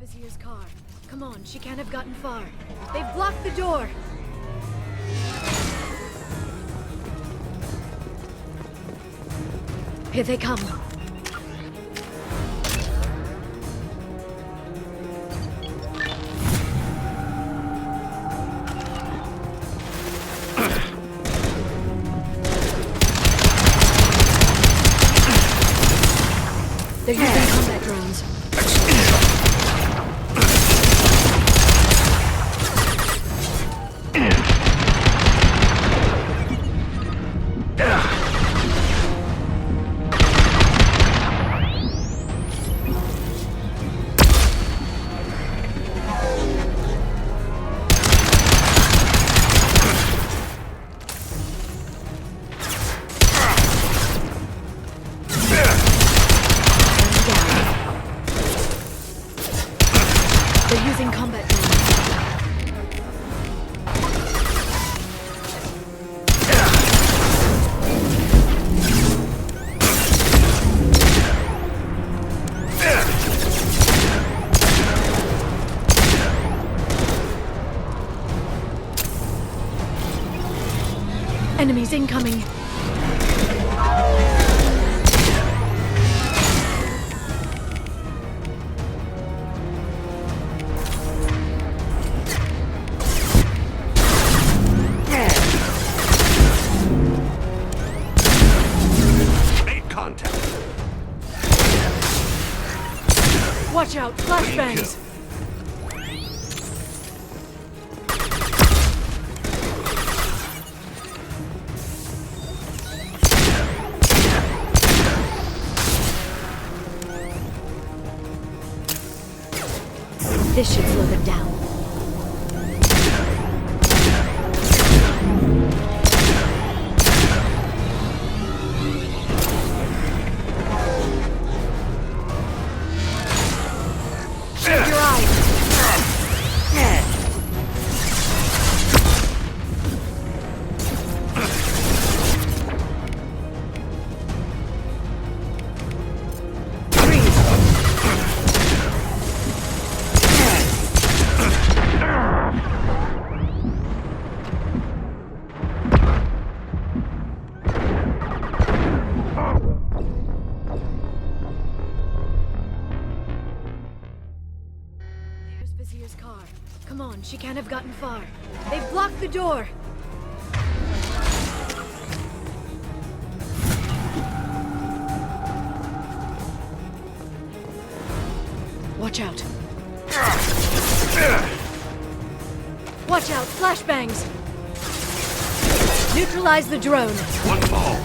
Vizier's car. Come on, she can't have gotten far. They've blocked the door! Here they come. They're using combat drones. They're using combat drones. Enemies incoming. Watch out, flashbangs! This should slow them down. Shield your eyes! Vizier's car. Come on, she can't have gotten far. They've blocked the door! Watch out. Watch out, flashbangs! Neutralize the drone. One ball.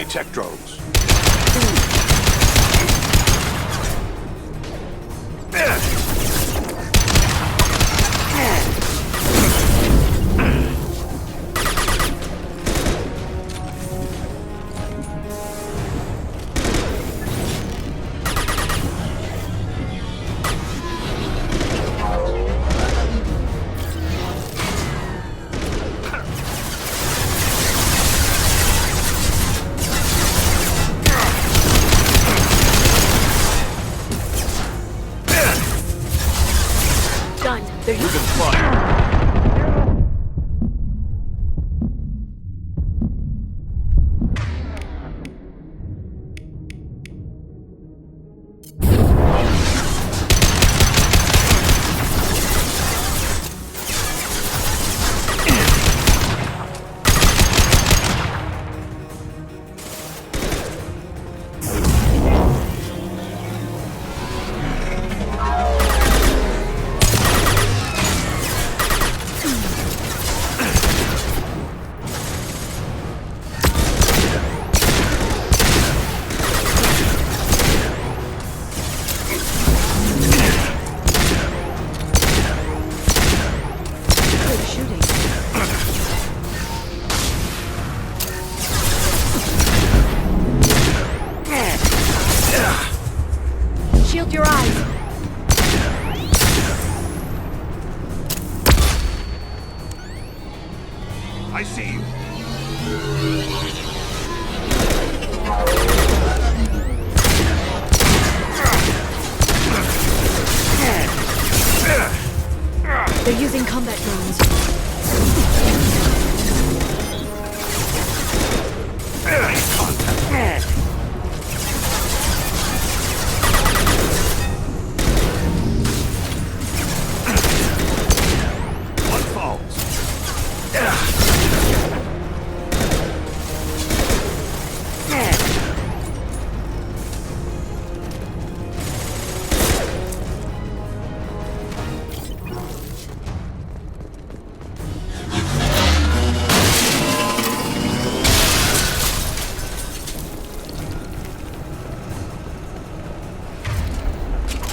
Tech drones. I see you. They're using combat drones. One falls.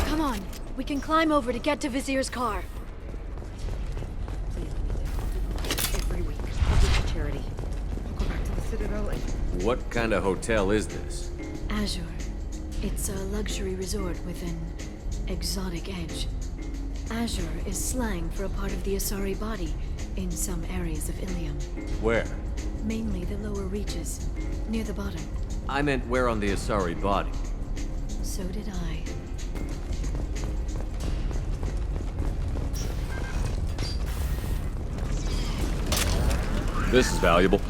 Come on, we can climb over to get to Vizier's car. Every week, I'll do for charity. I'll go back to the Citadel and... What kind of hotel is this? Azure. It's a luxury resort with an exotic edge. Azure is slang for a part of the Asari body in some areas of Ilium. Where? Mainly the lower reaches, near the bottom. I meant where on the Asari body. So did I. This is valuable.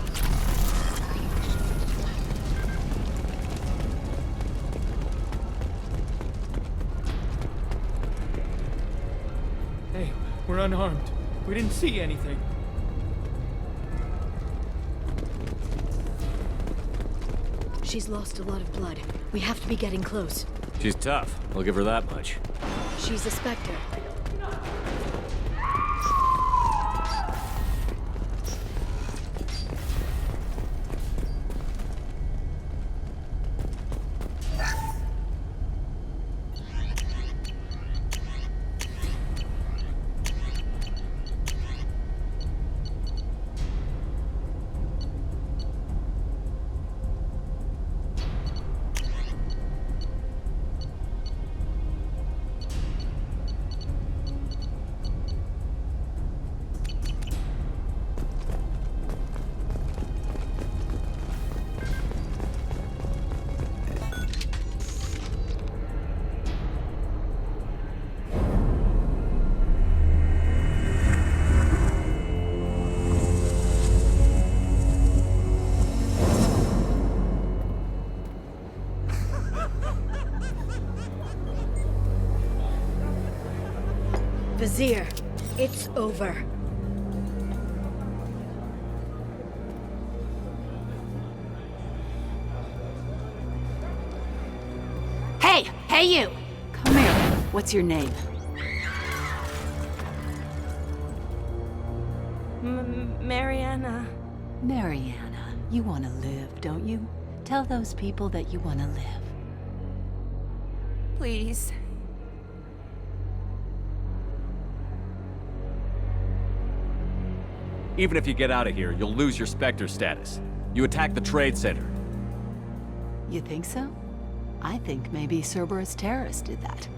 Hey, we're unarmed. We didn't see anything. She's lost a lot of blood. We have to be getting close. She's tough. I'll give her that much. She's a Spectre. Vizier, it's over. Hey you! Come here. What's your name? Mariana. Mariana. You want to live, don't you? Tell those people that you want to live. Please. Even if you get out of here, you'll lose your Spectre status. You attacked the trade center. You think so? I think maybe Cerberus terrorists did that.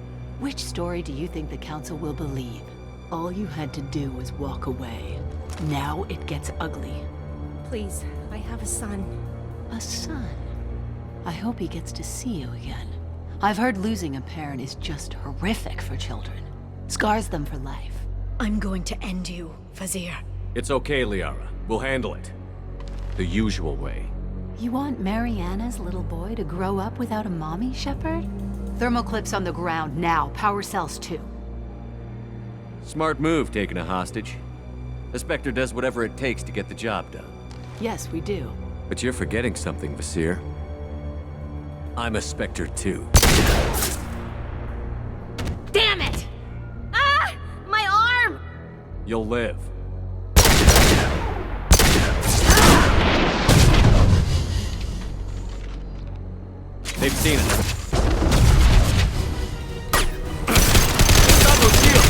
Which story do you think the Council will believe? All you had to do was walk away. Now it gets ugly. Please. I have a son. A son? I hope he gets to see you again. I've heard losing a parent is just horrific for children. Scars them for life. I'm going to end you, Vizier. It's okay, Liara. We'll handle it. The usual way. You want Mariana's little boy to grow up without a mommy, Shepard? Thermoclips on the ground now. Power cells too. Smart move, taking a hostage. The Spectre does whatever it takes to get the job done. Yes, we do. But you're forgetting something, Vizier. I'm a Spectre too. Damn it! Ah! My arm! You'll live. They've seen it. Double shield!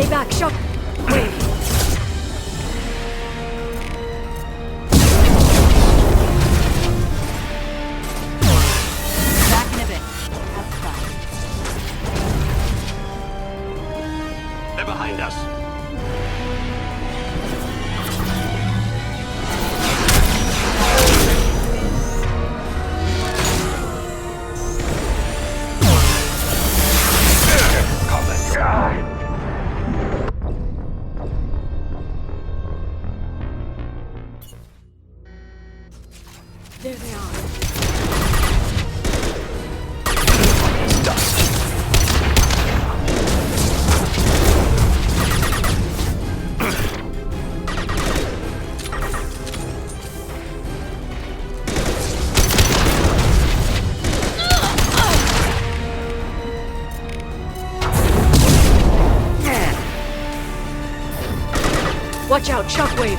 Stay back, shock. Wait. Back in a bit. Have fun. They're behind us. There they are. Watch out, shockwave!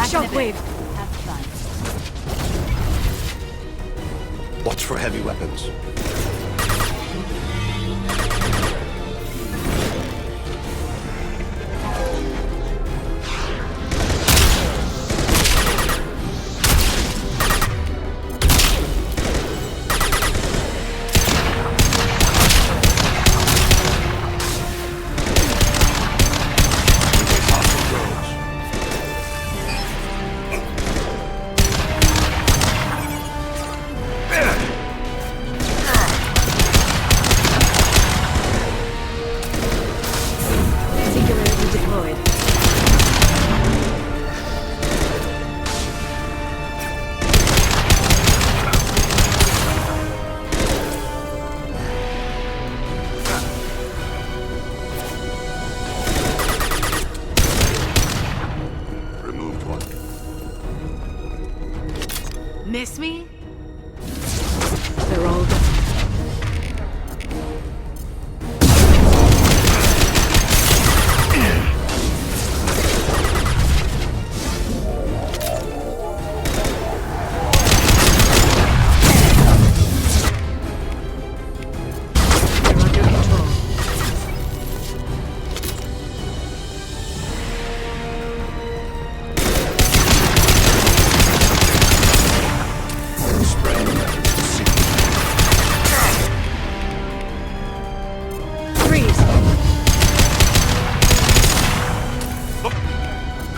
Shockwave! Have fun. Watch for heavy weapons. Singularity deployed. Removed one. Miss me? They're all gone. They're under control. Spread. Freeze! Go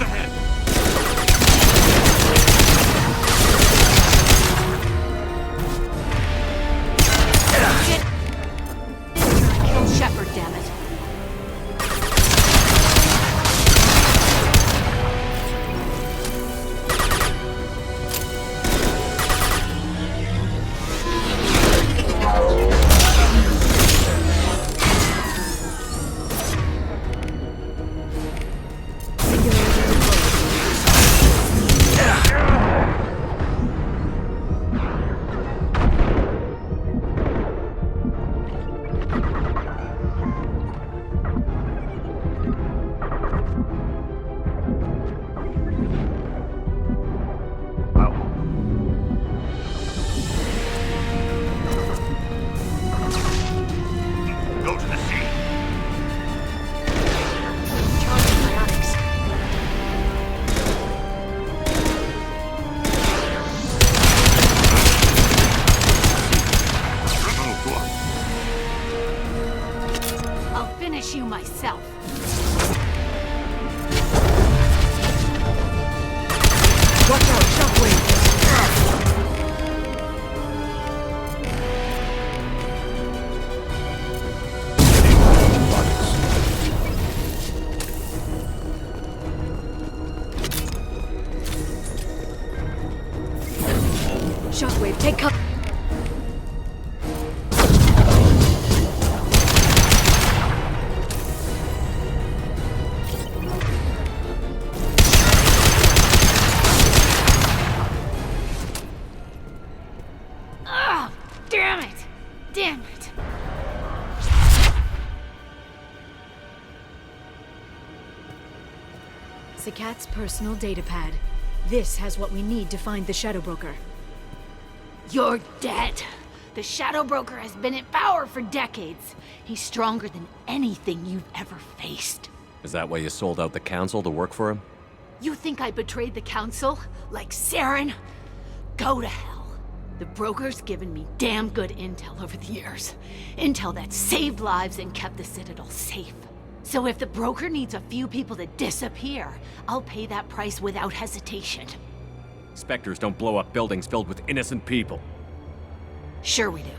ahead. Kill Shepard, damn it. Singularity deployed. Go to the sea. Charging ionics. Removed one. I'll finish you myself. Watch out, shockwave! Shockwave Shockwave, take cover. Ah, damn it! Damn it! Sakat's personal data pad. This has what we need to find the Shadow Broker. You're dead. The Shadow Broker has been in power for decades. He's stronger than anything you've ever faced. Is that why you sold out the Council to work for him? You think I betrayed the Council? Like Saren? Go to hell. The Broker's given me damn good intel over the years. Intel that saved lives and kept the Citadel safe. So if the Broker needs a few people to disappear, I'll pay that price without hesitation. Spectres don't blow up buildings filled with innocent people. Sure we do.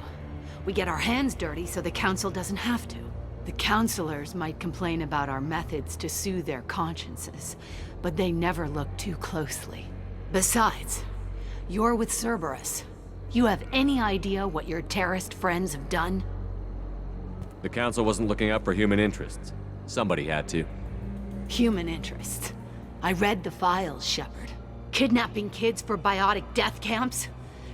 We get our hands dirty so the Council doesn't have to. The Councilors might complain about our methods to soothe their consciences, but they never look too closely. Besides, you're with Cerberus. You have any idea what your terrorist friends have done? The Council wasn't looking out for human interests. Somebody had to. Human interests. I read the files, Shepard. Kidnapping kids for biotic death camps.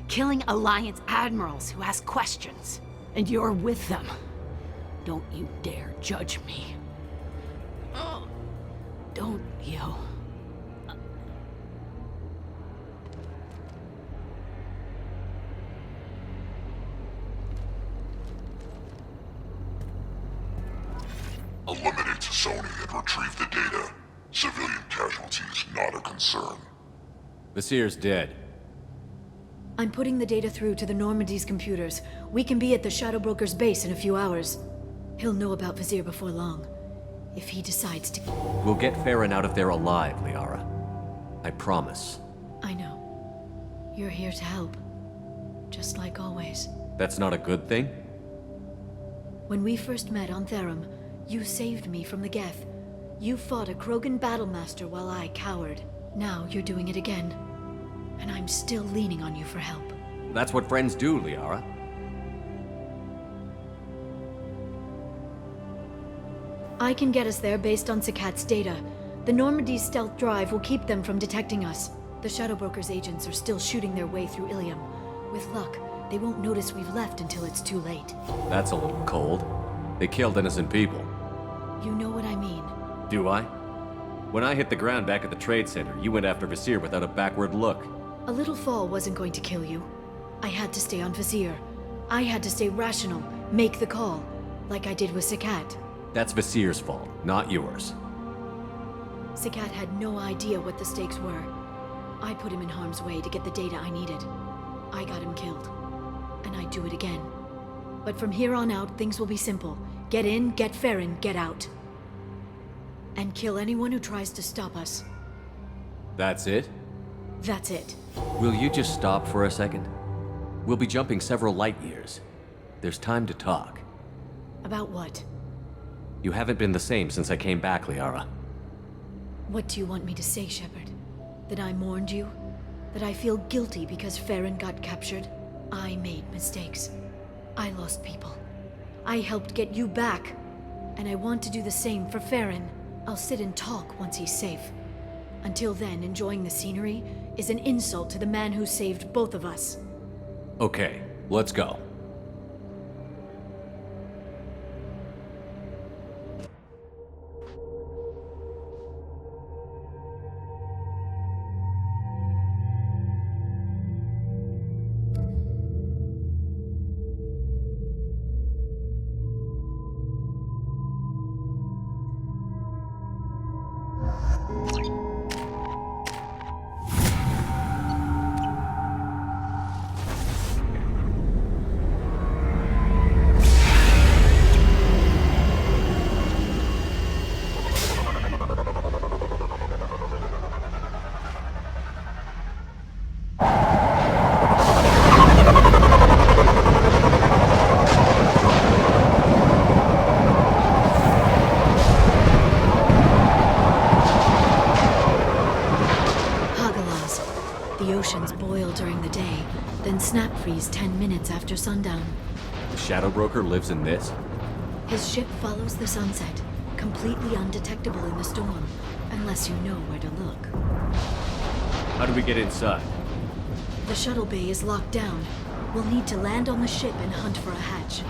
Killing Alliance admirals who ask questions. And you're with them. Don't you dare judge me. Don't you? Eliminate Sony and retrieve the data. Civilian casualties not a concern. Vasir's dead. I'm putting the data through to the Normandy's computers. We can be at the Shadow Broker's base in a few hours. He'll know about Vasir before long. If he decides to... We'll get Farron out of there alive, Liara. I promise. I know. You're here to help. Just like always. That's not a good thing? When we first met on Therum, you saved me from the Geth. You fought a Krogan battlemaster while I cowered. Now you're doing it again. And I'm still leaning on you for help. That's what friends do, Liara. I can get us there based on Sakat's data. The Normandy's stealth drive will keep them from detecting us. The Shadow Broker's agents are still shooting their way through Ilium. With luck, they won't notice we've left until it's too late. That's a little cold. They killed innocent people. You know what I mean. Do I? When I hit the ground back at the Trade Center, you went after Vasir without a backward look. A little fall wasn't going to kill you. I had to stay on Vasir. I had to stay rational, make the call, like I did with Sakat. That's Vasir's fault, not yours. Sakat had no idea what the stakes were. I put him in harm's way to get the data I needed. I got him killed. And I'd do it again. But from here on out, things will be simple. Get in, get Farron, get out. And kill anyone who tries to stop us. That's it? That's it. Will you just stop for a second? We'll be jumping several light years. There's time to talk. About what? You haven't been the same since I came back, Liara. What do you want me to say, Shepard? That I mourned you? That I feel guilty because Farron got captured? I made mistakes. I lost people. I helped get you back. And I want to do the same for Farron. I'll sit and talk once he's safe. Until then, enjoying the scenery is an insult to the man who saved both of us. Okay, let's go. freeze 10 minutes after sundown. The Shadow Broker lives in this? His ship follows the sunset, completely undetectable in the storm, unless you know where to look. How do we get inside? The shuttle bay is locked down. We'll need to land on the ship and hunt for a hatch.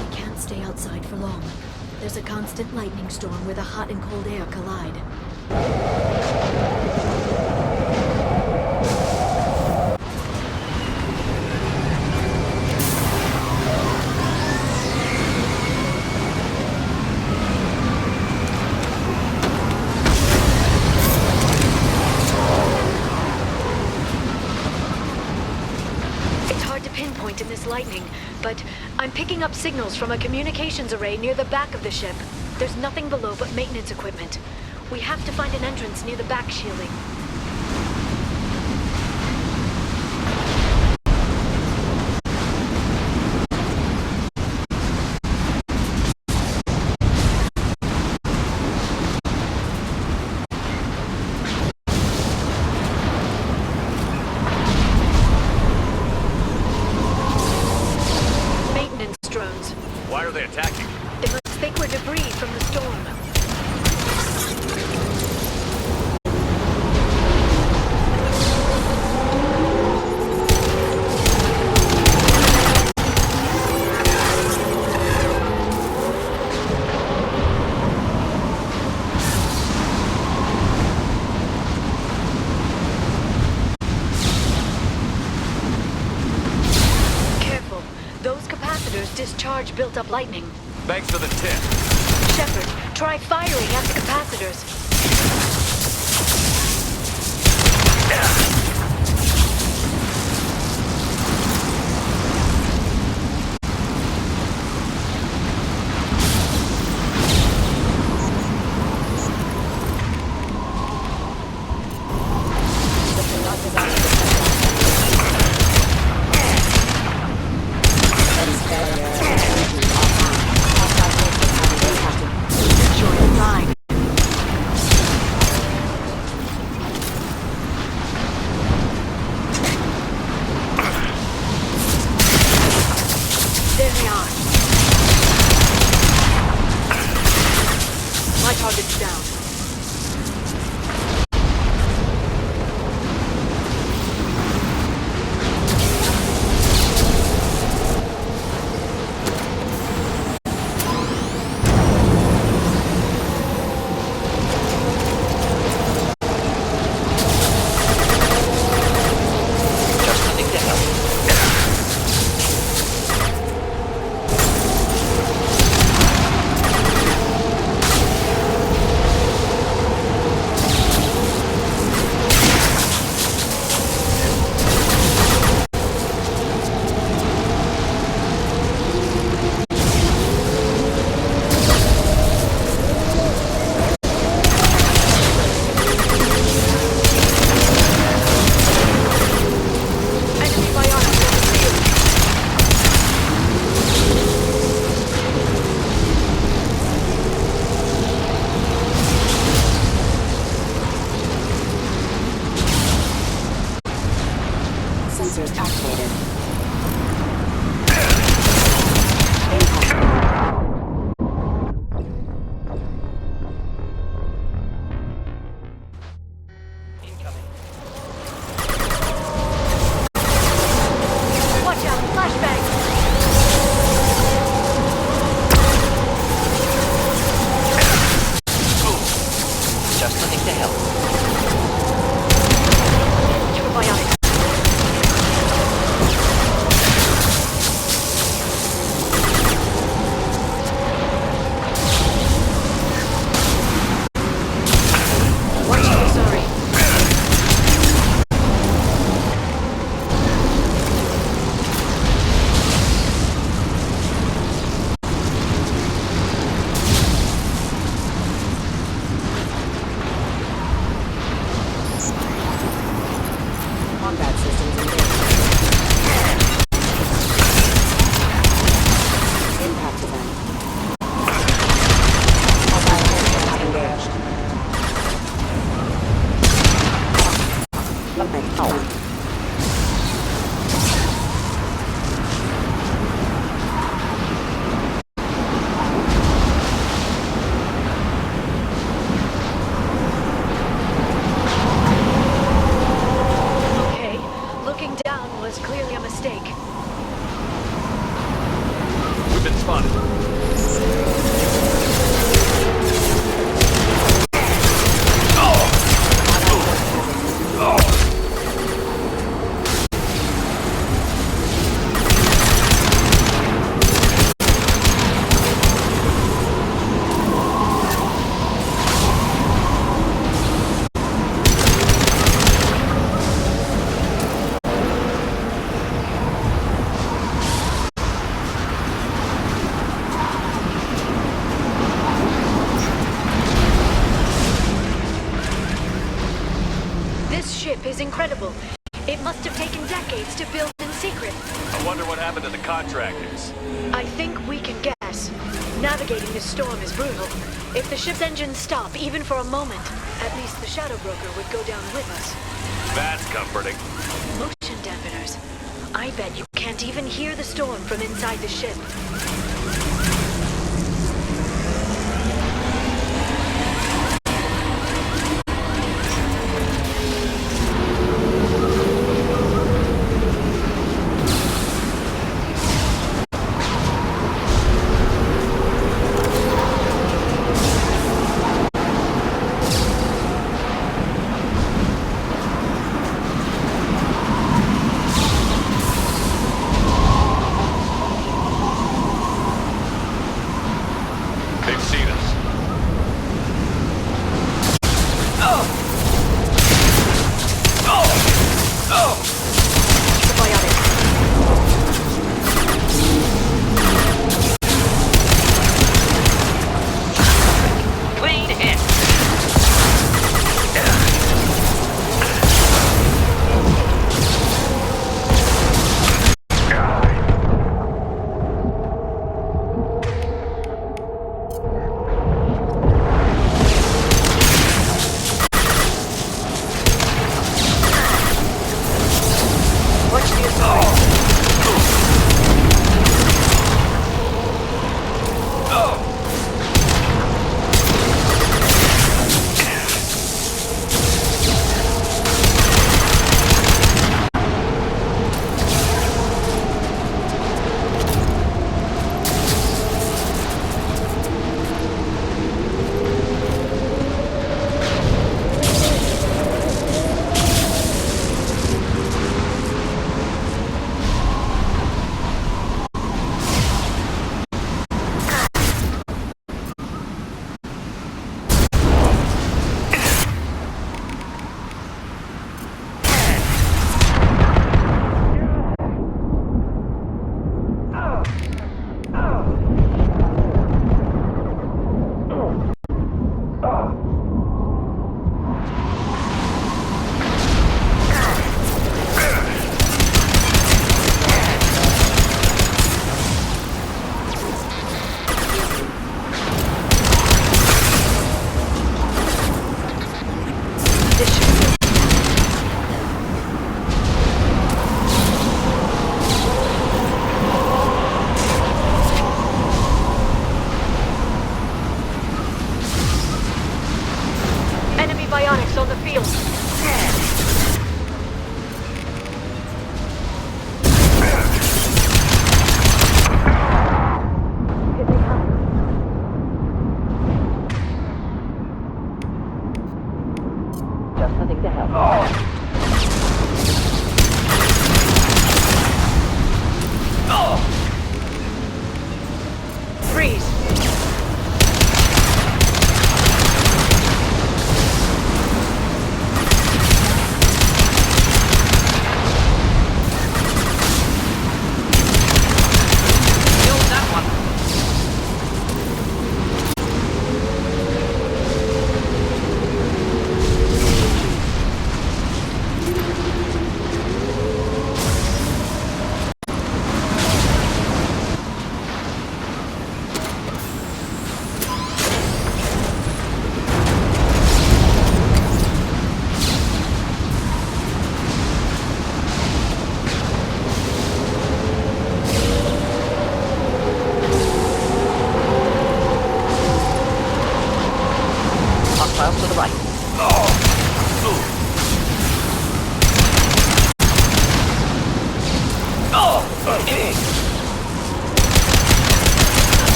We can't stay outside for long. There's a constant lightning storm where the hot and cold air collide. It's hard to pinpoint in this lightning, but I'm picking up signals from a communications array near the back of the ship. There's nothing below but maintenance equipment. We have to find an entrance near the back shielding. Maintenance drones. Why are they attacking? They must think we're debris from the storm. Careful. Those capacitors discharge built-up lightning. Thanks for the tip. Shepard, try firing at the capacitors. Join line. There they are. My target's down. Enemy biotics in the field. Sensors activated. Watch out, flashbang! Just looking to help. Two biotics. It must have taken decades to build in secret. I wonder what happened to the contractors. I think we can guess. Navigating this storm is brutal. If the ship's engines stop, even for a moment, at least the Shadow Broker would go down with us. That's comforting. Motion dampeners. I bet you can't even hear the storm from inside the ship.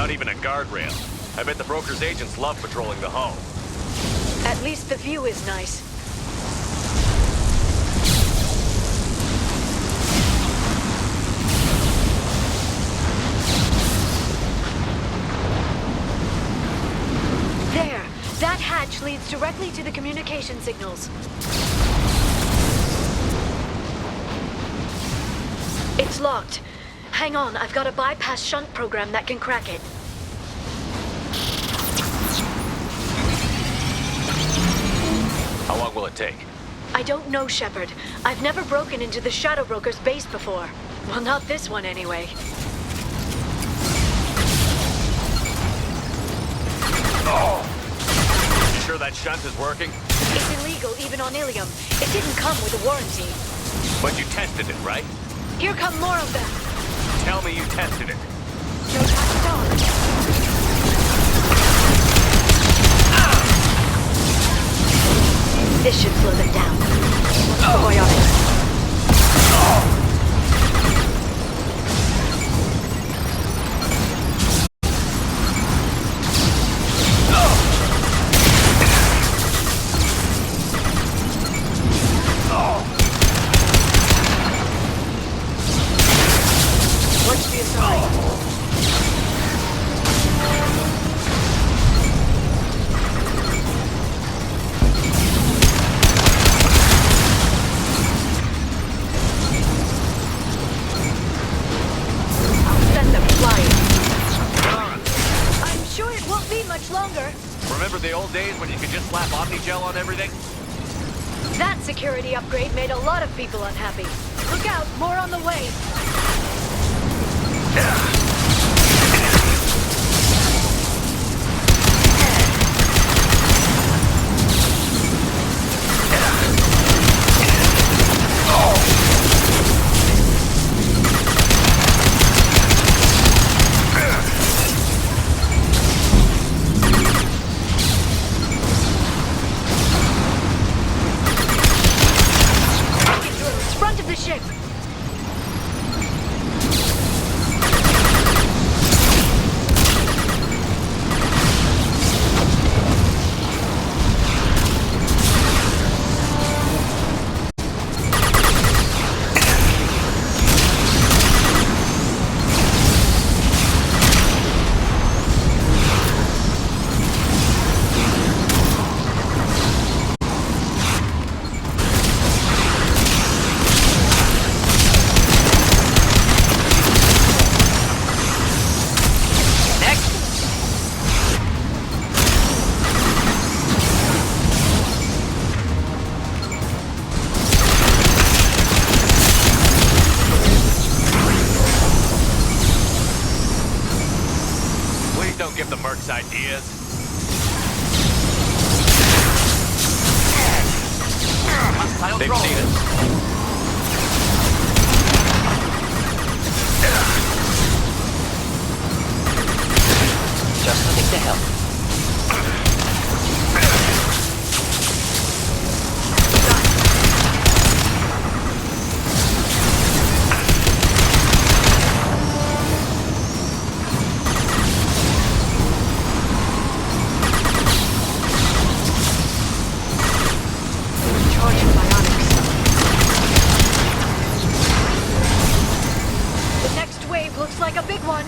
Not even a guardrail. I bet the broker's agents love patrolling the hull. At least the view is nice. There! That hatch leads directly to the communication signals. It's locked. Hang on, I've got a bypass shunt program that can crack it. How long will it take? I don't know, Shepard. I've never broken into the Shadow Broker's base before. Well, not this one anyway. You sure that shunt is working? It's illegal even on Ilium. It didn't come with a warranty. But you tested it, right? Here come more of them. Tell me you tested it. No time to talk. This should slow them down. Biotics. Watch the aside. Remember the old days when you could just slap Omnigel on everything? That security upgrade made a lot of people unhappy. Look out, more on the way. Front of the ship. Don't give the mercs ideas. They've seen it. Just looking to help. Looks like a big one.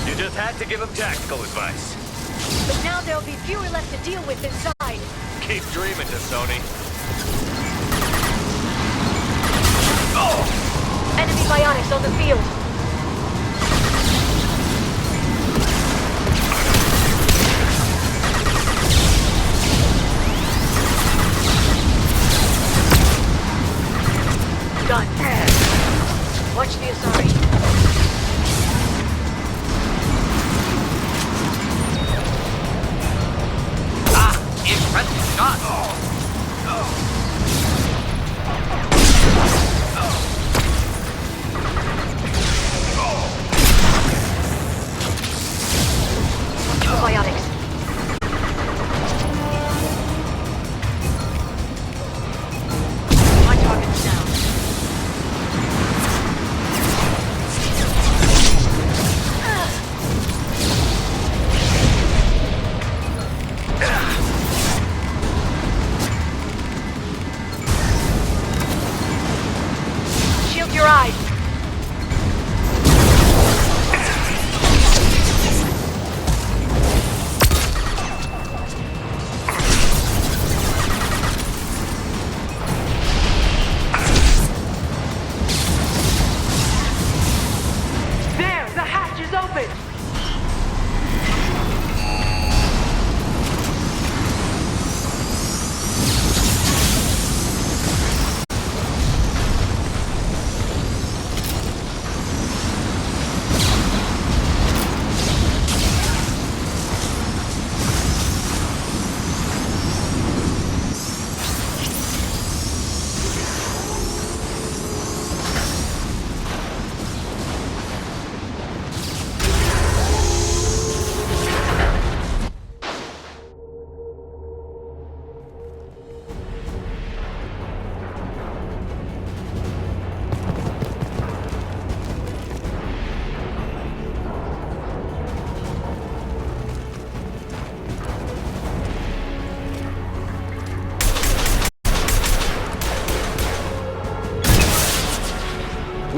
You just had to give him tactical advice. But now there'll be fewer left to deal with inside. Keep dreaming, Sony. Enemy biotics on the field. Done. Watch the Asari. Impressive shot.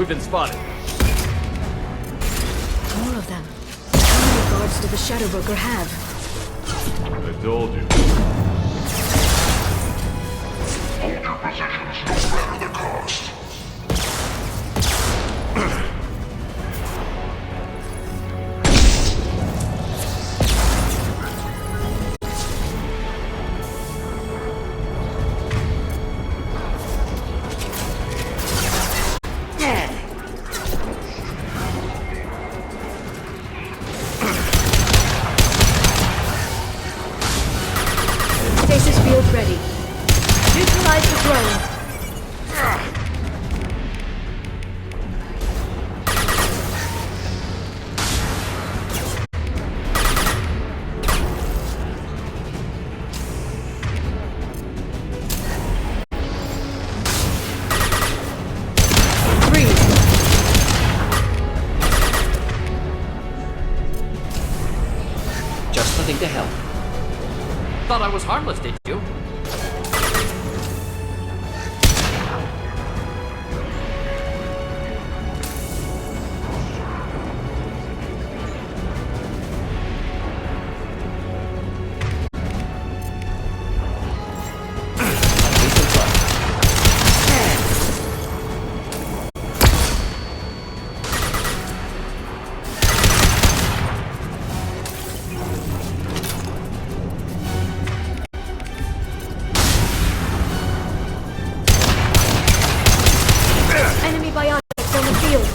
we've been spotted. More of them. How many guards did the Shadow Broker have? I told you. Hold your positions no matter the cost. Stasis field ready. Neutralize the drone. Just nothing to help. Thought I was harmless, did you? Enemy biotics on the field.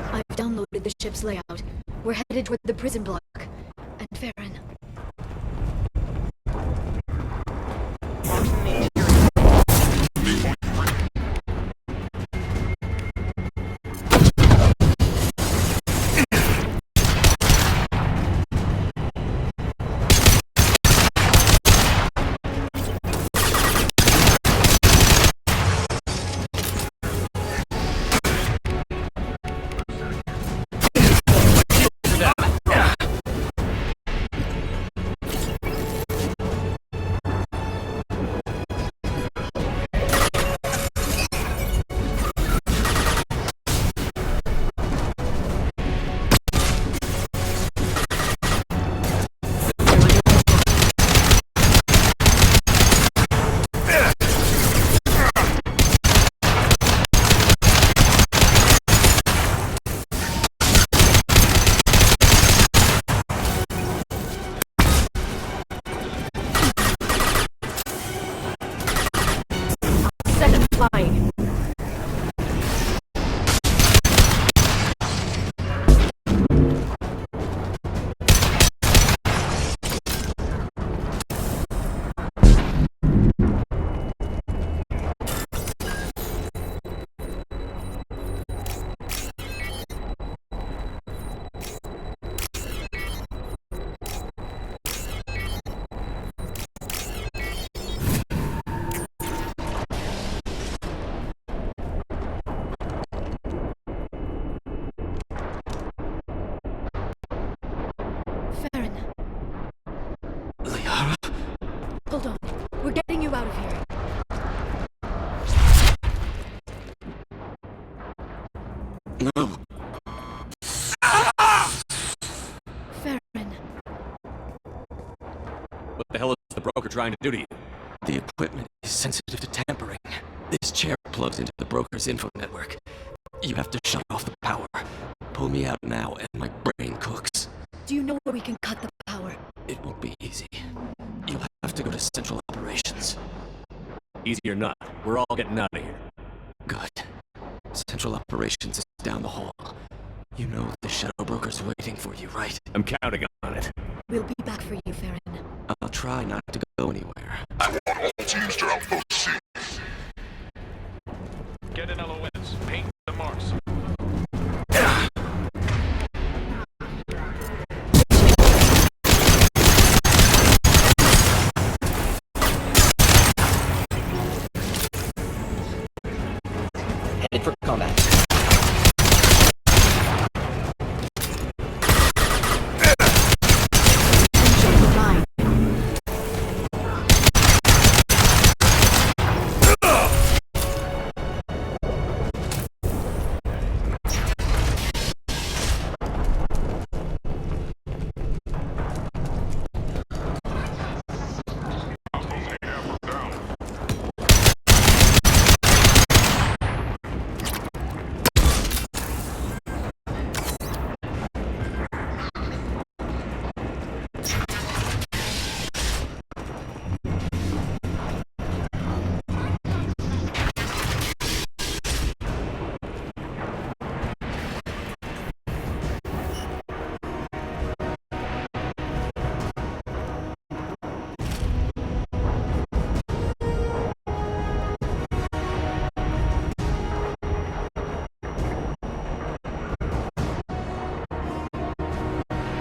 I've downloaded the ship's layout. We're headed toward the prison block. And Farron. Second flying. Farron. Liara? Hold on. We're getting you out of here. No. Farron. What the hell is the broker trying to do to you? The equipment is sensitive to tampering. This chair plugs into the broker's info network. You have to shut off the power. Pull me out now and my brain cooks. Do you know where we can cut the power? It won't be easy. You'll have to go to Central Operations. Easy or not, we're all getting out of here. Good. Central Operations is down the hall. You know the Shadow Broker's waiting for you, right? I'm counting on it. We'll be back for you, Farron. I'll try not to go anywhere. I want all teams to outpost C. Get an LOS. Paint the marks. Headed for combat. Enjoy the line.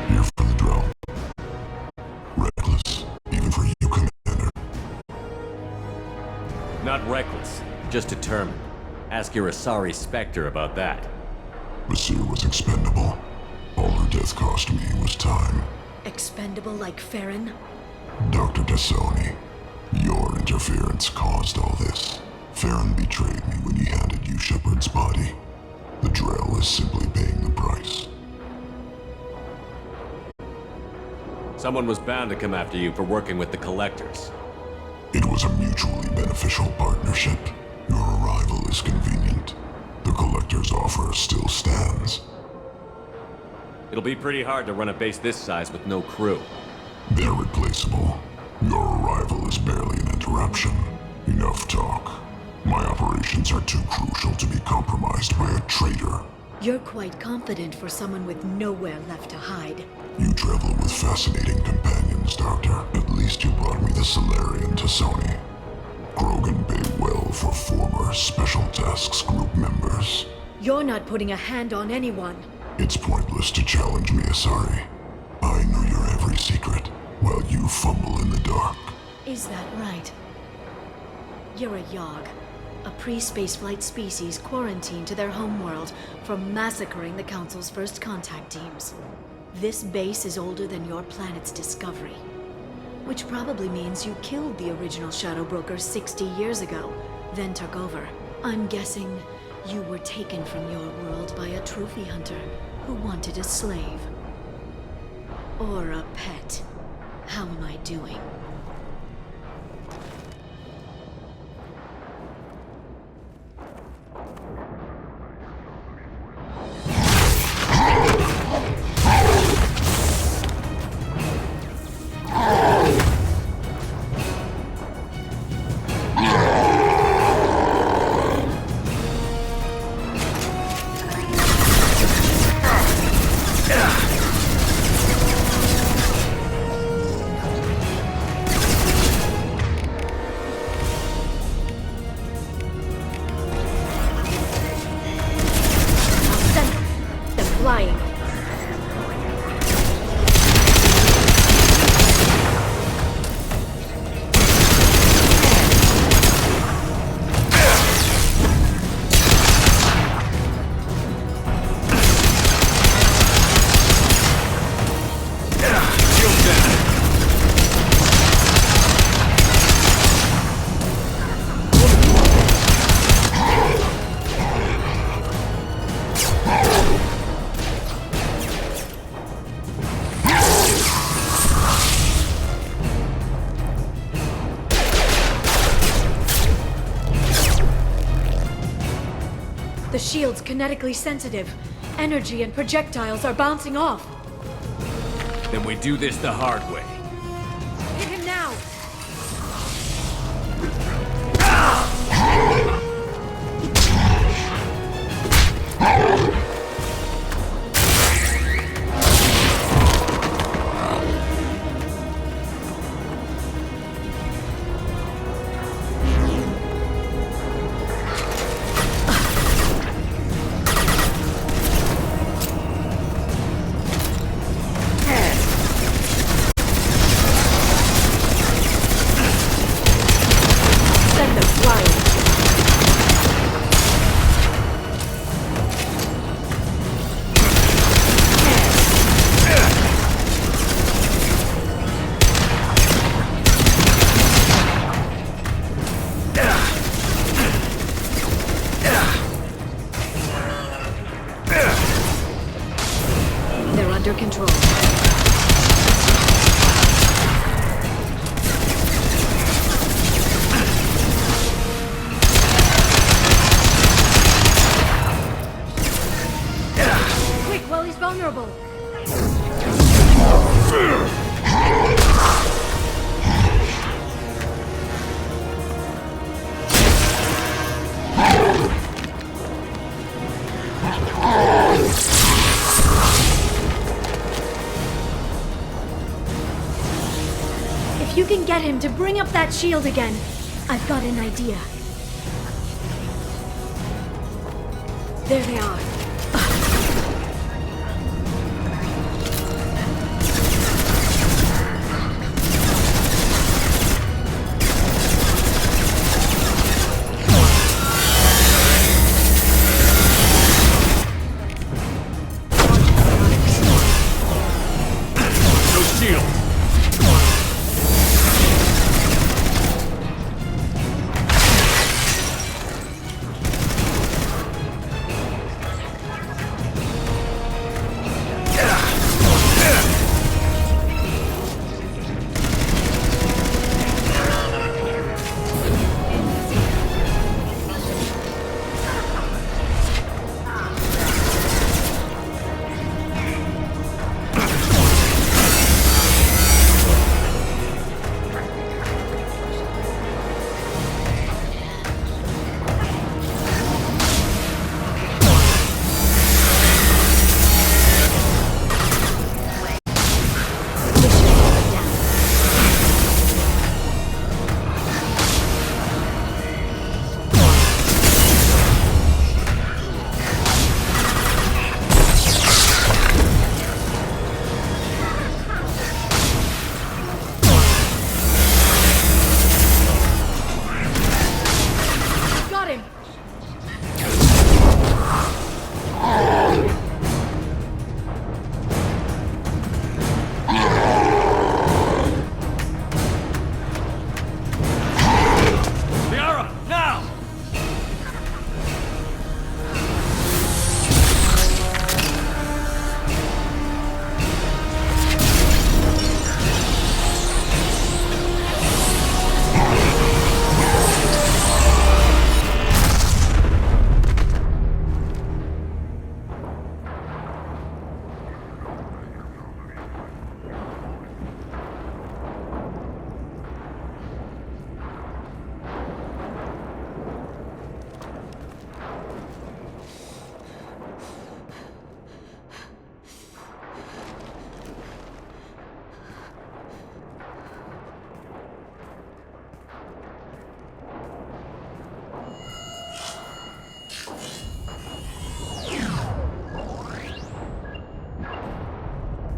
Here for the drop. Reckless, even for you, Commander. Not reckless, just determined. Ask your Asari Spectre about that. Basir was expendable. All her death cost me was time. Expendable like Farron? Dr. Tassoni, your interference caused all this. Farron betrayed me when he handed you Shepard's body. The Drell is simply paying the price. Someone was bound to come after you for working with the Collectors. It was a mutually beneficial partnership. Your arrival is convenient. The Collector's offer still stands. It'll be pretty hard to run a base this size with no crew. They're replaceable. Your arrival is barely an interruption. Enough talk. My operations are too crucial to be compromised by a traitor. You're quite confident for someone with nowhere left to hide. You travel with fascinating companions, Doctor. At least you brought me the Solarian Tassoni. Krogan paid well for former Special Tasks Group members. You're not putting a hand on anyone. It's pointless to challenge me, Asari. I know your every secret, while you fumble in the dark. Is that right? You're a Yogg, a pre-spaceflight species quarantined to their homeworld from massacring the Council's first contact teams. This base is older than your planet's discovery, which probably means you killed the original Shadow Broker 60 years ago, then took over. I'm guessing you were taken from your world by a trophy hunter who wanted a slave. Or a pet. How am I doing? The shield's kinetically sensitive. Energy and projectiles are bouncing off. Then we do this the hard way. Hit him now! Send them flying. They're under control. Quick, while he's vulnerable. If you can get him to bring up that shield again, I've got an idea. There they are. No shield! Got him! Liara, now!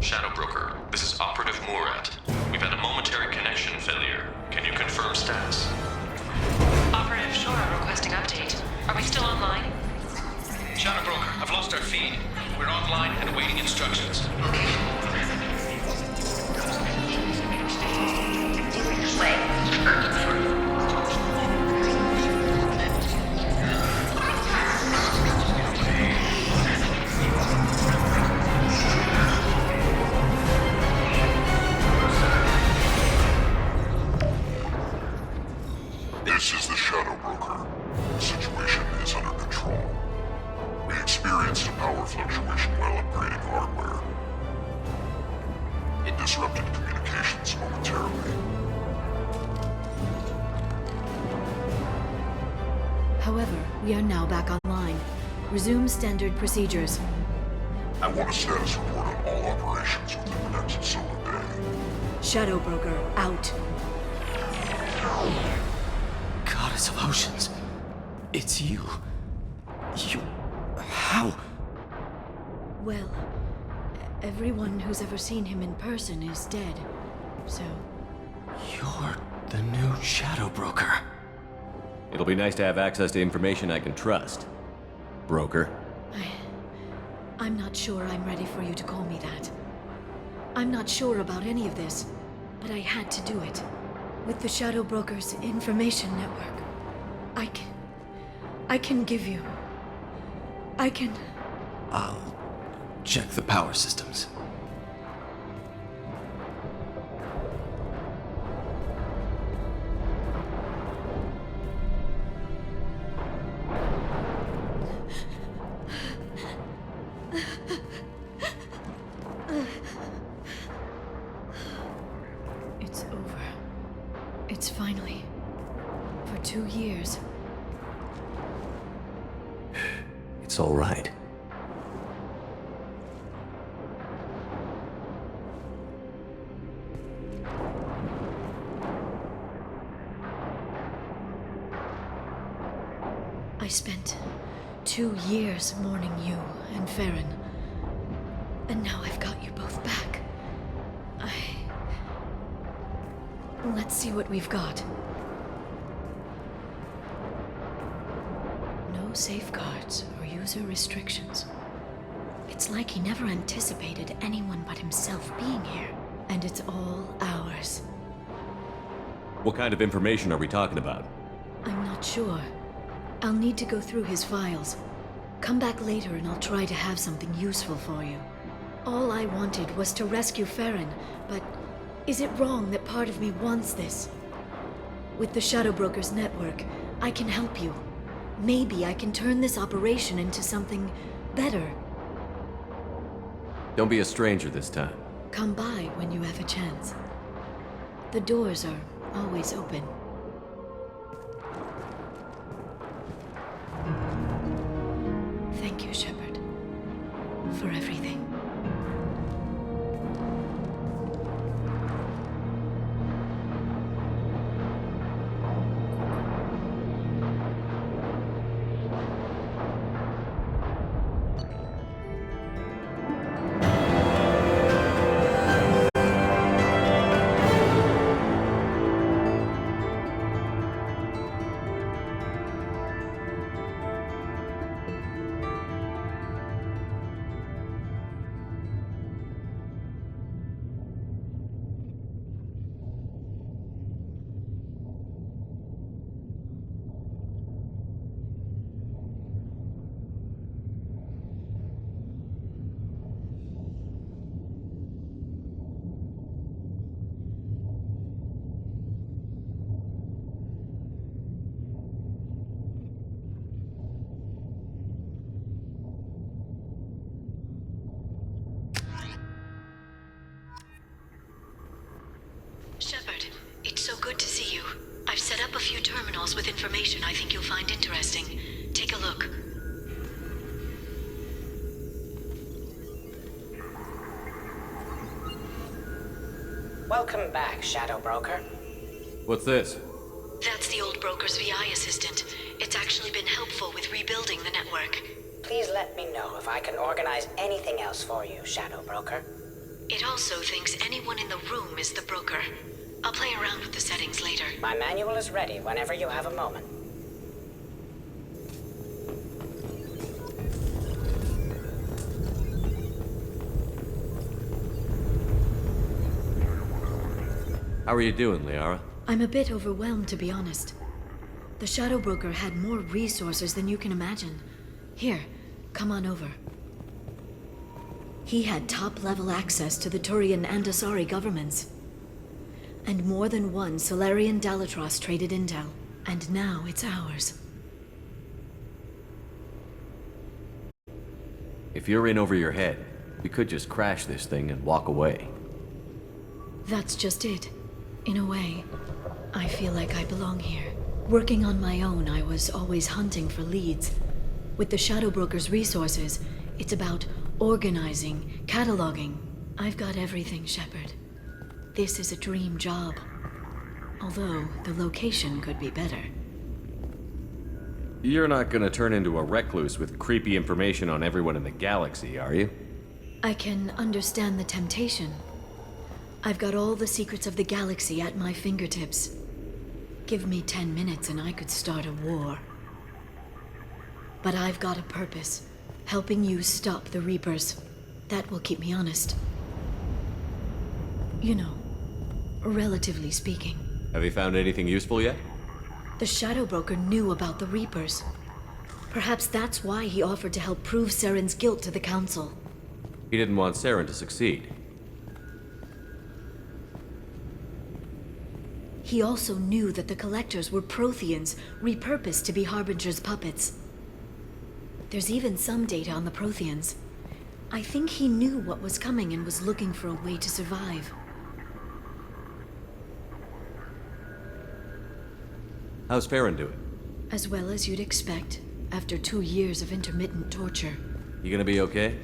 Shadow Broker, this is Operative Murat. We've had a momentary connection failure. Can you confirm status? Operative Shora requesting update. Are we still online? Shadow Broker, I've lost our feed. We're online and awaiting instructions. This is the Shadow Broker. The situation is under control. now back online. Resume standard procedures. I want a status report on all operations within the next solar day. Shadow Broker, out. Goddess of Oceans. It's you. You... How? Well, everyone who's ever seen him in person is dead. So, You're the new Shadow Broker. It'll be nice to have access to information I can trust. Broker. I'm not sure I'm ready for you to call me that. I'm not sure about any of this, but I had to do it. With the Shadow Broker's information network, I can give you... I can... I'll check the power systems. It's over. It's finally... For 2 years. It's all right. I spent 2 years mourning you and Farron. And now I've got you both back. Let's see what we've got. No safeguards or user restrictions. It's like he never anticipated anyone but himself being here. And it's all ours. What kind of information are we talking about? I'm not sure. I'll need to go through his files. Come back later and I'll try to have something useful for you. All I wanted was to rescue Farron, but is it wrong that part of me wants this? With the Shadow Broker's network, I can help you. Maybe I can turn this operation into something better. Don't be a stranger this time. Come by when you have a chance. The doors are always open. Thank you, Shepard, for everything. Shepard, it's so good to see you. I've set up a few terminals with information I think you'll find interesting. Take a look. Welcome back, Shadow Broker. What's this? That's the old broker's VI assistant. It's actually been helpful with rebuilding the network. Please let me know if I can organize anything else for you, Shadow Broker. It also thinks anyone in the room is the broker. I'll play around with the settings later. My manual is ready whenever you have a moment. How are you doing, Liara? I'm a bit overwhelmed, to be honest. The Shadow Broker had more resources than you can imagine. Here, come on over. He had top-level access to the Turian and Asari governments. And more than one Solarian Dalatross traded intel. And now it's ours. If you're in over your head, we could just crash this thing and walk away. That's just it. In a way, I feel like I belong here. Working on my own, I was always hunting for leads. With the Shadow Broker's resources, it's about organizing, cataloging. I've got everything, Shepard. This is a dream job. Although, the location could be better. You're not gonna turn into a recluse with creepy information on everyone in the galaxy, are you? I can understand the temptation. I've got all the secrets of the galaxy at my fingertips. Give me 10 minutes and I could start a war. But I've got a purpose. Helping you stop the Reapers. That will keep me honest. You know, relatively speaking. Have you found anything useful yet? The Shadow Broker knew about the Reapers. Perhaps that's why he offered to help prove Saren's guilt to the Council. He didn't want Saren to succeed. He also knew that the Collectors were Protheans, repurposed to be Harbinger's puppets. There's even some data on the Protheans. I think he knew what was coming and was looking for a way to survive. How's Farron doing? As well as you'd expect, after 2 years of intermittent torture. You gonna be okay?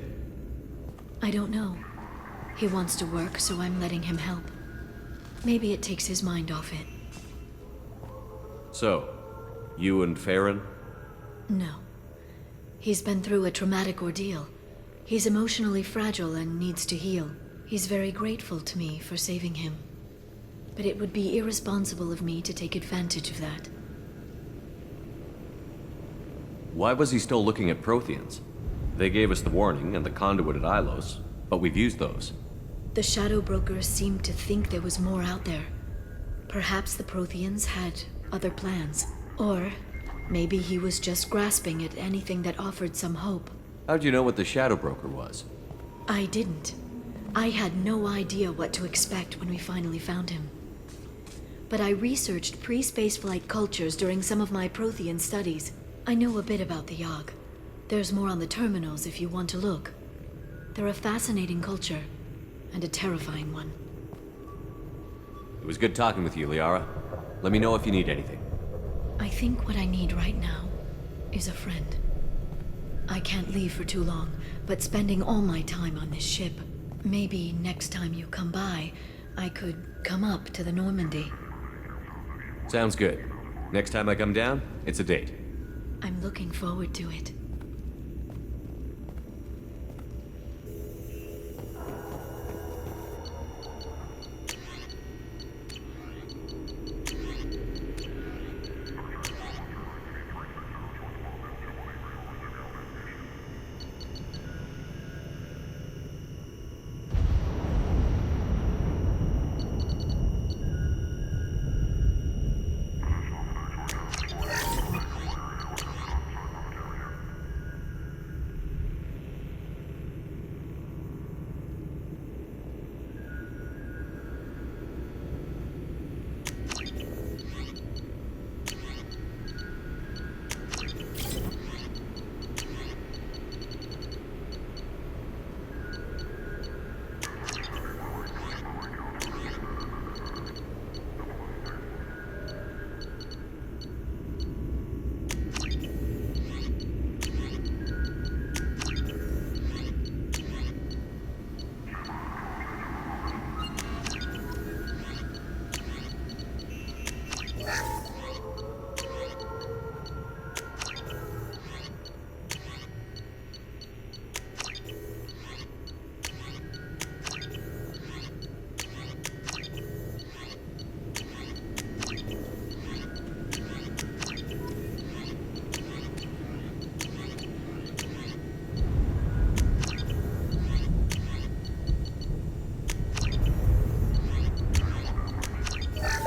I don't know. He wants to work, so I'm letting him help. Maybe it takes his mind off it. So, you and Farron? No. He's been through a traumatic ordeal. He's emotionally fragile and needs to heal. He's very grateful to me for saving him. But it would be irresponsible of me to take advantage of that. Why was he still looking at Protheans? They gave us the warning and the conduit at Ilos, but we've used those. The Shadow Brokers seemed to think there was more out there. Perhaps the Protheans had other plans. Or maybe he was just grasping at anything that offered some hope. How'd you know what the Shadow Broker was? I didn't. I had no idea what to expect when we finally found him. But I researched pre-spaceflight cultures during some of my Prothean studies. I know a bit about the Yogg. There's more on the terminals if you want to look. They're a fascinating culture, and a terrifying one. It was good talking with you, Liara. Let me know if you need anything. I think what I need right now is a friend. I can't leave for too long, but spending all my time on this ship. Maybe next time you come by, I could come up to the Normandy. Sounds good. Next time I come down, it's a date. I'm looking forward to it.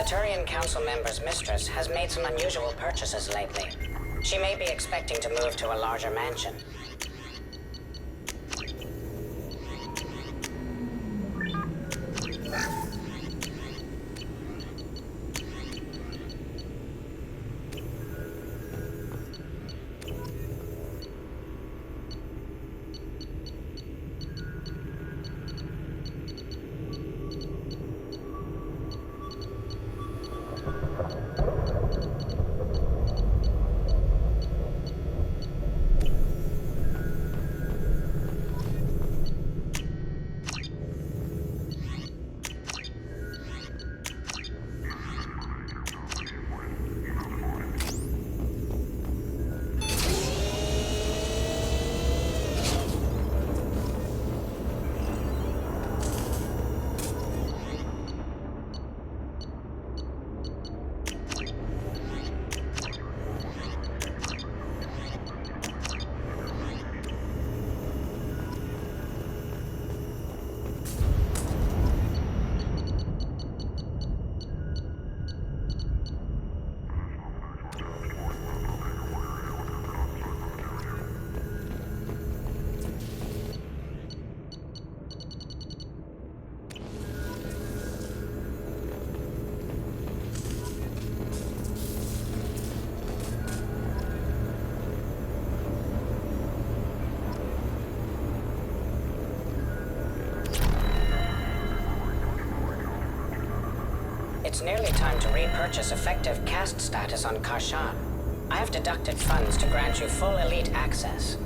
Turian Council member's mistress has made some unusual purchases lately. She may be expecting to move to a larger mansion. it's nearly time to repurchase effective caste status on Karshan. I have deducted funds to grant you full elite access.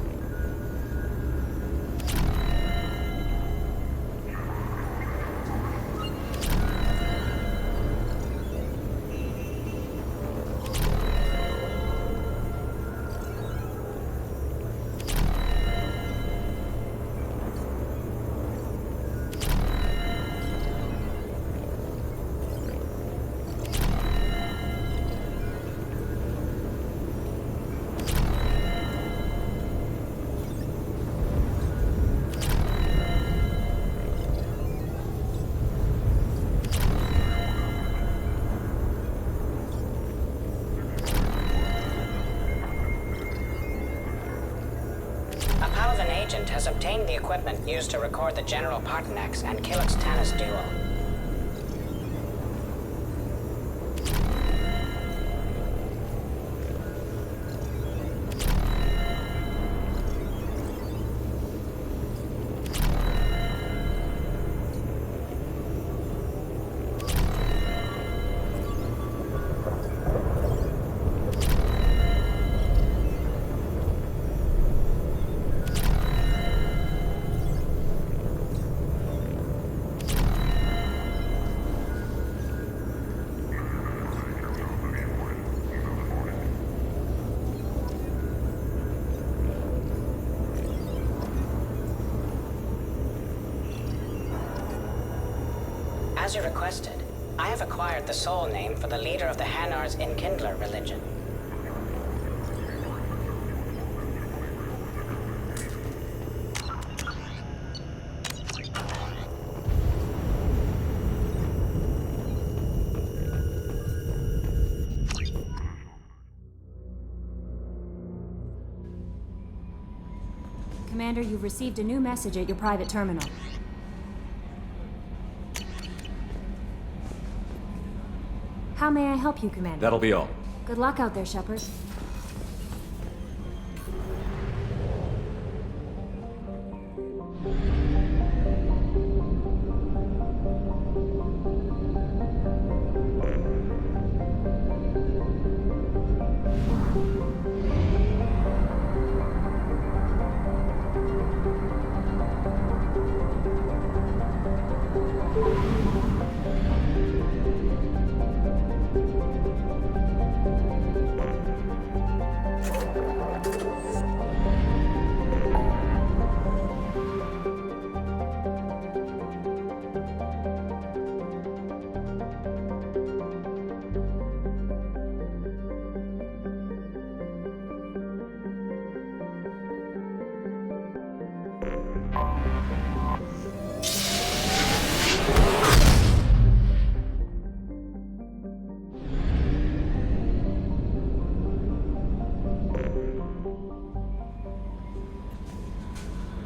Has obtained the equipment used to record the General Partonax and Kilix Tanis duel. As you requested, I have acquired the soul name for the leader of the Hanar's Enkindler religion. Commander, you've received a new message at your private terminal. How may I help you, Commander? That'll be all. Good luck out there, Shepard.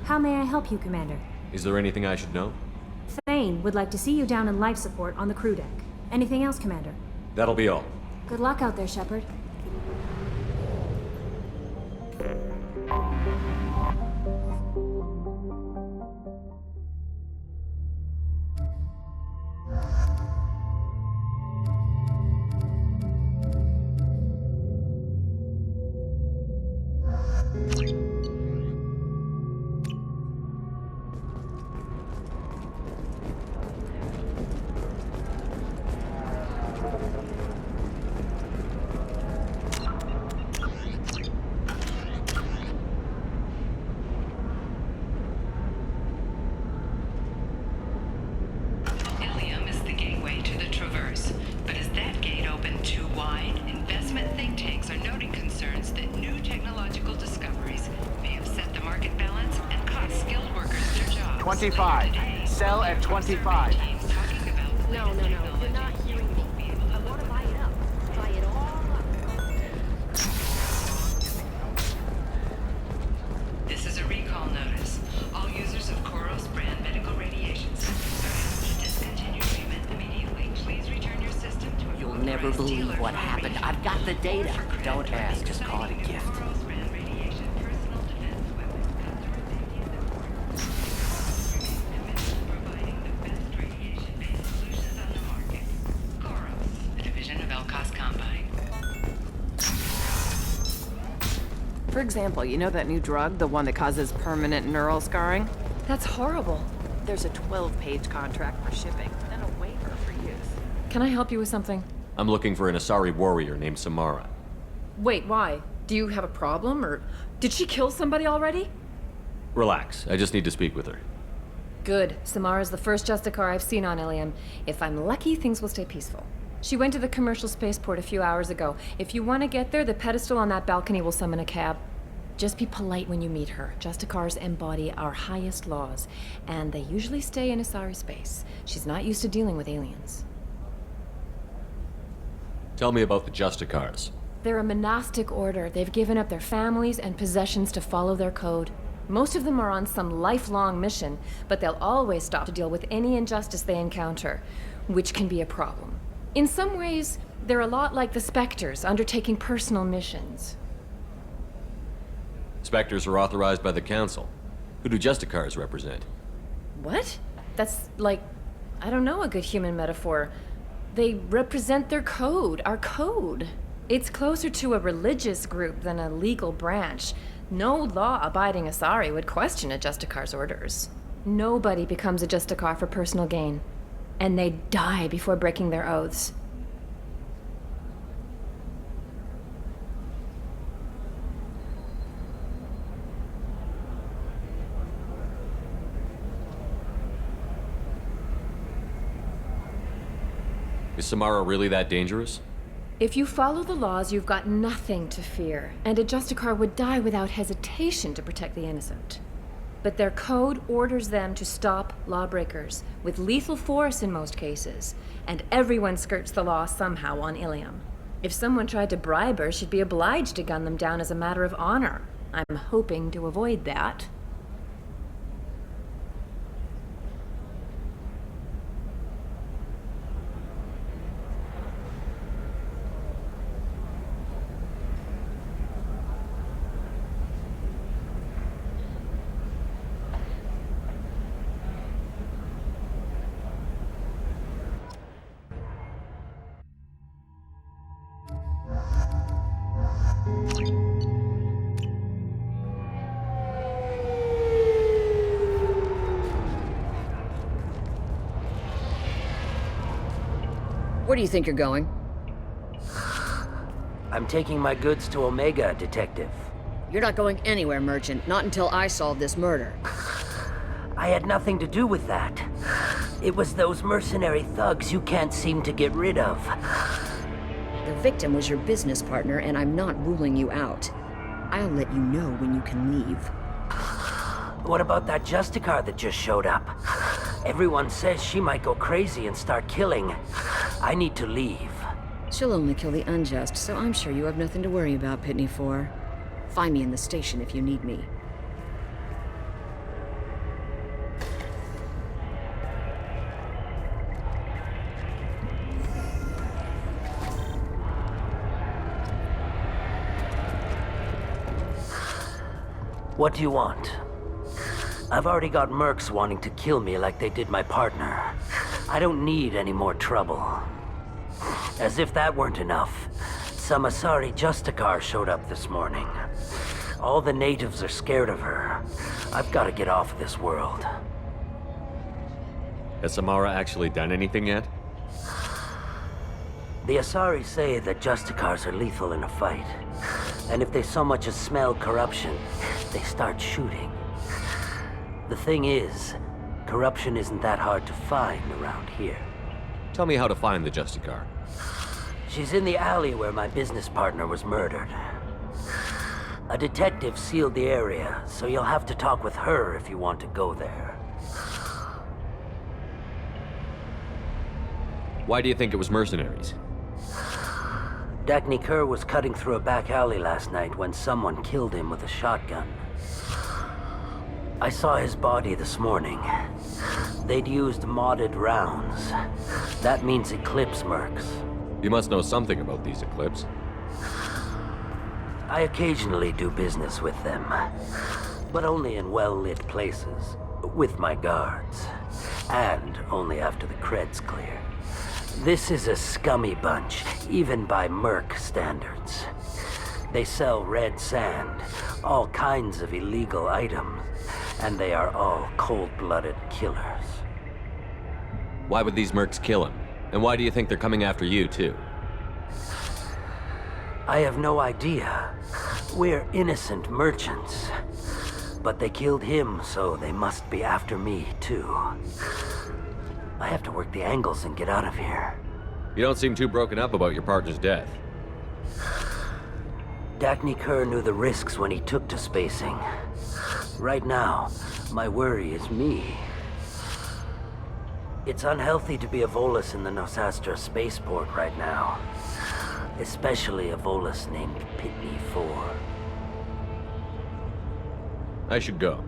How may I help you, Commander? Is there anything I should know? Thane would like to see you down in life support on the crew deck. Anything else, Commander? That'll be all. Good luck out there, Shepard. Sell at 25. No, you're not hearing me. I want to buy it up. Buy it all up. This is a recall notice. All users of Koros brand medical radiation systems are asked to discontinue treatment immediately. Please return your system to a You'll never believe what happened. I've got the data. Don't ask, just call it a gift. Providing the best radiation-based solutions on the market. Koros. example, you know that new drug, the one that causes permanent neural scarring? That's horrible. There's a 12-page contract for shipping, then a waiver for use. Can I help you with something? I'm looking for an Asari warrior named Samara. Wait, why? Do you have a problem, or did she kill somebody already? Relax, I just need to speak with her. Good. Samara's the first Justicar I've seen on Ilium. If I'm lucky, things will stay peaceful. She went to the commercial spaceport a few hours ago. If you want to get there, the pedestal on that balcony will summon a cab. Just be polite when you meet her. Justicars embody our highest laws, and they usually stay in Asari space. She's not used to dealing with aliens. Tell me about the Justicars. They're a monastic order. They've given up their families and possessions to follow their code. Most of them are on some lifelong mission, but they'll always stop to deal with any injustice they encounter, which can be a problem. In some ways, they're a lot like the Spectres, undertaking personal missions. Spectres are authorized by the Council. Who do Justicars represent? What? That's like, I don't know, a good human metaphor. They represent their code, our code. It's closer to a religious group than a legal branch. No law-abiding Asari would question a Justicar's orders. Nobody becomes a Justicar for personal gain. And they die before breaking their oaths. Is Samara really that dangerous? If you follow the laws, you've got nothing to fear, and a Justicar would die without hesitation to protect the innocent. But their code orders them to stop lawbreakers, with lethal force in most cases, and everyone skirts the law somehow on Ilium. If someone tried to bribe her, she'd be obliged to gun them down as a matter of honor. I'm hoping to avoid that. Where do you think you're going? I'm taking my goods to Omega, Detective. You're not going anywhere, Merchant. Not until I solve this murder. I had nothing to do with that. It was those mercenary thugs you can't seem to get rid of. The victim was your business partner, and I'm not ruling you out. I'll let you know when you can leave. What about that Justicar that just showed up? Everyone says she might go crazy and start killing. I need to leave. She'll only kill the unjust, so I'm sure you have nothing to worry about, Pitney 4. Find me in the station if you need me. What do you want? I've already got mercs wanting to kill me like they did my partner. I don't need any more trouble. As if that weren't enough, some Asari Justicar showed up this morning. All the natives are scared of her. I've got to get off of this world. Has Samara actually done anything yet? The Asari say that Justicars are lethal in a fight. And if they so much as smell corruption, they start shooting. The thing is, corruption isn't that hard to find around here. Tell me how to find the Justicar. She's in the alley where my business partner was murdered. A detective sealed the area, so you'll have to talk with her if you want to go there. Why do you think it was mercenaries? Dagny Kerr was cutting through a back alley last night when someone killed him with a shotgun. I saw his body this morning. They'd used modded rounds. That means Eclipse mercs. You must know something about these Eclipse. I occasionally do business with them, but only in well-lit places, with my guards, and only after the cred's clear. This is a scummy bunch, even by merc standards. They sell red sand, all kinds of illegal items, and they are all cold-blooded killers. Why would these mercs kill him? And why do you think they're coming after you, too? I have no idea. We're innocent merchants. But they killed him, so they must be after me, too. I have to work the angles and get out of here. You don't seem too broken up about your partner's death. Dagny Kerr knew the risks when he took to spacing. Right now, my worry is me. It's unhealthy to be a Volus in the Nosastra spaceport right now. Especially a Volus named Pitney 4. I should go.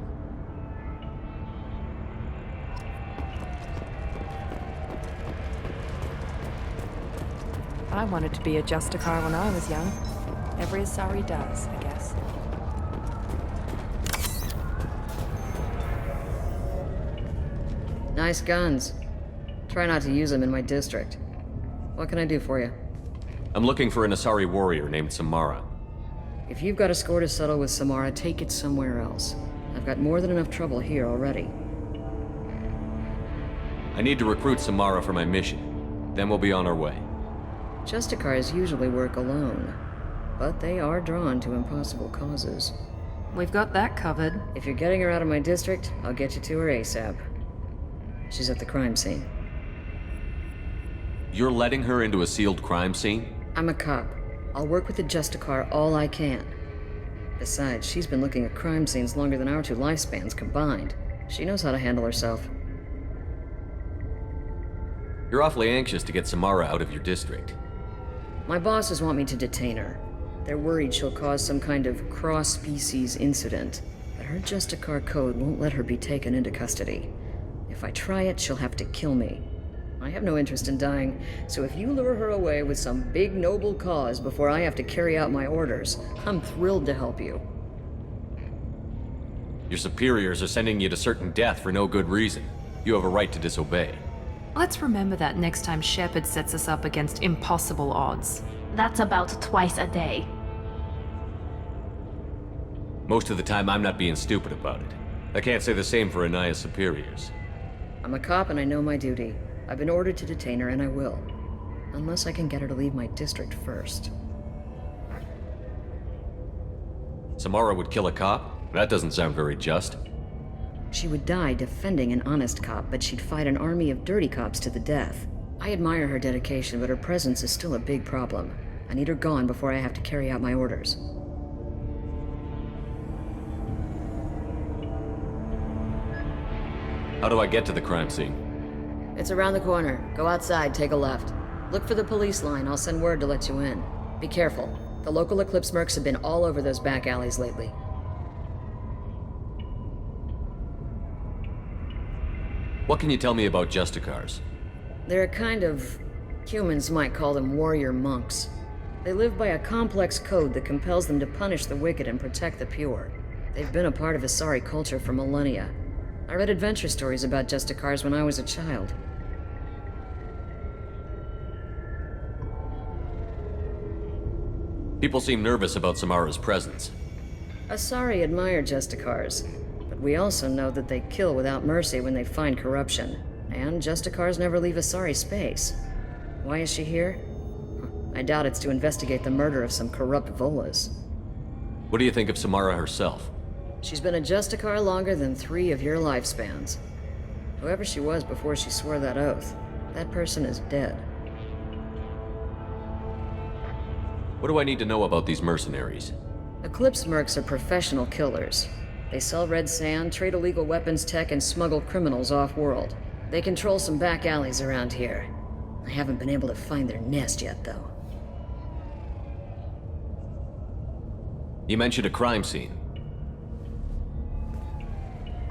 I wanted to be a Justicar when I was young. Every Asari does, I guess. Nice guns. Try not to use them in my district. What can I do for you? I'm looking for an Asari warrior named Samara. If you've got a score to settle with Samara, take it somewhere else. I've got more than enough trouble here already. I need to recruit Samara for my mission. Then we'll be on our way. Justicars usually work alone, but they are drawn to impossible causes. We've got that covered. If you're getting her out of my district, I'll get you to her ASAP. She's at the crime scene. You're letting her into a sealed crime scene? I'm a cop. I'll work with the Justicar all I can. Besides, she's been looking at crime scenes longer than our two lifespans combined. She knows how to handle herself. You're awfully anxious to get Samara out of your district. My bosses want me to detain her. They're worried she'll cause some kind of cross-species incident, but her Justicar code won't let her be taken into custody. If I try it, she'll have to kill me. I have no interest in dying, so if you lure her away with some big noble cause before I have to carry out my orders, I'm thrilled to help you. Your superiors are sending you to certain death for no good reason. You have a right to disobey. Let's remember that next time Shepard sets us up against impossible odds. That's about twice a day. Most of the time, I'm not being stupid about it. I can't say the same for Anaya's superiors. I'm a cop and I know my duty. I've been ordered to detain her and I will. Unless I can get her to leave my district first. Samara would kill a cop? That doesn't sound very just. She would die defending an honest cop, but she'd fight an army of dirty cops to the death. I admire her dedication, but her presence is still a big problem. I need her gone before I have to carry out my orders. How do I get to the crime scene? It's around the corner. Go outside, take a left. Look for the police line. I'll send word to let you in. Be careful. The local Eclipse mercs have been all over those back alleys lately. What can you tell me about Justicars? They're a kind of... humans might call them warrior monks. They live by a complex code that compels them to punish the wicked and protect the pure. They've been a part of Asari culture for millennia. I read adventure stories about Justicars when I was a child. People seem nervous about Samara's presence. Asari admire Justicars, but we also know that they kill without mercy when they find corruption. And Justicars never leave Asari space. Why is she here? I doubt it's to investigate the murder of some corrupt Volus. What do you think of Samara herself? She's been a Justicar longer than 3 of your lifespans. Whoever she was before she swore that oath, that person is dead. What do I need to know about these mercenaries? Eclipse mercs are professional killers. They sell red sand, trade illegal weapons tech, and smuggle criminals off-world. They control some back alleys around here. I haven't been able to find their nest yet, though. You mentioned a crime scene.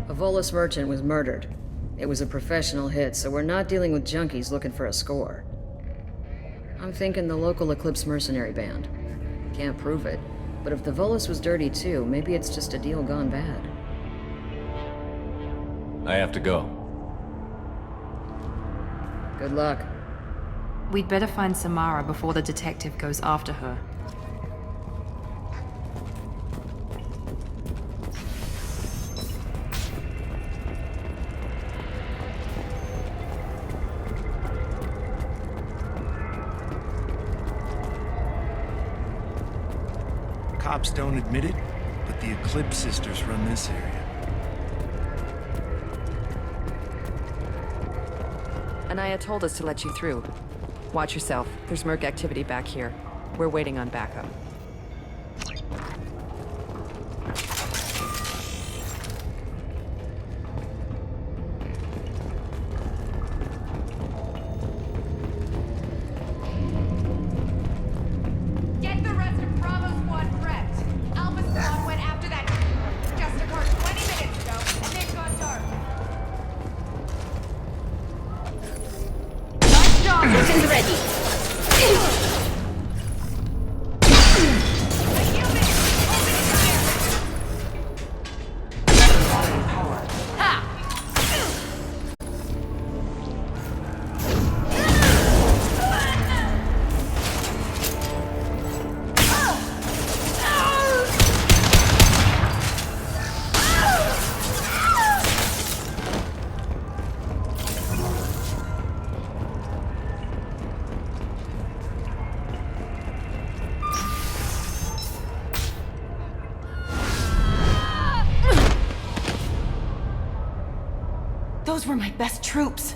A Volus merchant was murdered. It was a professional hit, so we're not dealing with junkies looking for a score. I'm thinking the local Eclipse mercenary band. Can't prove it, but if the Volus was dirty too, maybe it's just a deal gone bad. I have to go. Good luck. We'd better find Samara before the detective goes after her. cops don't admit it, but the Eclipse Sisters run this area. Anaya told us to let you through. Watch yourself. There's Merc activity back here. We're waiting on backup. Get the rest of Bravo Squad prepped. Alpha Squad went after that Justicar 20 minutes ago, and they've gone dark. Nice job, weapons ready. Those were my best troops.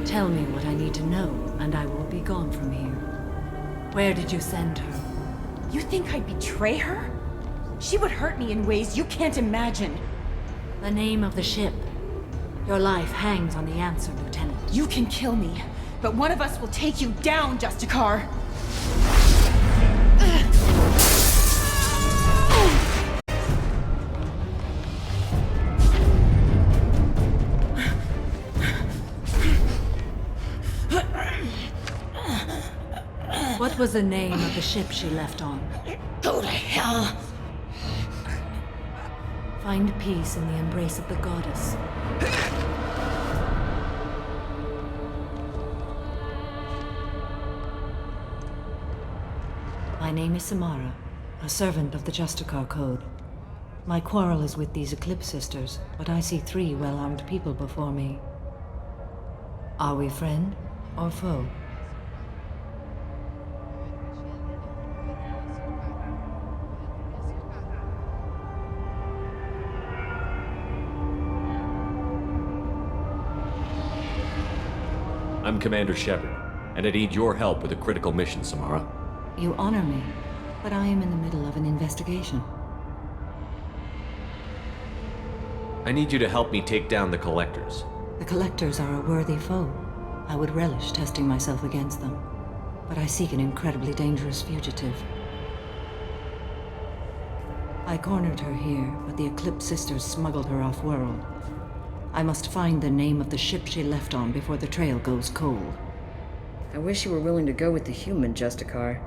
Tell me what I need to know, and I will be gone from here. Where did you send her? You think I'd betray her? She would hurt me in ways you can't imagine. The name of the ship. Your life hangs on the answer, Lieutenant. You can kill me, but one of us will take you down, Justicar. What was the name of the ship she left on? Go to hell! Find peace in the embrace of the goddess. My name is Samara, a servant of the Justicar Code. My quarrel is with these Eclipse Sisters, but I see 3 well-armed people before me. Are we friend or foe? I'm Commander Shepard, and I need your help with a critical mission, Samara. You honor me, but I am in the middle of an investigation. I need you to help me take down the Collectors. The Collectors are a worthy foe. I would relish testing myself against them, but I seek an incredibly dangerous fugitive. I cornered her here, but the Eclipse Sisters smuggled her off-world. I must find the name of the ship she left on before the trail goes cold. I wish you were willing to go with the human, Justicar.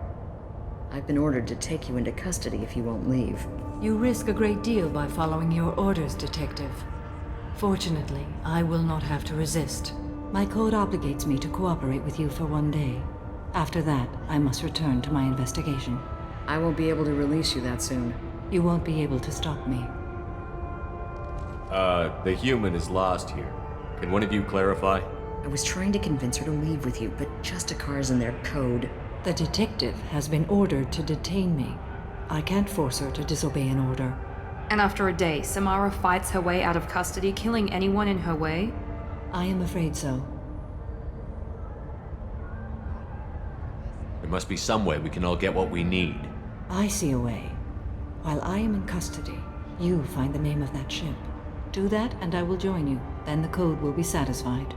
I've been ordered to take you into custody if you won't leave. You risk a great deal by following your orders, Detective. Fortunately, I will not have to resist. My code obligates me to cooperate with you for 1 day. After that, I must return to my investigation. I won't be able to release you that soon. You won't be able to stop me. The human is lost here. Can one of you clarify? I was trying to convince her to leave with you, but Justicar's in their code. The detective has been ordered to detain me. I can't force her to disobey an order. And after a day, Samara fights her way out of custody, killing anyone in her way? I am afraid so. There must be some way we can all get what we need. I see a way. While I am in custody, you find the name of that ship. Do that, and I will join you. Then the code will be satisfied.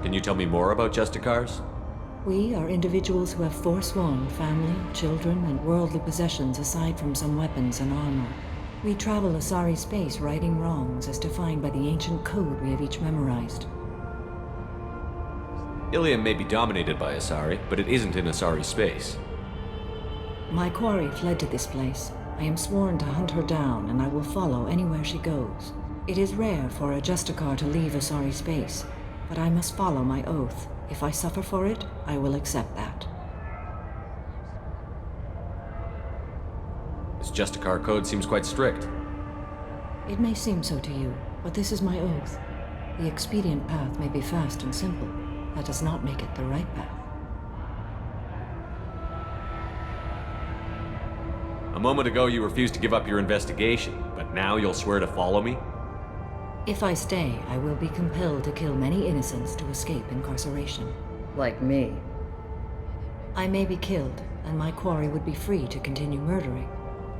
Can you tell me more about Justicars? We are individuals who have forsworn family, children, and worldly possessions aside from some weapons and armor. We travel Asari space righting wrongs as defined by the ancient code we have each memorized. Ilium may be dominated by Asari, but it isn't in Asari space. My quarry fled to this place. I am sworn to hunt her down, and I will follow anywhere she goes. It is rare for a Justicar to leave Asari space, but I must follow my oath. If I suffer for it, I will accept that. This Justicar code seems quite strict. It may seem so to you, but this is my oath. The expedient path may be fast and simple. That does not make it the right path. A moment ago you refused to give up your investigation, but now you'll swear to follow me? If I stay, I will be compelled to kill many innocents to escape incarceration. Like me. I may be killed, and my quarry would be free to continue murdering.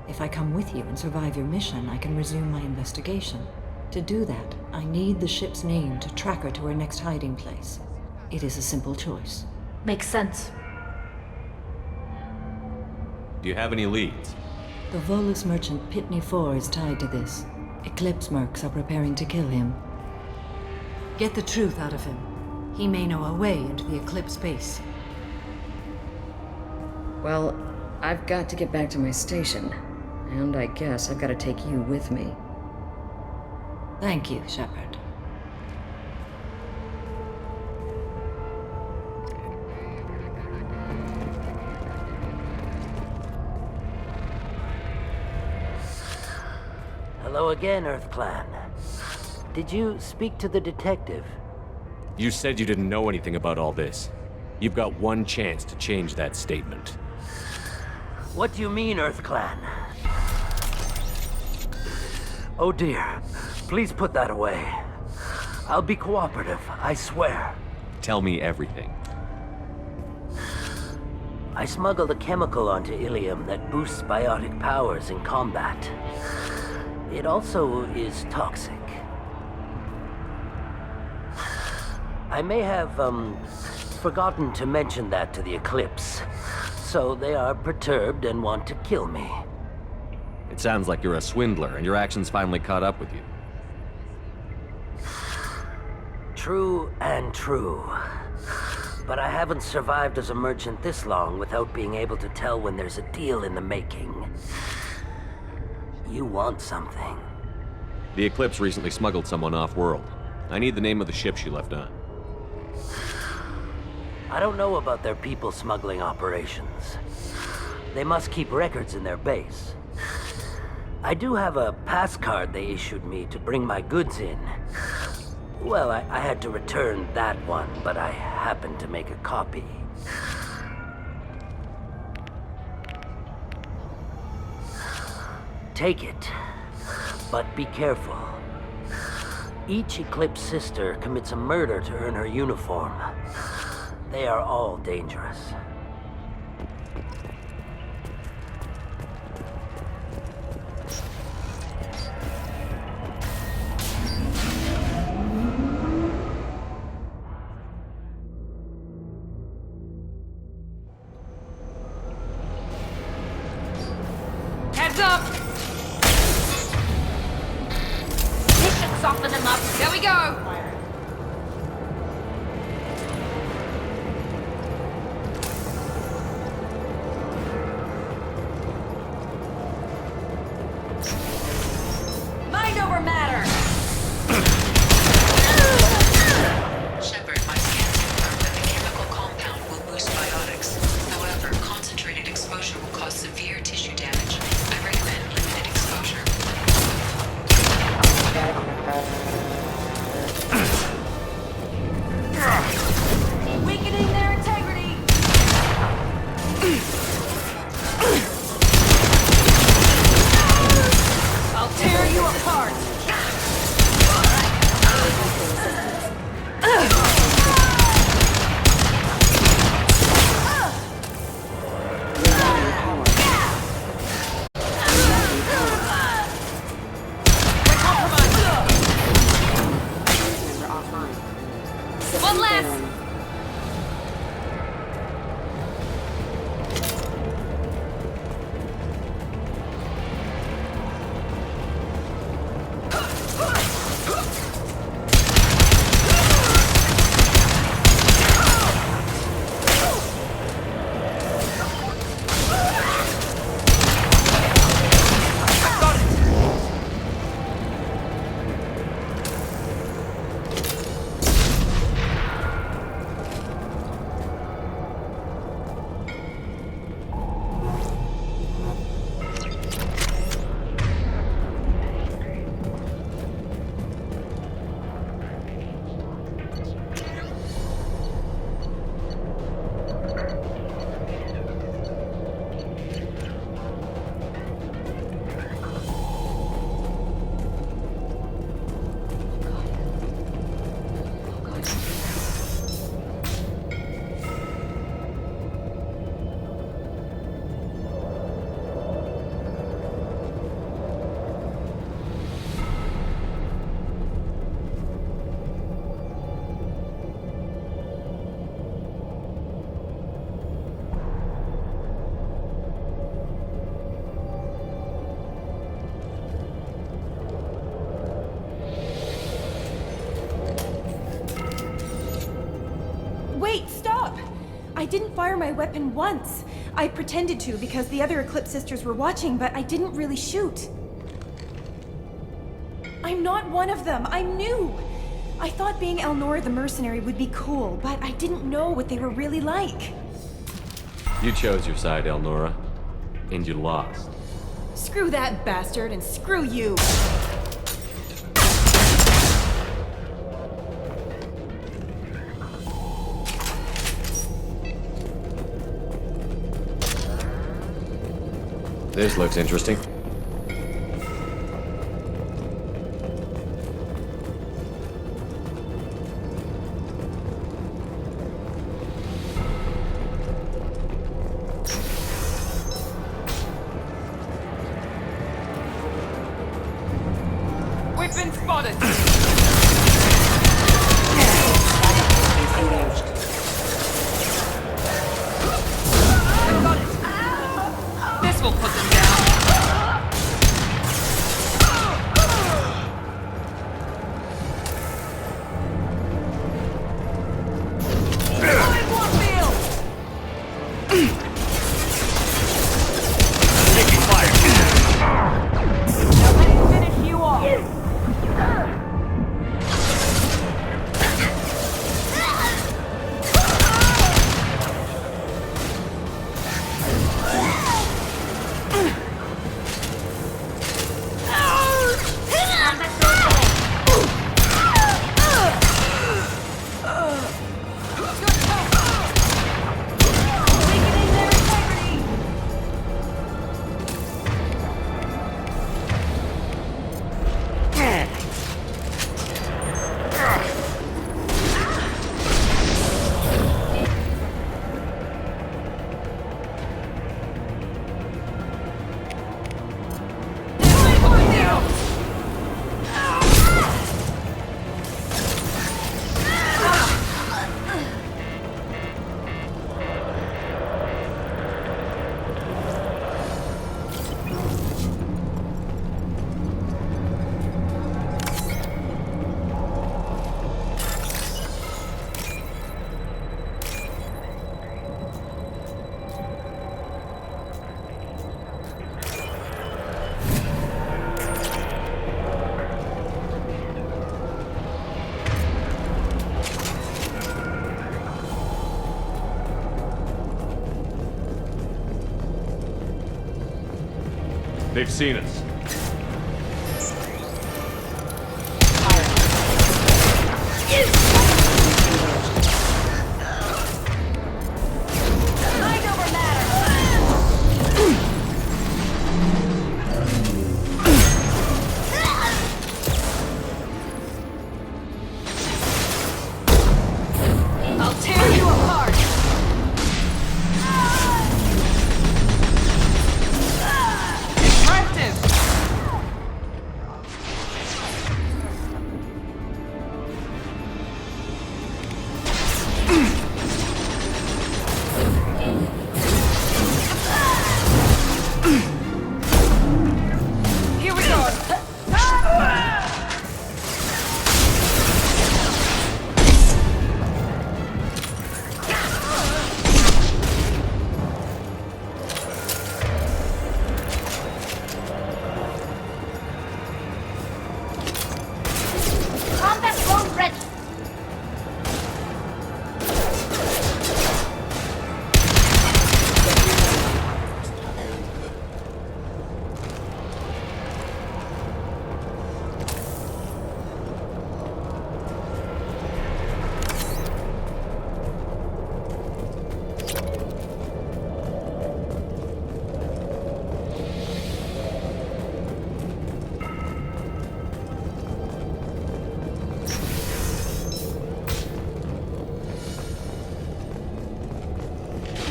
If I come with you and survive your mission, I can resume my investigation. To do that, I need the ship's name to track her to her next hiding place. It is a simple choice. Makes sense. Do you have any leads? The Volus merchant Pitney IV is tied to this. Eclipse mercs are preparing to kill him. Get the truth out of him. He may know a way into the Eclipse base. Well, I've got to get back to my station. And I guess I've got to take you with me. Thank you, Shepard. Hello again, Earth Clan. Did you speak to the detective? You said you didn't know anything about all this. You've got one chance to change that statement. What do you mean, Earth Clan? Oh dear. Please put that away. I'll be cooperative, I swear. Tell me everything. I smuggled a chemical onto Ilium that boosts biotic powers in combat. It also is toxic. I may have, forgotten to mention that to the Eclipse, so they are perturbed and want to kill me. It sounds like you're a swindler, and your actions finally caught up with you. True and true. But I haven't survived as a merchant this long without being able to tell when there's a deal in the making. You want something. The Eclipse recently smuggled someone off-world. I need the name of the ship she left on. I don't know about their people smuggling operations. They must keep records in their base. I do have a pass card they issued me to bring my goods in. Well, I had to return that one, but I happened to make a copy. Take it, but be careful. Each Eclipse sister commits a murder to earn her uniform. They are all dangerous. Heads up! This should soften them up. Here we go! Mind over matter! Shepard, my scans confirm that the chemical compound will boost biotics. However, concentrated exposure will cause severe tissue damage. I recommend limited exposure. I didn't fire my weapon once. I pretended to because the other Eclipse sisters were watching, but I didn't really shoot. I'm not one of them. I'm new. I thought being Elnora the mercenary would be cool, but I didn't know what they were really like. You chose your side, Elnora, and you lost. Screw that bastard and screw you. This looks interesting. We've been spotted! This will put them down. Taking fire! Now let me finish you off! They've seen us. I'll tear you apart! Impressive! Here we go! Combat drone ready.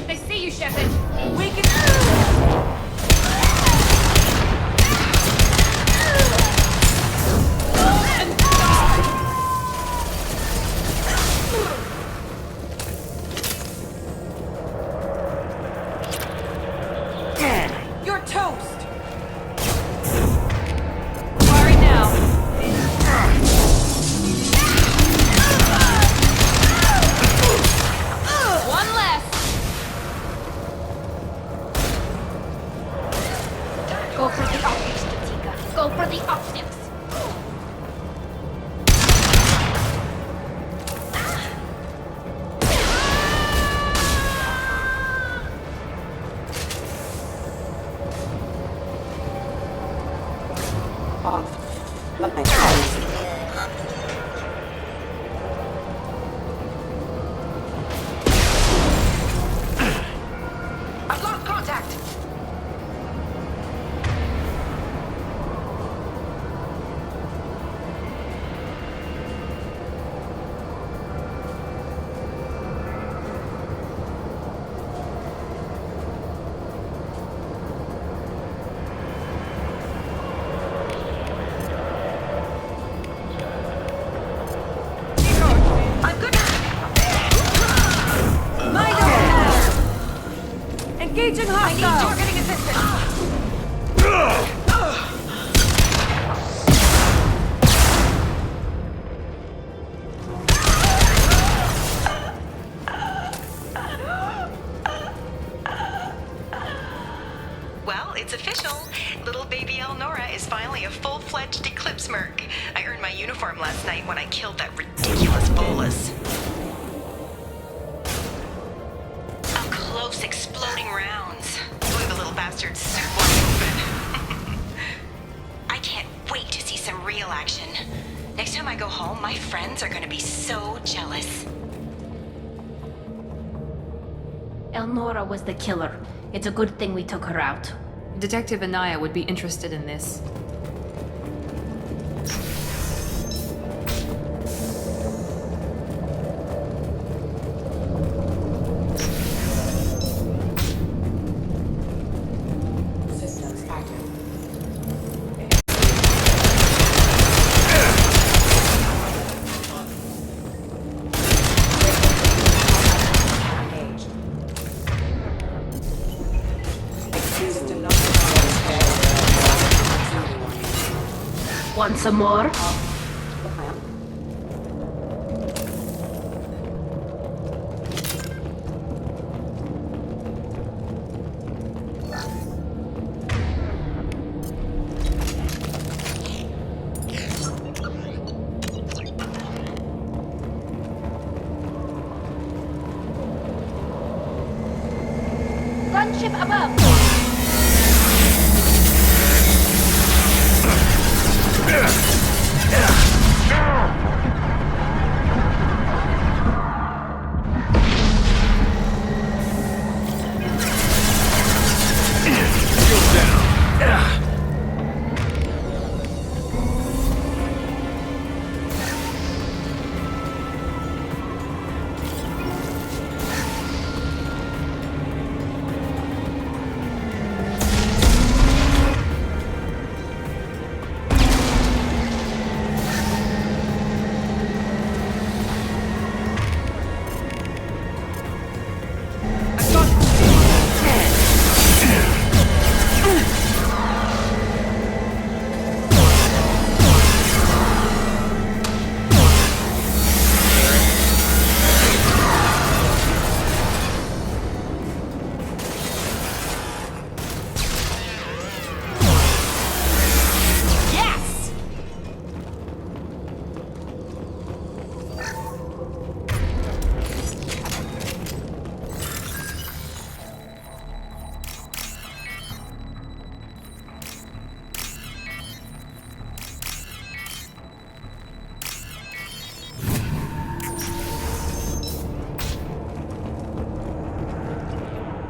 They see you, Shepard! We can... You're toast! Firing now! One less! the optics. I've lost contact! Engaging hostile! I need targeting assistance! Well, it's official. Little baby Elnora is finally a full-fledged Eclipse Merc. I earned my uniform last night when I killed that ridiculous bolus. Up close, exploding rounds. Blew the little bastard's suit wide open. I can't wait to see some real action. Next time I go home, my friends are gonna be so jealous. Elnora was the killer. It's a good thing we took her out. Detective Anaya would be interested in this. Want some more? Gunship above!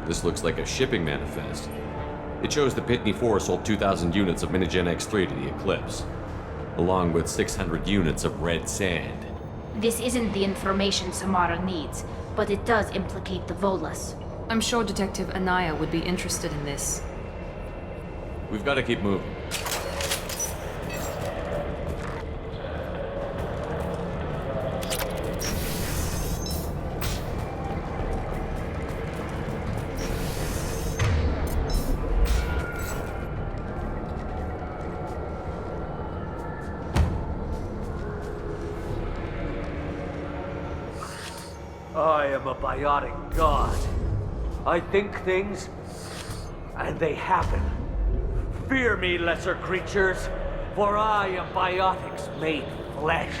This looks like a shipping manifest. It shows the Pitney 4 sold 2,000 units of Minigen X3 to the Eclipse, along with 600 units of red sand. This isn't the information Samara needs, but it does implicate the Volas. I'm sure Detective Anaya would be interested in this. We've got to keep moving. I am a biotic god. I think things, and they happen. Fear me, lesser creatures, For I am biotics made flesh.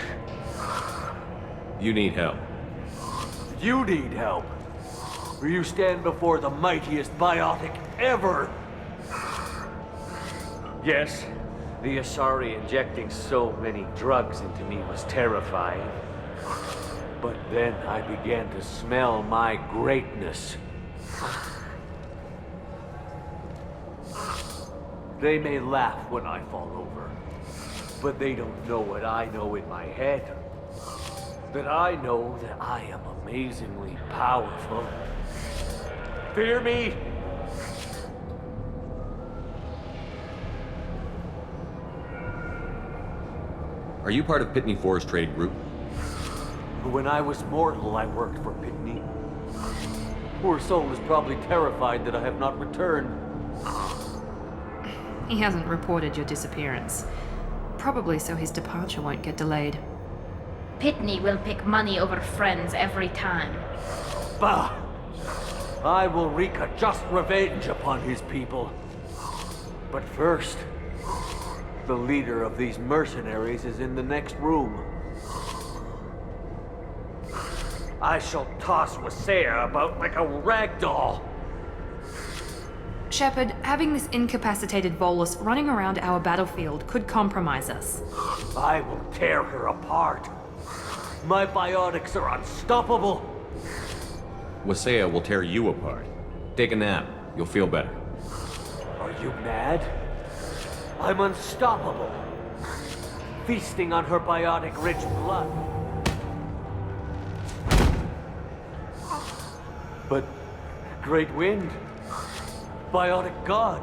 You need help. You need help. For you stand before the mightiest biotic ever. Yes, the Asari injecting so many drugs into me was terrifying. But then I began to smell my greatness. They may laugh when I fall over, but they don't know what I know in my head. That I know that I am amazingly powerful. Fear me? Are you part of Pitney 4's trade group? When I was mortal, I worked for Pitney. Poor soul is probably terrified that I have not returned. He hasn't reported your disappearance. Probably so his departure won't get delayed. Pitney will pick money over friends every time. Bah! I will wreak a just revenge upon his people. But first, the leader of these mercenaries is in the next room. I shall toss Wasea about like a rag doll. Shepard, having this incapacitated Volus running around our battlefield could compromise us. I will tear her apart. My biotics are unstoppable. Wasea will tear you apart. Take a nap. You'll feel better. Are you mad? I'm unstoppable. Feasting on her biotic-rich blood. But Great Wind, biotic god.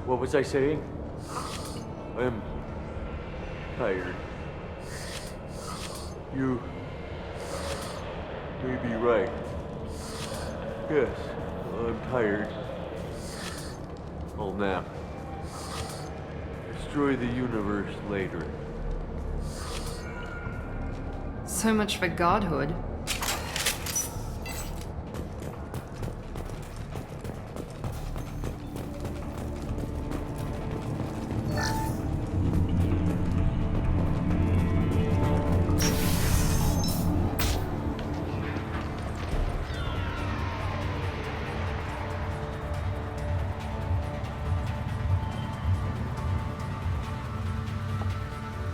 What was I saying? I'm tired. You may be right. Yes, I'm tired. I'll nap. Destroy the universe later. So much for godhood.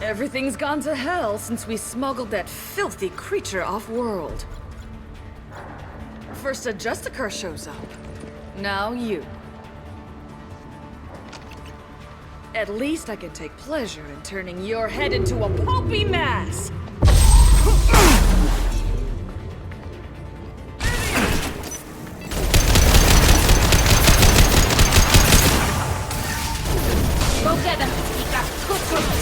Everything's gone to hell since we smuggled that filthy creature off-world. First a Justicar shows up. Now you. At least I can take pleasure in turning your head into a pulpy mass! Go get them, Tika. Quickly.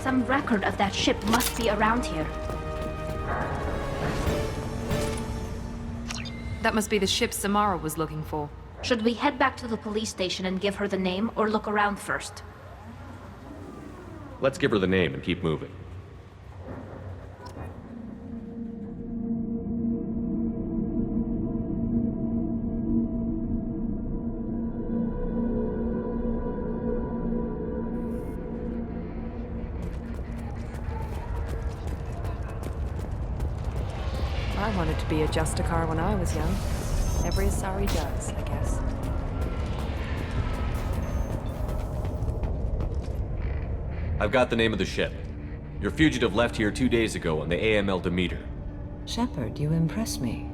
Some record of that ship must be around here. That must be the ship Samara was looking for. Should we head back to the police station and give her the name, or look around first? Let's give her the name and keep moving. I wanted to be a Justicar when I was young. Every Asari does, I guess. I've got the name of the ship. Your fugitive left here 2 days ago on the AML Demeter. Shepard, you impress me.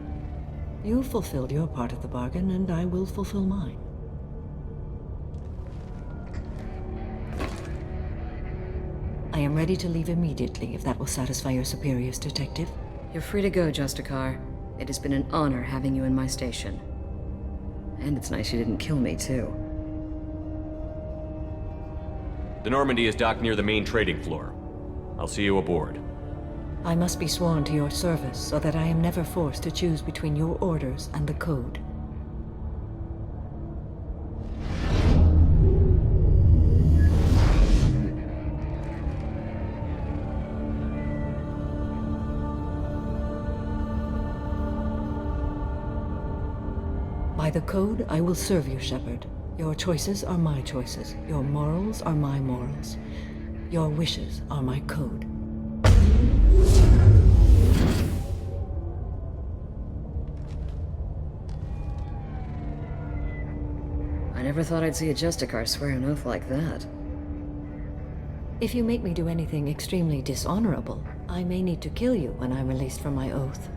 You fulfilled your part of the bargain, and I will fulfill mine. I am ready to leave immediately, if that will satisfy your superiors, Detective. You're free to go, Justicar. It has been an honor having you in my station. And it's nice you didn't kill me, too. The Normandy is docked near the main trading floor. I'll see you aboard. I must be sworn to your service so that I am never forced to choose between your orders and the Code. By the Code, I will serve you, Shepard. Your choices are my choices. Your morals are my morals. Your wishes are my code. I never thought I'd see a Justicar swear an oath like that. If you make me do anything extremely dishonorable, I may need to kill you when I'm released from my oath.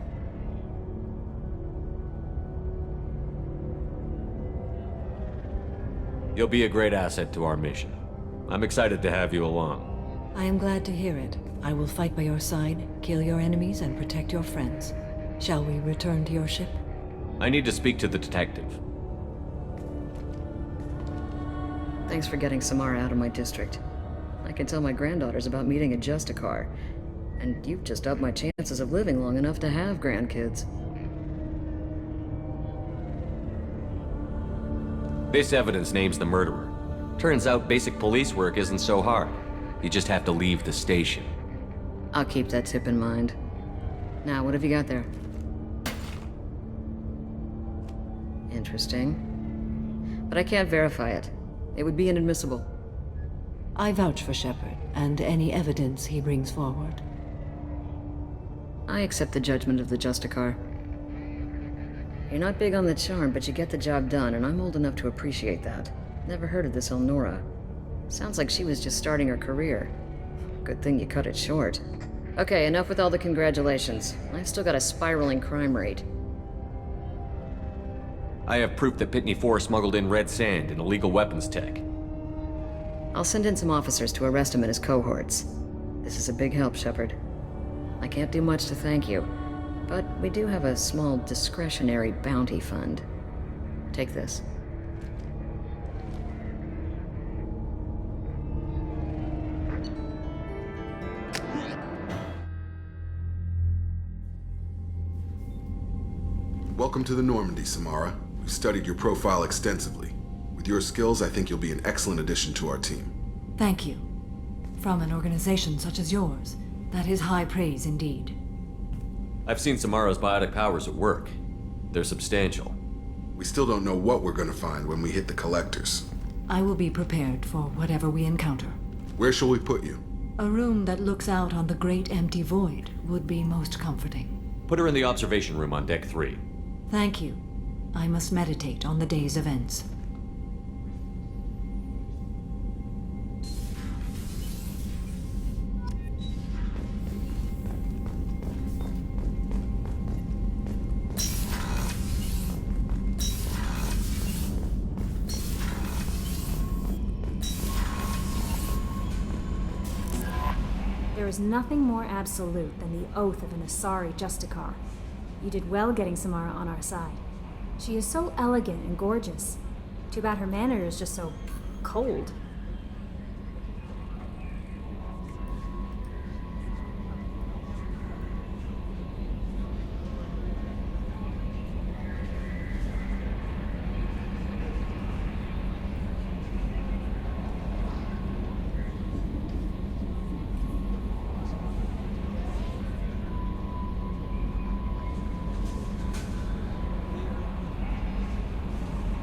You'll be a great asset to our mission. I'm excited to have you along. I am glad to hear it. I will fight by your side, kill your enemies, and protect your friends. Shall we return to your ship? I need to speak to the detective. Thanks for getting Samara out of my district. I can tell my granddaughters about meeting a Justicar. And you've just upped my chances of living long enough to have grandkids. This evidence names the murderer. Turns out basic police work isn't so hard. You just have to leave the station. I'll keep that tip in mind. Now, what have you got there? Interesting. But I can't verify it. It would be inadmissible. I vouch for Shepard, and any evidence he brings forward. I accept the judgment of the Justicar. You're not big on the charm, but you get the job done, and I'm old enough to appreciate that. Never heard of this Elnora. Sounds like she was just starting her career. Good thing you cut it short. Okay, enough with all the congratulations. I've still got a spiraling crime rate. I have proof that Pitney 4 smuggled in red sand and illegal weapons tech. I'll send in some officers to arrest him and his cohorts. This is a big help, Shepard. I can't do much to thank you, but we do have a small discretionary bounty fund. Take this. Welcome to the Normandy, Samara. We've studied your profile extensively. With your skills, I think you'll be an excellent addition to our team. Thank you. From an organization such as yours, that is high praise indeed. I've seen Samara's biotic powers at work. They're substantial. We still don't know what we're gonna find when we hit the collectors. I will be prepared for whatever we encounter. Where shall we put you? A room that looks out on the great empty void would be most comforting. Put her in the observation room on Deck 3. Thank you. I must meditate on the day's events. There is nothing more absolute than the oath of an Asari Justicar. You did well getting Samara on our side. She is so elegant and gorgeous. Too bad her manner is just so cold.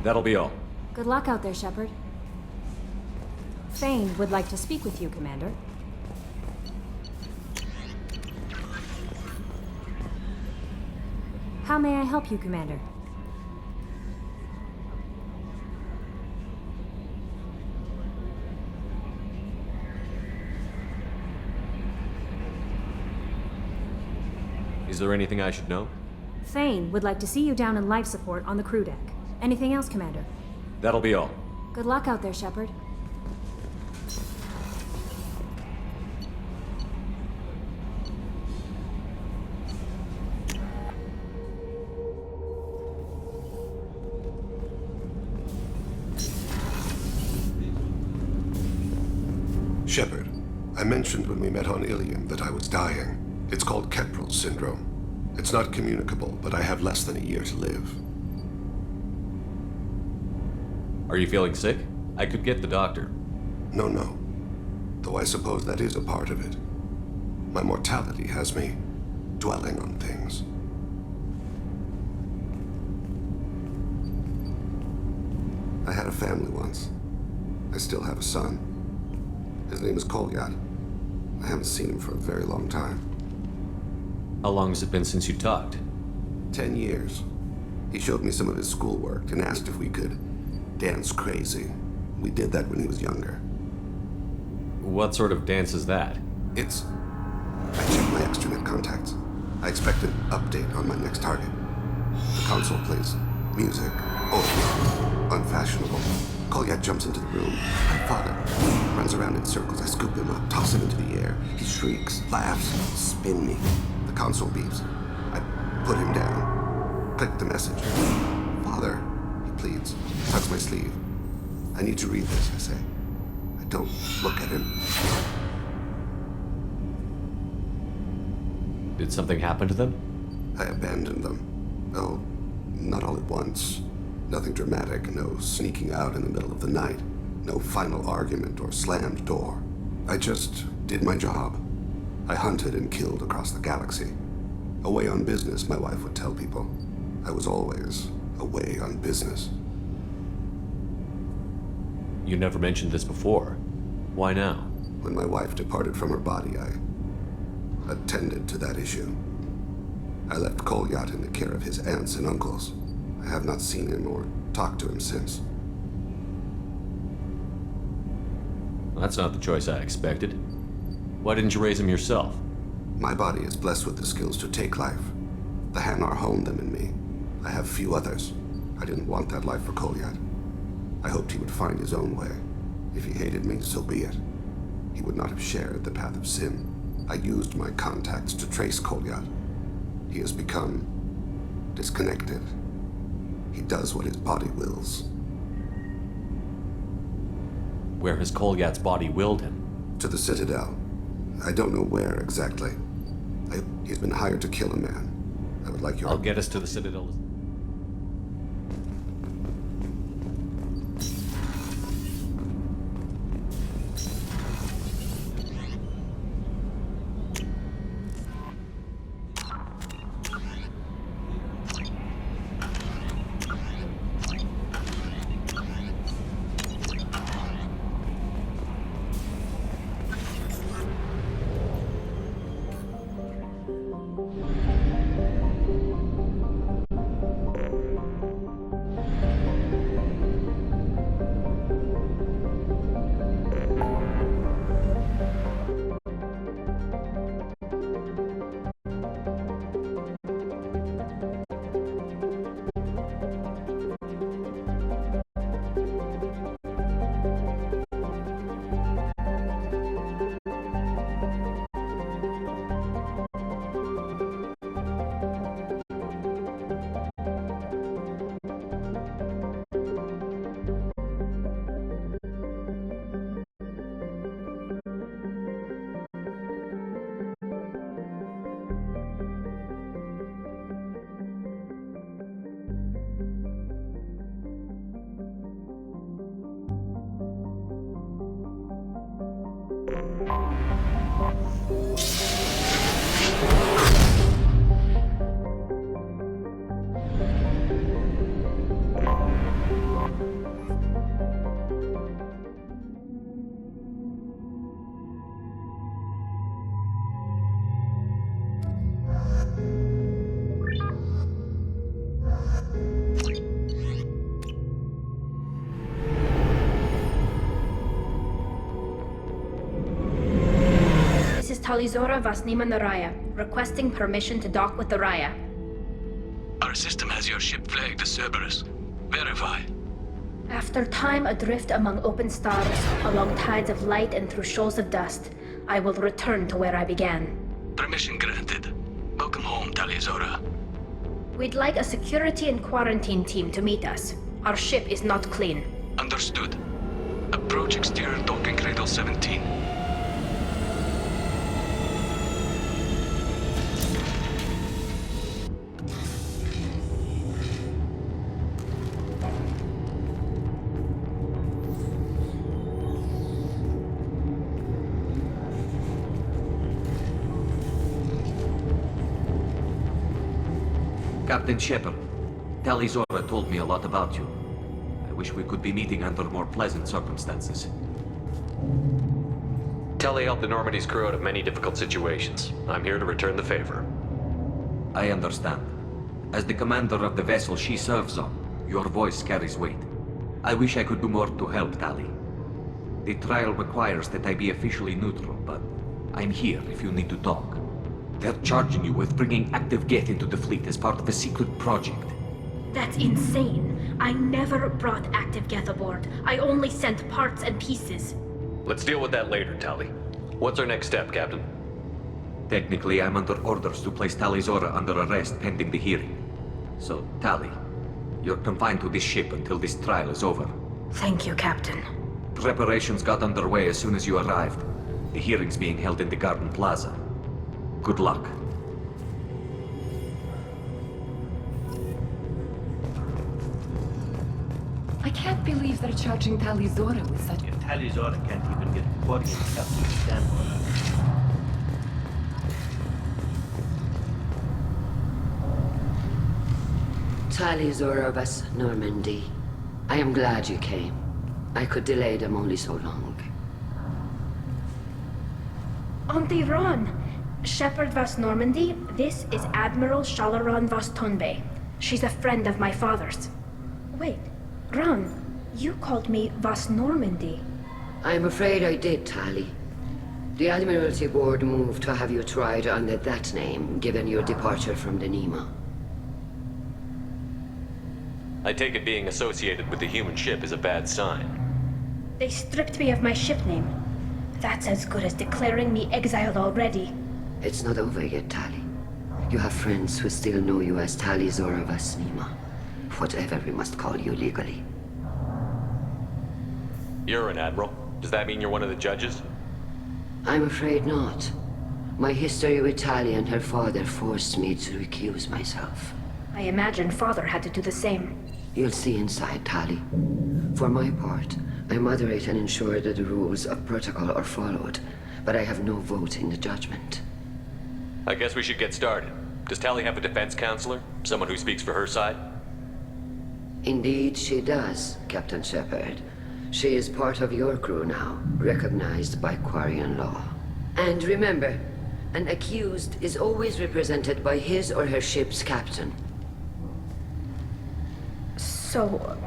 That'll be all. Good luck out there, Shepard. Thane would like to speak with you, Commander. How may I help you, Commander? Is there anything I should know? Thane would like to see you down in life support on the crew deck. Anything else, Commander? That'll be all. Good luck out there, Shepard. Shepard, I mentioned when we met on Ilium that I was dying. It's called Keprel syndrome. It's not communicable, but I have less than a year to live. Are you feeling sick? I could get the doctor. No. Though I suppose that is a part of it. My mortality has me dwelling on things. I had a family once. I still have a son. His name is Kolyat. I haven't seen him for a very long time. How long has it been since you talked? 10 years. He showed me some of his schoolwork and asked if we could dance crazy. We did that when he was younger. What sort of dance is that? I checked my extranet contacts. I expect an update on my next target. The console plays music, old, unfashionable. Kolyat jumps into the room. My father runs around in circles. I scoop him up, toss him into the air. He shrieks, laughs, spin me. The console beeps. I put him down. Click the message. Father, he pleads. Tugs my sleeve. I need to read this, I say. I don't look at him. Did something happen to them? I abandoned them. Oh, not all at once. Nothing dramatic, no sneaking out in the middle of the night, no final argument or slammed door. I just did my job. I hunted and killed across the galaxy. Away on business, my wife would tell people. I was always away on business. You never mentioned this before. Why now? When my wife departed from her body, I attended to that issue. I left Kolyat in the care of his aunts and uncles. I have not seen him or talked to him since. That's not the choice I expected. Why didn't you raise him yourself? My body is blessed with the skills to take life. The Hanar honed them in me. I have few others. I didn't want that life for Kolyat. I hoped he would find his own way. If he hated me, so be it. He would not have shared the path of sin. I used my contacts to trace Kolyat. He has become disconnected. He does what his body wills. Where has Kolyat's body willed him? To the Citadel. I don't know where exactly. He's been hired to kill a man. I would like your... I'll get us to the Citadel. Talizora Vasnima Naraya, requesting permission to dock with the Raya. Our system has your ship flagged as Cerberus. Verify. After time adrift among open stars, along tides of light and through shoals of dust, I will return to where I began. Permission granted. Welcome home, Talizora. We'd like a security and quarantine team to meet us. Our ship is not clean. Understood. Approach exterior docking cradle 17. Captain Shepard, Tali Zora told me a lot about you. I wish we could be meeting under more pleasant circumstances. Tali helped the Normandy's crew out of many difficult situations. I'm here to return the favor. I understand. As the commander of the vessel she serves on, your voice carries weight. I wish I could do more to help Tali. The trial requires that I be officially neutral, but I'm here if you need to talk. They're charging you with bringing active Geth into the fleet as part of a secret project. That's insane. I never brought active Geth aboard. I only sent parts and pieces. Let's deal with that later, Tali. What's our next step, Captain? Technically, I'm under orders to place Tali Zora under arrest pending the hearing. So, Tali, you're confined to this ship until this trial is over. Thank you, Captain. Preparations got underway as soon as you arrived. The hearing's being held in the Garden Plaza. Good luck. I can't believe they're charging Tali Zora with such... If Tali Zora can't even get the Quarian captain to stand for her. Tali Zora Vas Normandy. I am glad you came. I could delay them only so long. Auntie Ron! Shepard Vas Normandy, this is Admiral Shalaron Vas Tonbe. She's a friend of my father's. Wait, Ron, you called me Vas Normandy. I'm afraid I did, Tali. The Admiralty Board moved to have you tried under that name, given your departure from the Nema. I take it being associated with the human ship is a bad sign. They stripped me of my ship name. That's as good as declaring me exiled already. It's not over yet, Tali. You have friends who still know you as Tali Zora Vas Nema. Whatever we must call you legally. You're an admiral. Does that mean you're one of the judges? I'm afraid not. My history with Tali and her father forced me to recuse myself. I imagine father had to do the same. You'll see inside, Tali. For my part, I moderate and ensure that the rules of protocol are followed, but I have no vote in the judgment. I guess we should get started. Does Tali have a defense counselor? Someone who speaks for her side? Indeed, she does, Captain Shepard. She is part of your crew now, recognized by Quarian law. And remember, an accused is always represented by his or her ship's captain. So,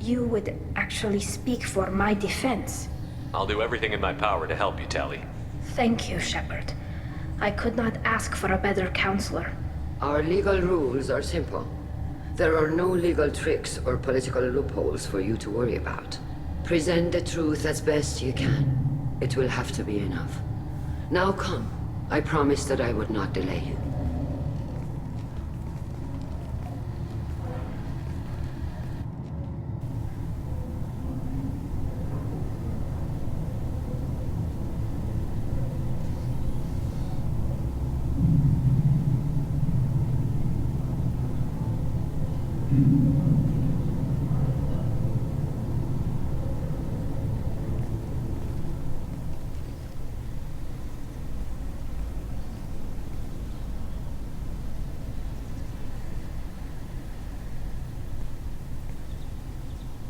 you would actually speak for my defense? I'll do everything in my power to help you, Tali. Thank you, Shepard. I could not ask for a better counselor. Our legal rules are simple. There are no legal tricks or political loopholes for you to worry about. Present the truth as best you can. It will have to be enough. Now come. I promised that I would not delay you.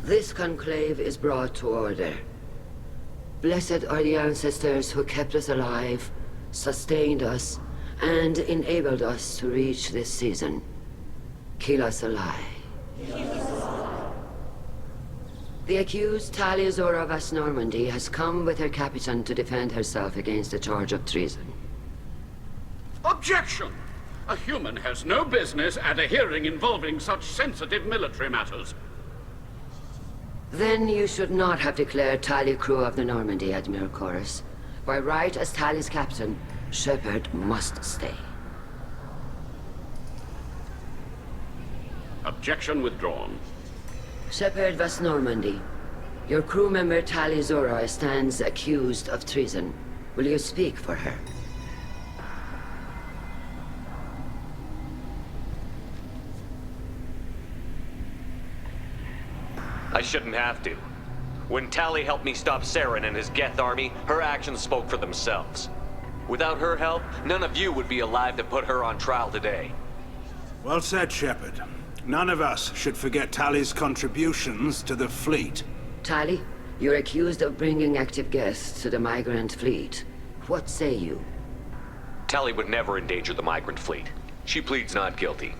This conclave is brought to order. Blessed are the ancestors who kept us alive, sustained us, and enabled us to reach this season. Kilas Alai. The accused Tali Zora Vas Normandy has come with her captain to defend herself against a charge of treason. Objection! A human has no business at a hearing involving such sensitive military matters. Then you should not have declared Tali crew of the Normandy, Admiral Chorus. By right as Tali's captain, Shepard must stay. Objection withdrawn. Shepard Vas Normandy, your crew member Tali Zora stands accused of treason. Will you speak for her? I shouldn't have to. When Tali helped me stop Saren and his Geth army, her actions spoke for themselves. Without her help, none of you would be alive to put her on trial today. Well said, Shepard. None of us should forget Tali's contributions to the fleet. Tali, you're accused of bringing active guests to the migrant fleet. What say you? Tali would never endanger the migrant fleet. She pleads not guilty.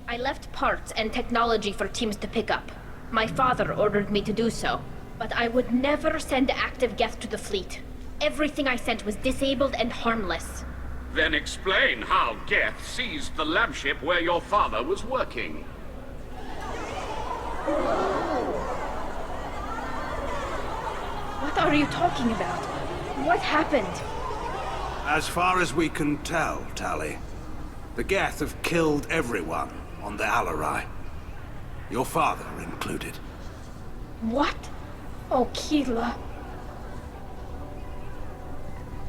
I left parts and technology for teams to pick up. My father ordered me to do so, but I would never send active guests to the fleet. Everything I sent was disabled and harmless. Then explain how Geth seized the lab ship where your father was working. What are you talking about? What happened? As far as we can tell, Tali, the Geth have killed everyone on the Alarai. Your father included. What? Oh, Keela.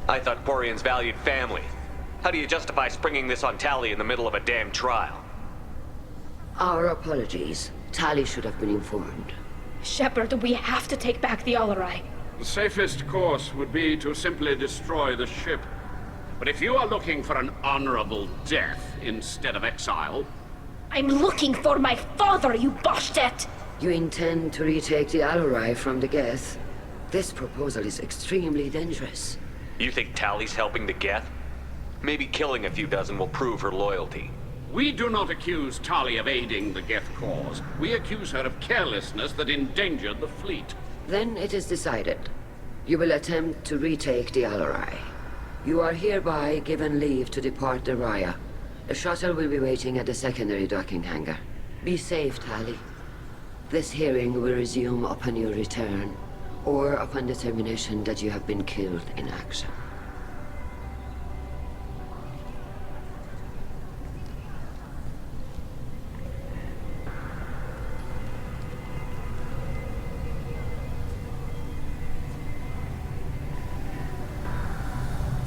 I thought Quarians valued family. How do you justify springing this on Tali in the middle of a damn trial? Our apologies. Tali should have been informed. Shepard, we have to take back the Alarai. The safest course would be to simply destroy the ship. But if you are looking for an honorable death instead of exile... I'm looking for my father, you Bastet! You intend to retake the Alarai from the Geth? This proposal is extremely dangerous. You think Tali's helping the Geth? Maybe killing a few dozen will prove her loyalty. We do not accuse Tali of aiding the Geth cause. We accuse her of carelessness that endangered the fleet. Then it is decided. You will attempt to retake the Alarai. You are hereby given leave to depart the Raya. The shuttle will be waiting at the secondary docking hangar. Be safe, Tali. This hearing will resume upon your return, or upon determination that you have been killed in action.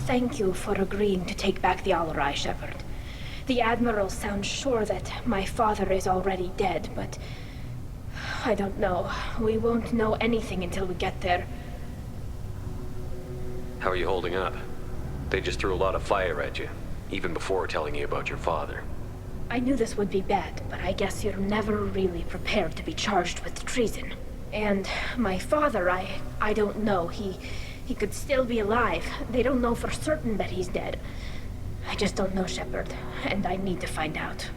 Thank you for agreeing to take back the Alarai, Shepard. The Admiral sounds sure that my father is already dead, but... I don't know. We won't know anything until we get there. How are you holding up? They just threw a lot of fire at you, even before telling you about your father. I knew this would be bad, but I guess you're never really prepared to be charged with treason. And my father, I don't know. He could still be alive. They don't know for certain that he's dead. I just don't know, Shepard, and I need to find out.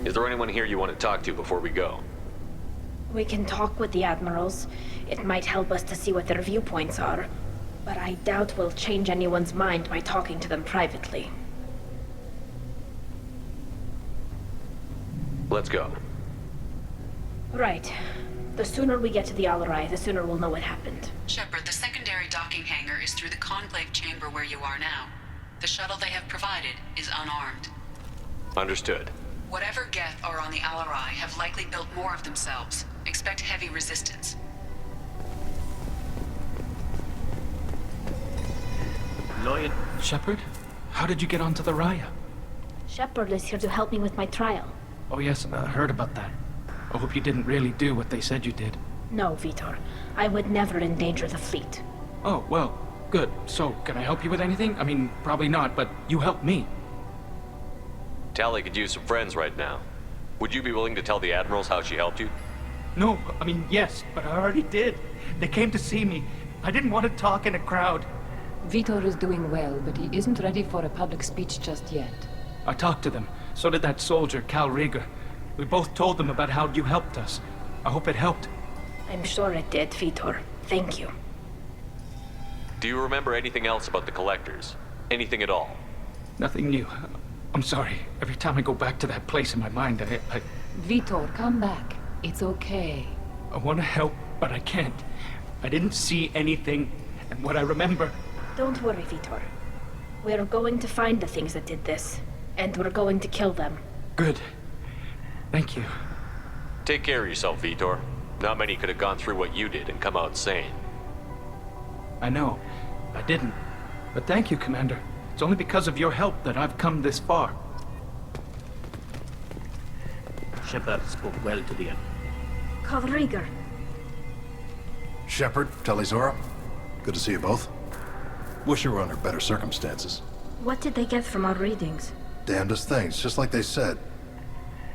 Is there anyone here you want to talk to before we go? We can talk with the Admirals. It might help us to see what their viewpoints are. But I doubt we'll change anyone's mind by talking to them privately. Let's go. Right. The sooner we get to the Alarai, the sooner we'll know what happened. Shepard, the secondary docking hangar is through the Conclave chamber where you are now. The shuttle they have provided is unarmed. Understood. Whatever Geth are on the Alarai have likely built more of themselves. Expect heavy resistance. Lloyd. Shepard? How did you get onto the Raya? Shepard is here to help me with my trial. Oh yes, I heard about that. I hope you didn't really do what they said you did. No, Vitor. I would never endanger the fleet. Oh, well, good. So, can I help you with anything? I mean, probably not, but you helped me. Tali could use some friends right now. Would you be willing to tell the Admirals how she helped you? No, I mean, yes, but I already did. They came to see me. I didn't want to talk in a crowd. Vitor is doing well, but he isn't ready for a public speech just yet. I talked to them. So did that soldier, Cal Rieger. We both told them about how you helped us. I hope it helped. I'm sure it did, Vitor. Thank you. Do you remember anything else about the Collectors? Anything at all? Nothing new. I'm sorry. Every time I go back to that place in my mind, I... Vitor, come back. It's okay. I want to help, but I can't. I didn't see anything, and what I remember. Don't worry, Vitor. We're going to find the things that did this, and we're going to kill them. Good. Thank you. Take care of yourself, Vitor. Not many could have gone through what you did and come out sane. I know. I didn't. But thank you, Commander. It's only because of your help that I've come this far. Shepard spoke well to the end. Calriger. Shepard, Talizora. Good to see you both. Wish you were under better circumstances. What did they get from our readings? Damnedest things, just like they said.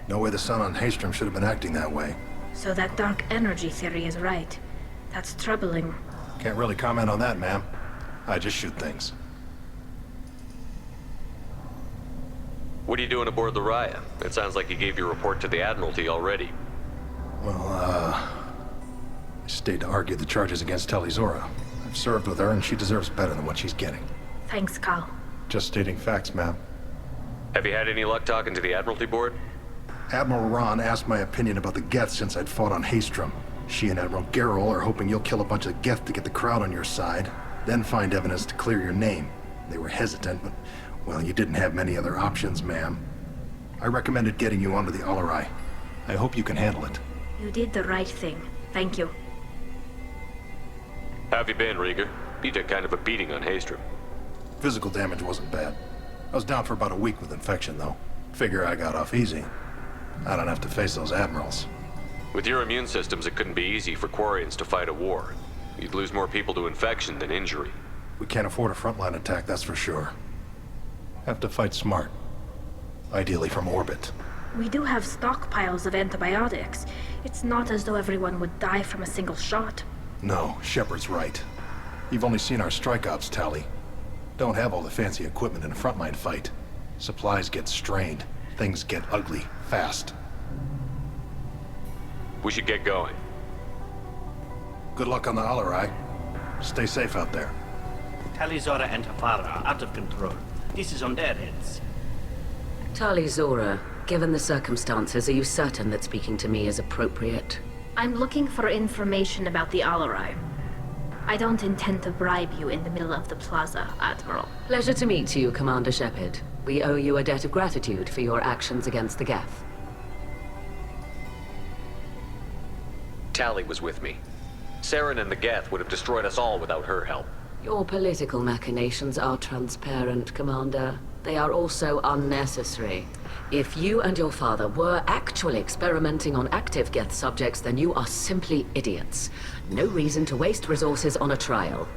No way the sun on Haestrom should have been acting that way. So that dark energy theory is right. That's troubling. Can't really comment on that, ma'am. I just shoot things. What are you doing aboard the Raya? It sounds like you gave your report to the Admiralty already. Well, I stayed to argue the charges against Talizora. I've served with her, and she deserves better than what she's getting. Thanks, Cal. Just stating facts, ma'am. Have you had any luck talking to the Admiralty Board? Admiral Ron asked my opinion about the Geth since I'd fought on Haestrom. She and Admiral Gerrel are hoping you'll kill a bunch of Geth to get the crowd on your side, then find evidence to clear your name. They were hesitant, but, well, you didn't have many other options, ma'am. I recommended getting you onto the Alarai. I hope you can handle it. You did the right thing. Thank you. How have you been, Rieger? You took kind of a beating on Haestrom. Physical damage wasn't bad. I was down for about a week with infection, though. Figure I got off easy. I don't have to face those admirals. With your immune systems, it couldn't be easy for Quarians to fight a war. You'd lose more people to infection than injury. We can't afford a frontline attack, that's for sure. Have to fight smart. Ideally from orbit. We do have stockpiles of antibiotics. It's not as though everyone would die from a single shot. No, Shepard's right. You've only seen our strike ops tally. Don't have all the fancy equipment in a frontline fight. Supplies get strained. Things get ugly, fast. We should get going. Good luck on the Alarai. Stay safe out there. Talizora and Hafara are out of control. This is on their heads. Talizora, given the circumstances, are you certain that speaking to me is appropriate? I'm looking for information about the Alarai. I don't intend to bribe you in the middle of the plaza, Admiral. Pleasure to meet you, Commander Shepard. We owe you a debt of gratitude for your actions against the Geth. Tali was with me. Saren and the Geth would have destroyed us all without her help. Your political machinations are transparent, Commander. They are also unnecessary. If you and your father were actually experimenting on active Geth subjects, then you are simply idiots. No reason to waste resources on a trial.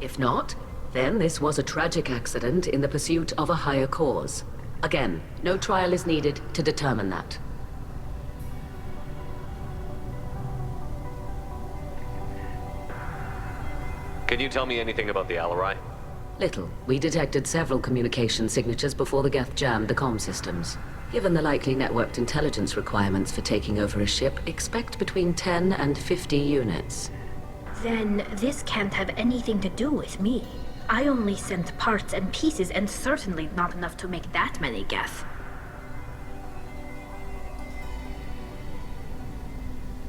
If not, then this was a tragic accident in the pursuit of a higher cause. Again, no trial is needed to determine that. Can you tell me anything about the Alarai? Little. We detected several communication signatures before the Geth jammed the comm systems. Given the likely networked intelligence requirements for taking over a ship, expect between 10 and 50 units. Then this can't have anything to do with me. I only sent parts and pieces, and certainly not enough to make that many Geth.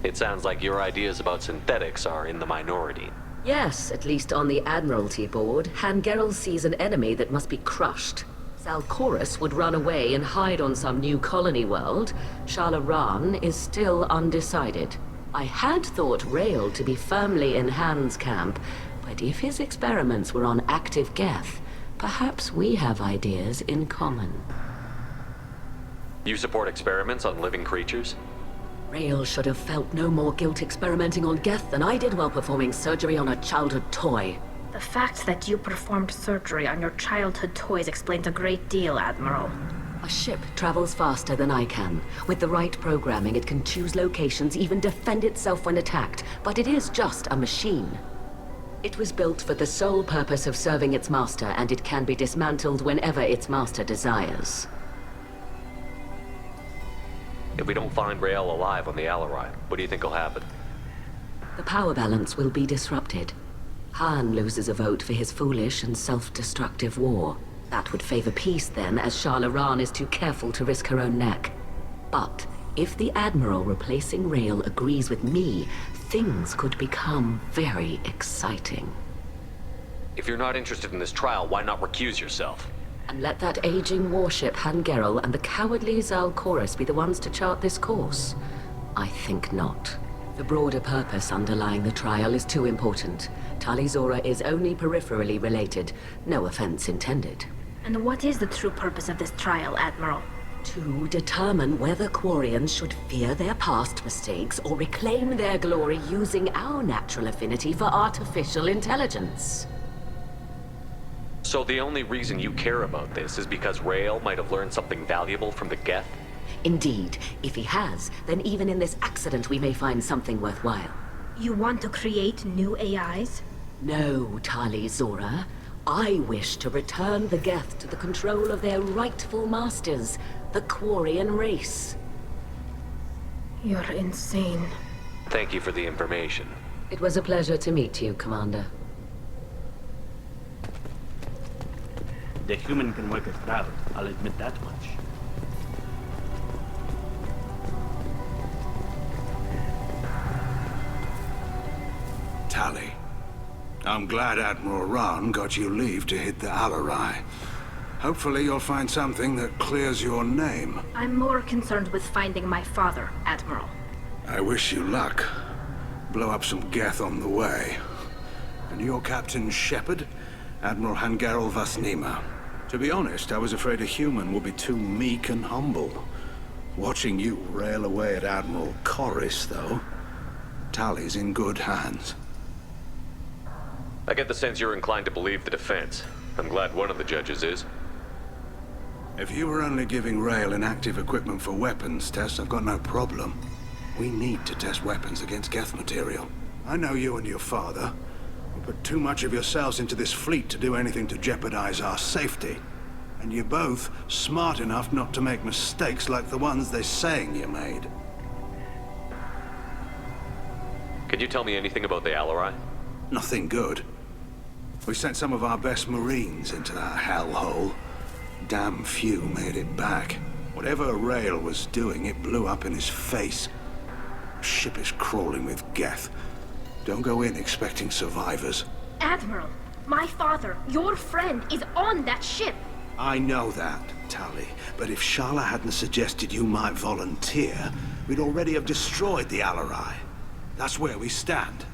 It sounds like your ideas about synthetics are in the minority. Yes, at least on the Admiralty board, Han Gerrel sees an enemy that must be crushed. Zalcorus would run away and hide on some new colony world. Shala Ran is still undecided. I had thought Rael to be firmly in Han's camp, but if his experiments were on active Geth, perhaps we have ideas in common. You support experiments on living creatures? Rael should have felt no more guilt experimenting on Geth than I did while performing surgery on a childhood toy. The fact that you performed surgery on your childhood toys explains a great deal, Admiral. A ship travels faster than I can. With the right programming, it can choose locations, even defend itself when attacked. But it is just a machine. It was built for the sole purpose of serving its master, and it can be dismantled whenever its master desires. If we don't find Rael alive on the Alarai, what do you think will happen? The power balance will be disrupted. Han loses a vote for his foolish and self-destructive war. That would favor peace then, as Shala Ran is too careful to risk her own neck. But if the Admiral replacing Rael agrees with me, things could become very exciting. If you're not interested in this trial, why not recuse yourself? And let that aging warship Han-Gerrel and the cowardly Zal Chorus be the ones to chart this course? I think not. The broader purpose underlying the trial is too important. Tali Zora is only peripherally related. No offense intended. And what is the true purpose of this trial, Admiral? To determine whether Quarians should fear their past mistakes or reclaim their glory using our natural affinity for artificial intelligence. So the only reason you care about this is because Rael might have learned something valuable from the Geth? Indeed. If he has, then even in this accident we may find something worthwhile. You want to create new AIs? No, Tali Zora. I wish to return the Geth to the control of their rightful masters, the Quarian race. You're insane. Thank you for the information. It was a pleasure to meet you, Commander. The human can work a crowd, I'll admit that much. Tali, I'm glad Admiral Rahn got you leave to hit the Alarai. Hopefully you'll find something that clears your name. I'm more concerned with finding my father, Admiral. I wish you luck. Blow up some Geth on the way. And your Captain Shepard, Admiral Han-Gerrel Vasnima. To be honest, I was afraid a human would be too meek and humble. Watching you rail away at Admiral Chorus, though, Tali's in good hands. I get the sense you're inclined to believe the defense. I'm glad one of the judges is. If you were only giving Rael inactive equipment for weapons tests, I've got no problem. We need to test weapons against Geth material. I know you and your father. You put too much of yourselves into this fleet to do anything to jeopardize our safety. And you're both smart enough not to make mistakes like the ones they're saying you made. Can you tell me anything about the Alarai? Nothing good. We sent some of our best Marines into that hellhole. Damn few made it back. Whatever Rael was doing, it blew up in his face. Ship is crawling with Geth. Don't go in expecting survivors. Admiral, my father, your friend, is on that ship. I know that, Tali. But if Shala hadn't suggested you might volunteer, we'd already have destroyed the Alarai. That's where we stand.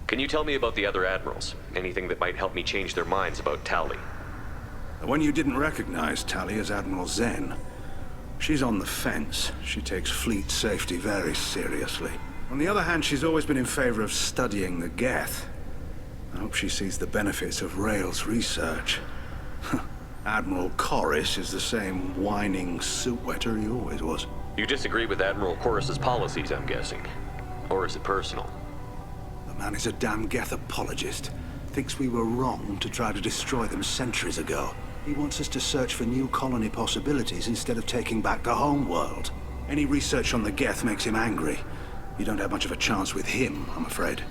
Can you tell me about the other admirals? Anything that might help me change their minds about Tali? The one you didn't recognize, Tali, is Admiral Zen. She's on the fence. She takes fleet safety very seriously. On the other hand, she's always been in favor of studying the Geth. I hope she sees the benefits of Rael's research. Admiral Chorus is the same whining suit-wetter he always was. You disagree with Admiral Chorus's policies, I'm guessing. Or is it personal? The man is a damn Geth apologist. Thinks we were wrong to try to destroy them centuries ago. He wants us to search for new colony possibilities instead of taking back the home world. Any research on the Geth makes him angry. You don't have much of a chance with him, I'm afraid.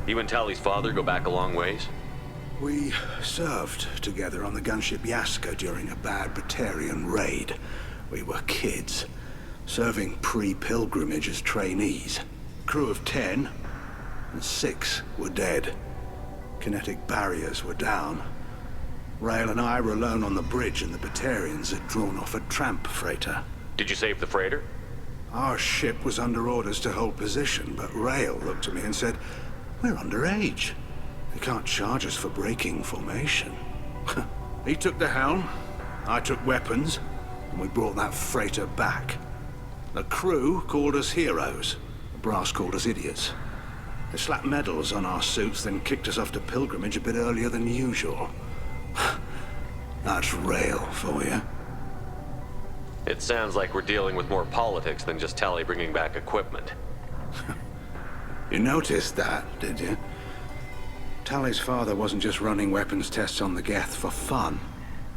You and Tali's father go back a long ways? We served together on the gunship Yaska during a bad Batarian raid. We were kids, serving pre-pilgrimage as trainees. Crew of 10, and 6 were dead. Kinetic barriers were down. Rael and I were alone on the bridge, and the Batarians had drawn off a tramp freighter. Did you save the freighter? Our ship was under orders to hold position, but Rael looked at me and said, "We're underage. They can't charge us for breaking formation." He took the helm, I took weapons, and we brought that freighter back. The crew called us heroes. The brass called us idiots. They slapped medals on our suits, then kicked us off to pilgrimage a bit earlier than usual. That's Rael for you. It sounds like we're dealing with more politics than just Tali bringing back equipment. You noticed that, did you? Tali's father wasn't just running weapons tests on the Geth for fun.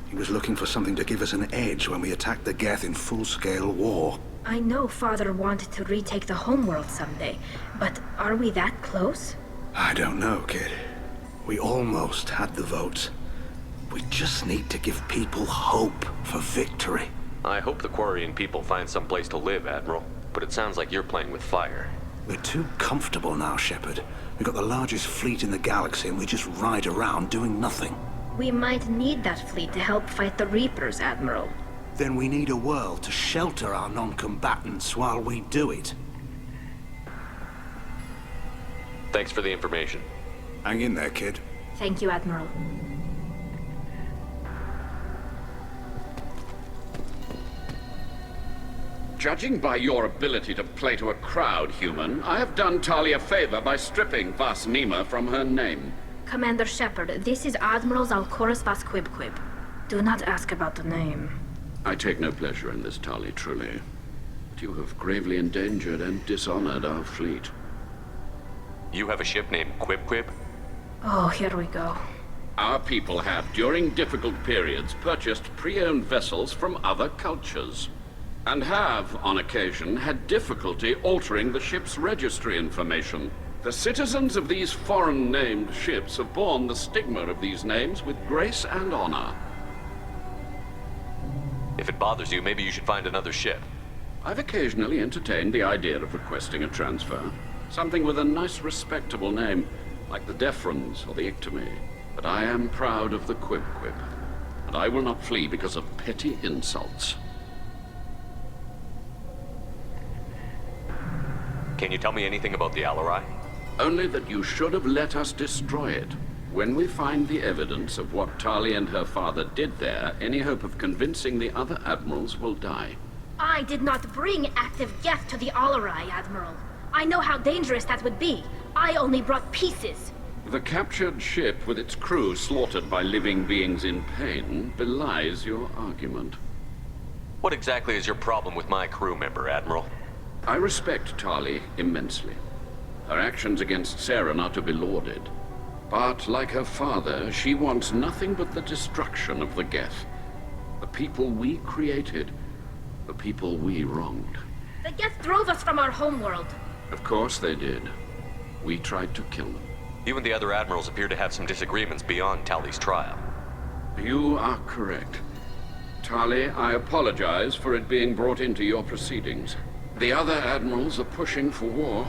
He was looking for something to give us an edge when we attacked the Geth in full-scale war. I know Father wanted to retake the homeworld someday, but are we that close? I don't know, kid. We almost had the votes. We just need to give people hope for victory. I hope the Quarian people find some place to live, Admiral. But it sounds like you're playing with fire. We're too comfortable now, Shepard. We've got the largest fleet in the galaxy and we just ride around doing nothing. We might need that fleet to help fight the Reapers, Admiral. Then we need a world to shelter our non-combatants while we do it. Thanks for the information. Hang in there, kid. Thank you, Admiral. Judging by your ability to play to a crowd, human, I have done Tali a favor by stripping Vas Nima from her name. Commander Shepard, this is Admiral Zalkorus Vas Quib. Do not ask about the name. I take no pleasure in this, Tali, truly. But you have gravely endangered and dishonored our fleet. You have a ship named Quib? Oh, here we go. Our people have, during difficult periods, purchased pre-owned vessels from other cultures. And have, on occasion, had difficulty altering the ship's registry information. The citizens of these foreign-named ships have borne the stigma of these names with grace and honor. If it bothers you, maybe you should find another ship. I've occasionally entertained the idea of requesting a transfer. Something with a nice, respectable name, like the Defrons or the Ictomy. But I am proud of the Quib, and I will not flee because of petty insults. Can you tell me anything about the Alarai? Only that you should have let us destroy it. When we find the evidence of what Tali and her father did there, any hope of convincing the other admirals will die. I did not bring active Geth to the Alarai, Admiral. I know how dangerous that would be. I only brought pieces. The captured ship with its crew slaughtered by living beings in pain belies your argument. What exactly is your problem with my crew member, Admiral? I respect Tali immensely. Her actions against Saren are to be lauded. But, like her father, she wants nothing but the destruction of the Geth. The people we created. The people we wronged. The Geth drove us from our homeworld. Of course they did. We tried to kill them. You and the other admirals appear to have some disagreements beyond Tali's trial. You are correct. Tali, I apologize for it being brought into your proceedings. The other admirals are pushing for war.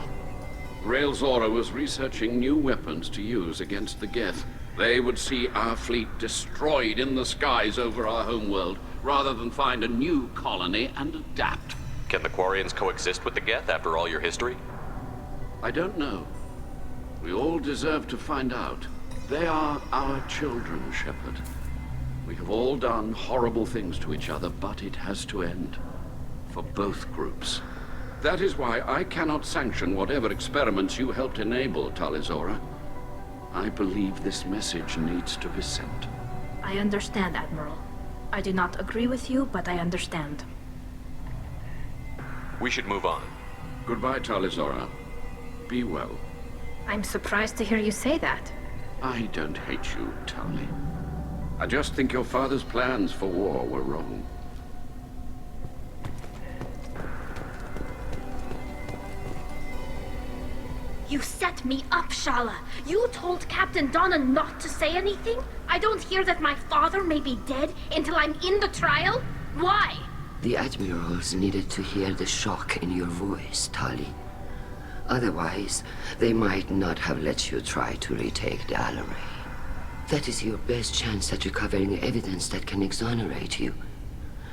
Rael Zora was researching new weapons to use against the Geth. They would see our fleet destroyed in the skies over our homeworld, rather than find a new colony and adapt. Can the Quarians coexist with the Geth after all your history? I don't know. We all deserve to find out. They are our children, Shepard. We have all done horrible things to each other, but it has to end. For both groups. That is why I cannot sanction whatever experiments you helped enable, Tali Zora. I believe this message needs to be sent. I understand, Admiral. I do not agree with you, but I understand. We should move on. Goodbye, Tali Zora. Be well. I'm surprised to hear you say that. I don't hate you, Tali. I just think your father's plans for war were wrong. You set me up, Shala. You told Captain Donna not to say anything? I don't hear that my father may be dead until I'm in the trial? Why? The admirals needed to hear the shock in your voice, Tali. Otherwise, they might not have let you try to retake the Alarai. That is your best chance at recovering evidence that can exonerate you.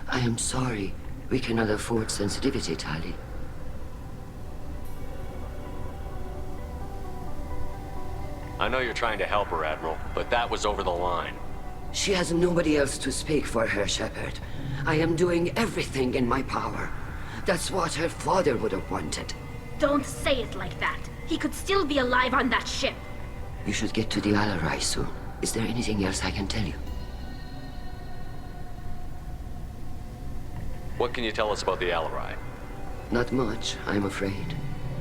I am sorry. We cannot afford sensitivity, Tali. I know you're trying to help her, Admiral, but that was over the line. She has nobody else to speak for her, Shepard. I am doing everything in my power. That's what her father would have wanted. Don't say it like that. He could still be alive on that ship. You should get to the Alarai soon. Is there anything else I can tell you? What can you tell us about the Alarai? Not much, I'm afraid.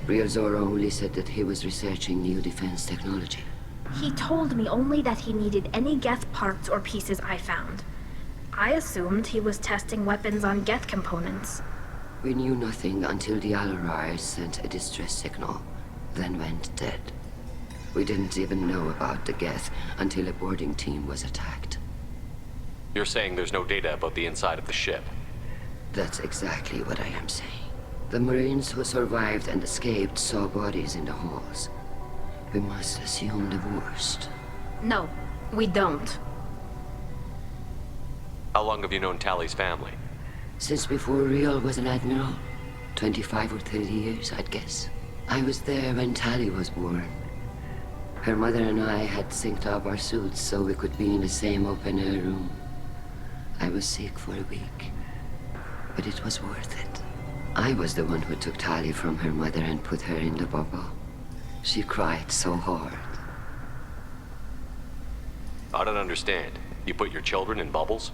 Rael Zora only said that he was researching new defense technology. He told me only that he needed any Geth parts or pieces I found. I assumed he was testing weapons on Geth components. We knew nothing until the Alarai sent a distress signal, then went dead. We didn't even know about the Geth until a boarding team was attacked. You're saying there's no data about the inside of the ship? That's exactly what I am saying. The Marines who survived and escaped saw bodies in the halls. We must assume the worst. No, we don't. How long have you known Tally's family? Since before Riel was an admiral. 25 or 30 years, I'd guess. I was there when Tally was born. Her mother and I had synced up our suits so we could be in the same open-air room. I was sick for a week, but it was worth it. I was the one who took Tally from her mother and put her in the bubble. She cried so hard. I don't understand. You put your children in bubbles?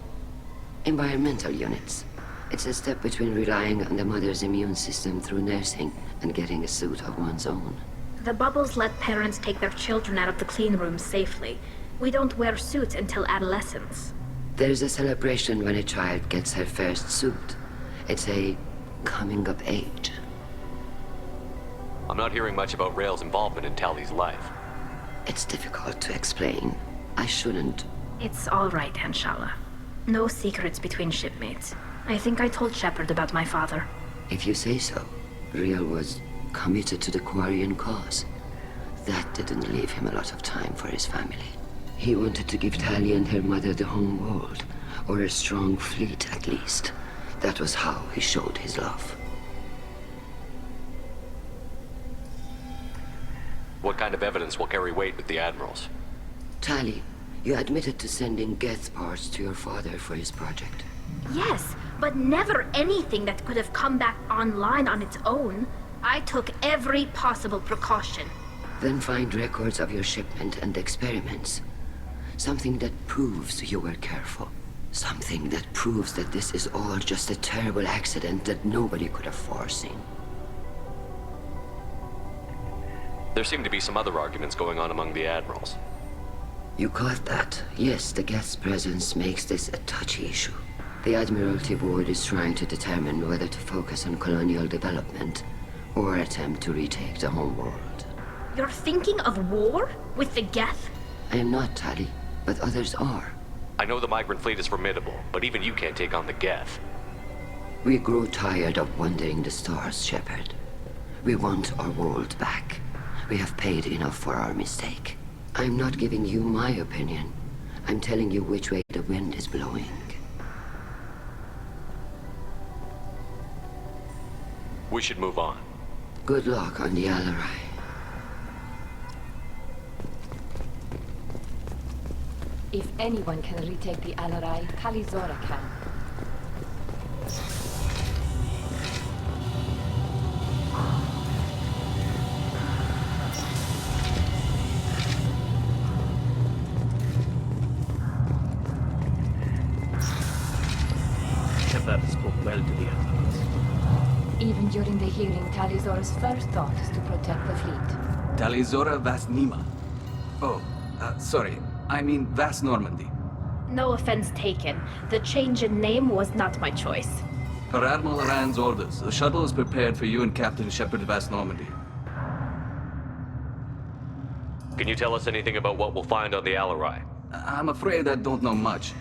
Environmental units. It's a step between relying on the mother's immune system through nursing and getting a suit of one's own. The bubbles let parents take their children out of the clean rooms safely. We don't wear suits until adolescence. There's a celebration when a child gets her first suit. It's a coming of age. I'm not hearing much about Rael's involvement in Tally's life. It's difficult to explain. I shouldn't. It's all right, Anshala. No secrets between shipmates. I think I told Shepard about my father. If you say so. Riel was committed to the Quarian cause. That didn't leave him a lot of time for his family. He wanted to give Tally and her mother the home world, or a strong fleet at least. That was how he showed his love. What kind of evidence will carry weight with the admirals? Tally, you admitted to sending Geth parts to your father for his project. Yes, but never anything that could have come back online on its own. I took every possible precaution. Then find records of your shipment and experiments. Something that proves you were careful. Something that proves that this is all just a terrible accident that nobody could have foreseen. There seem to be some other arguments going on among the admirals. You caught that? Yes, the Geth's presence makes this a touchy issue. The Admiralty Board is trying to determine whether to focus on colonial development or attempt to retake the home world. You're thinking of war? With the Geth? I am not, Tally, but others are. I know the migrant fleet is formidable, but even you can't take on the Geth. We grow tired of wandering the stars, Shepard. We want our world back. We have paid enough for our mistake. I'm not giving you my opinion. I'm telling you which way the wind is blowing. We should move on. Good luck on the Alarai. If anyone can retake the Alarai, Talizora can. Shepard spoke well to the admirals. Even during the hearing, Talizora's first thought is to protect the fleet. Talizora Vas Nima. Oh, sorry. I mean Vas Normandy. No offense taken. The change in name was not my choice. Per Admiral Rand's orders, the shuttle is prepared for you and Captain Shepard Vas Normandy. Can you tell us anything about what we'll find on the Alarai? I'm afraid I don't know much.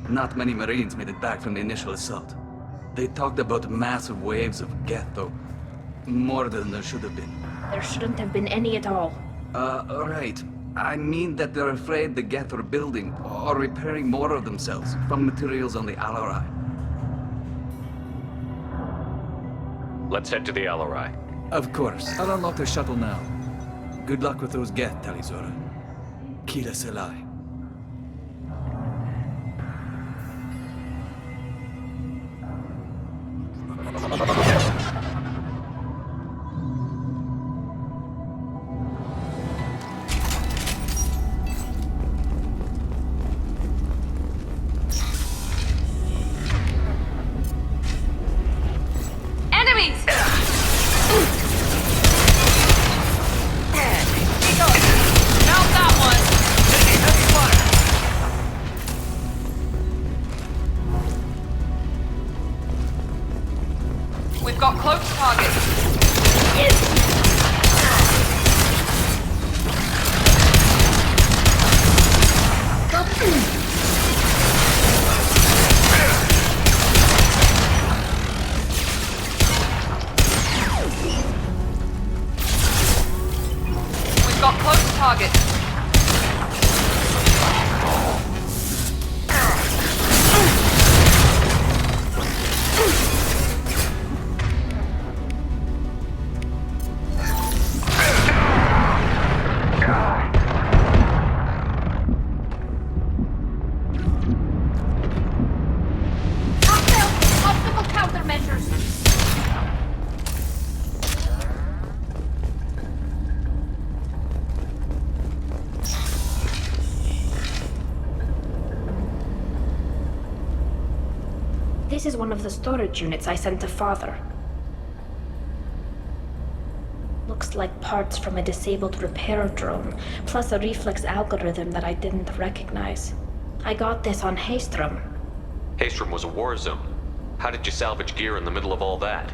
Not many Marines made it back from the initial assault. They talked about massive waves of Geth, though. More than there should have been. There shouldn't have been any at all. Right. I mean that they're afraid the Geth are building or repairing more of themselves from materials on the Alarai. Let's head to the Alarai. Of course. I'll unlock the shuttle now. Good luck with those Geth, Talizora. Kila Selai. We've got close targets. This is one of the storage units I sent to Father. Looks like parts from a disabled repair drone, plus a reflex algorithm that I didn't recognize. I got this on Haestrom. Haestrom was a war zone. How did you salvage gear in the middle of all that?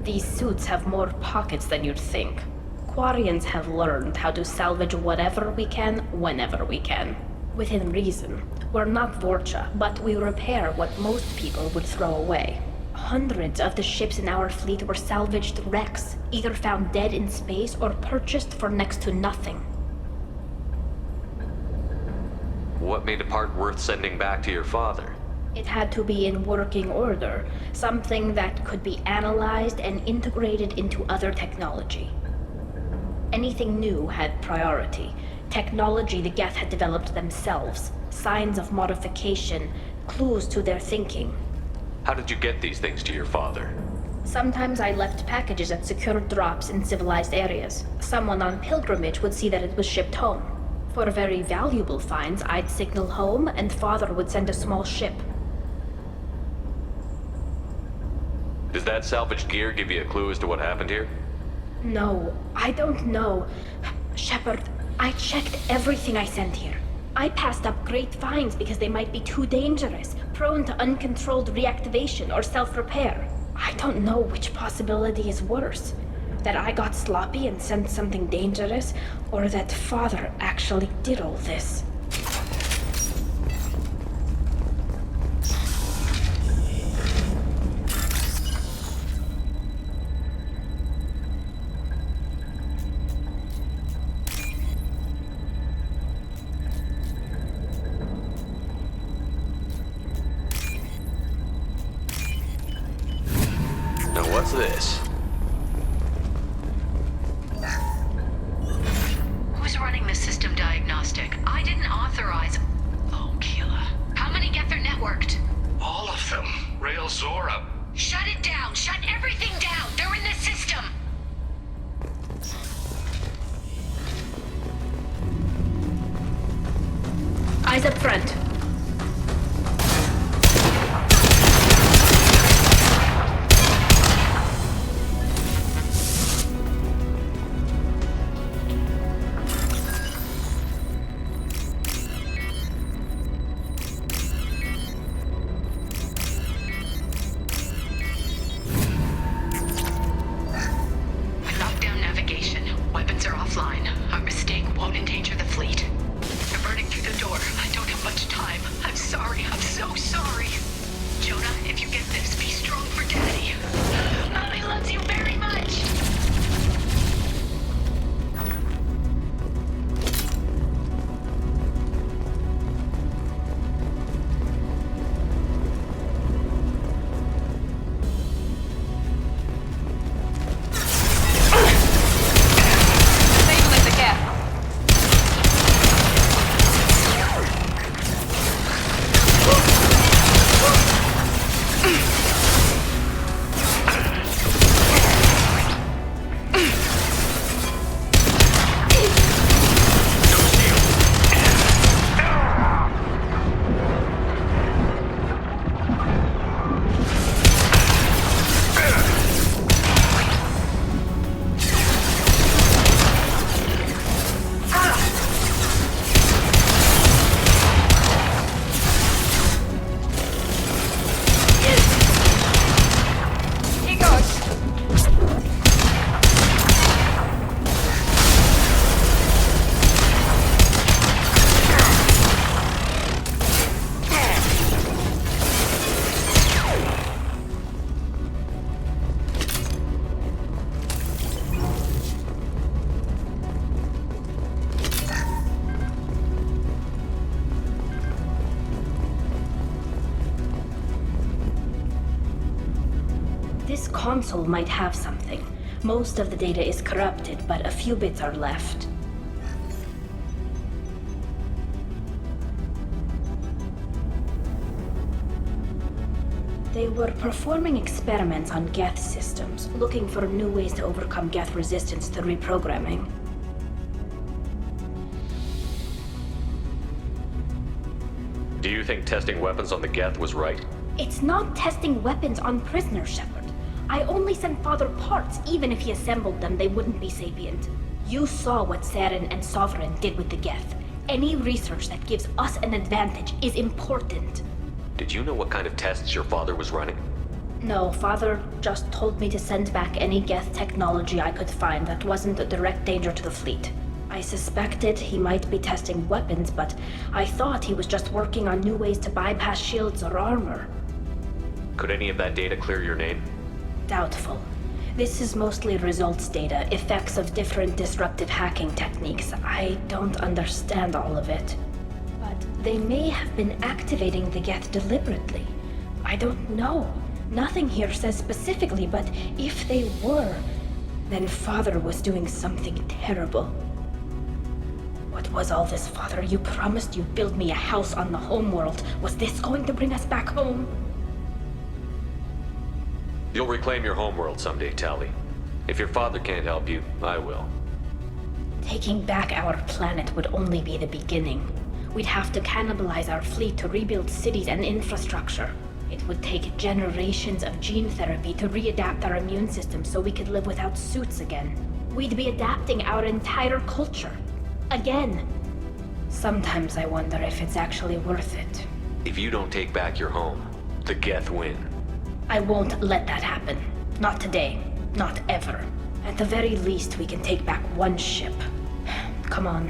These suits have more pockets than you'd think. Quarians have learned how to salvage whatever we can, whenever we can. Within reason. We're not Vorcha, but we repair what most people would throw away. Hundreds of the ships in our fleet were salvaged wrecks, either found dead in space or purchased for next to nothing. What made a part worth sending back to your father? It had to be in working order, something that could be analyzed and integrated into other technology. Anything new had priority. Technology the Geth had developed themselves, signs of modification, clues to their thinking. How did you get these things to your father? Sometimes I left packages at secure drops in civilized areas. Someone on pilgrimage would see that it was shipped home. For very valuable finds, I'd signal home, and Father would send a small ship. Does that salvaged gear give you a clue as to what happened here? No, I don't know. Shepard, I checked everything I sent here. I passed up great finds because they might be too dangerous, prone to uncontrolled reactivation or self-repair. I don't know which possibility is worse. That I got sloppy and sent something dangerous, or that Father actually did all this. What's this? Who's running the system diagnostic? I didn't authorize. Oh, Keela. How many Geth are networked? All of them. Rail Zora. Shut it down! Shut everything down! They're in the system! Eyes up front. This console might have something. Most of the data is corrupted, but a few bits are left. They were performing experiments on Geth systems, looking for new ways to overcome Geth resistance to reprogramming. Do you think testing weapons on the Geth was right? It's not testing weapons on prisoners, Shepard. I only sent Father parts. Even if he assembled them, they wouldn't be sapient. You saw what Saren and Sovereign did with the Geth. Any research that gives us an advantage is important. Did you know what kind of tests your father was running? No, Father just told me to send back any Geth technology I could find that wasn't a direct danger to the fleet. I suspected he might be testing weapons, but I thought he was just working on new ways to bypass shields or armor. Could any of that data clear your name? Doubtful. This is mostly results data, effects of different disruptive hacking techniques. I don't understand all of it. But they may have been activating the Geth deliberately. I don't know. Nothing here says specifically, but if they were, then Father was doing something terrible. What was all this, Father? You promised you'd build me a house on the homeworld. Was this going to bring us back home? You'll reclaim your homeworld someday, Tali. If your father can't help you, I will. Taking back our planet would only be the beginning. We'd have to cannibalize our fleet to rebuild cities and infrastructure. It would take generations of gene therapy to readapt our immune system so we could live without suits again. We'd be adapting our entire culture. Again. Sometimes I wonder if it's actually worth it. If you don't take back your home, the Geth win. I won't let that happen. Not today. Not ever. At the very least, we can take back one ship. Come on.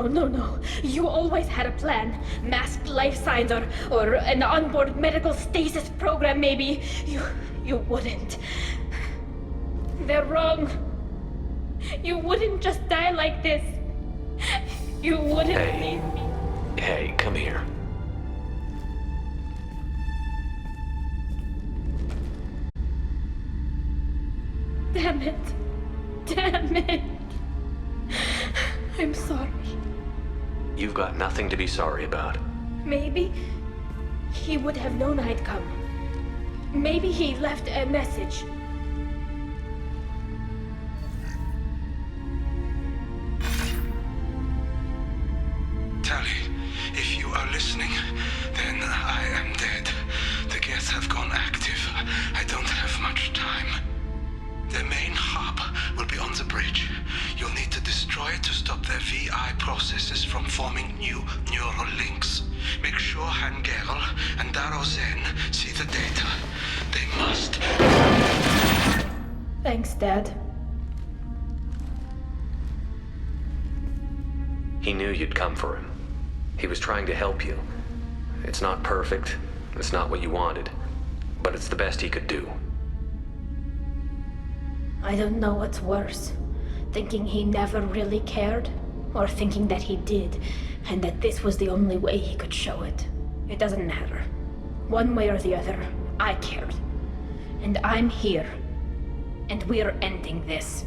No. You always had a plan. Masked life signs or an onboard medical stasis program, maybe. You wouldn't. They're wrong. You wouldn't just die like this. You wouldn't leave me. Hey, come here. Damn it. I'm sorry. You've got nothing to be sorry about. Maybe he would have known I'd come. Maybe he left a message. listening, then I am dead. The Geth have gone active. I don't have much time. The main hub will be on the bridge. You'll need to destroy it to stop their VI processes from forming new neural links. Make sure Han Gerel and Daro Zen see the data. They must. Thanks, Dad. He knew you'd come for him. He was trying to help you. It's not perfect. It's not what you wanted. But it's the best he could do. I don't know what's worse. Thinking he never really cared, or thinking that he did, and that this was the only way he could show it. It doesn't matter. One way or the other, I cared. And I'm here. And we're ending this.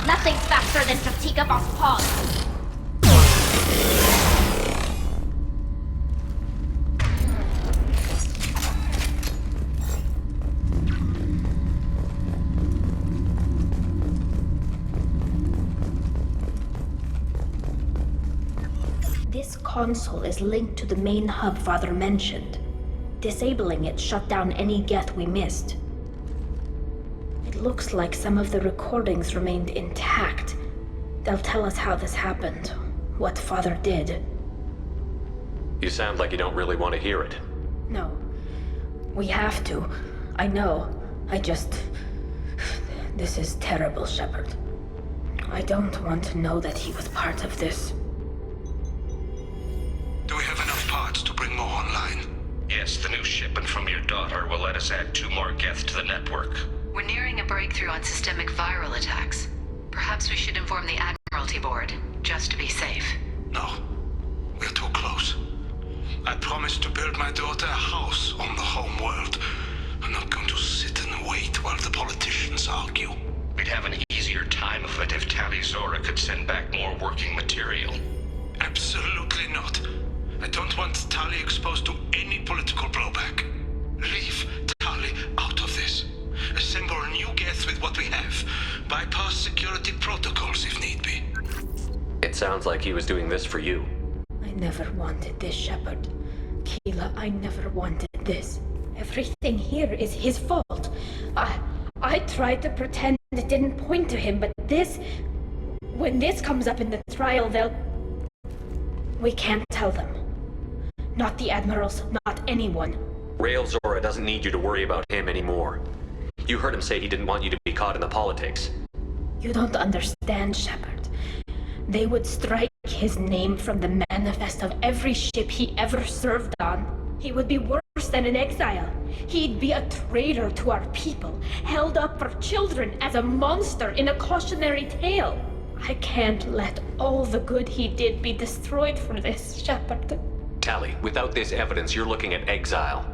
Nothing's faster than Strategic Boss Paul. This console is linked to the main hub Father mentioned. Disabling it shut down any Geth we missed. It looks like some of the recordings remained intact. They'll tell us how this happened, what Father did. You sound like you don't really want to hear it. No. We have to. I know. This is terrible, Shepard. I don't want to know that he was part of this. Do we have enough parts to bring more online? Yes, the new shipment from your daughter will let us add 2 more Geth to the network. We're nearing a breakthrough on systemic viral attacks. Perhaps we should inform the Admiralty Board, just to be safe. No. We're too close. I promised to build my daughter a house on the home world. I'm not going to sit and wait while the politicians argue. We'd have an easier time of it if Tali Zora could send back more working material. Absolutely not. I don't want Tali exposed to any political blowback. Leave Tali out of this. Assemble a new Geth with what we have. Bypass security protocols if need be. It sounds like he was doing this for you. I never wanted this, Shepard. Keela, I never wanted this. Everything here is his fault. I tried to pretend it didn't point to him, but this... When this comes up in the trial, they'll... We can't tell them. Not the Admirals, not anyone. Rael Zora doesn't need you to worry about him anymore. You heard him say he didn't want you to be caught in the politics. You don't understand, Shepard. They would strike his name from the manifest of every ship he ever served on. He would be worse than an exile. He'd be a traitor to our people, held up for children as a monster in a cautionary tale. I can't let all the good he did be destroyed for this, Shepard. Tali, without this evidence, you're looking at exile.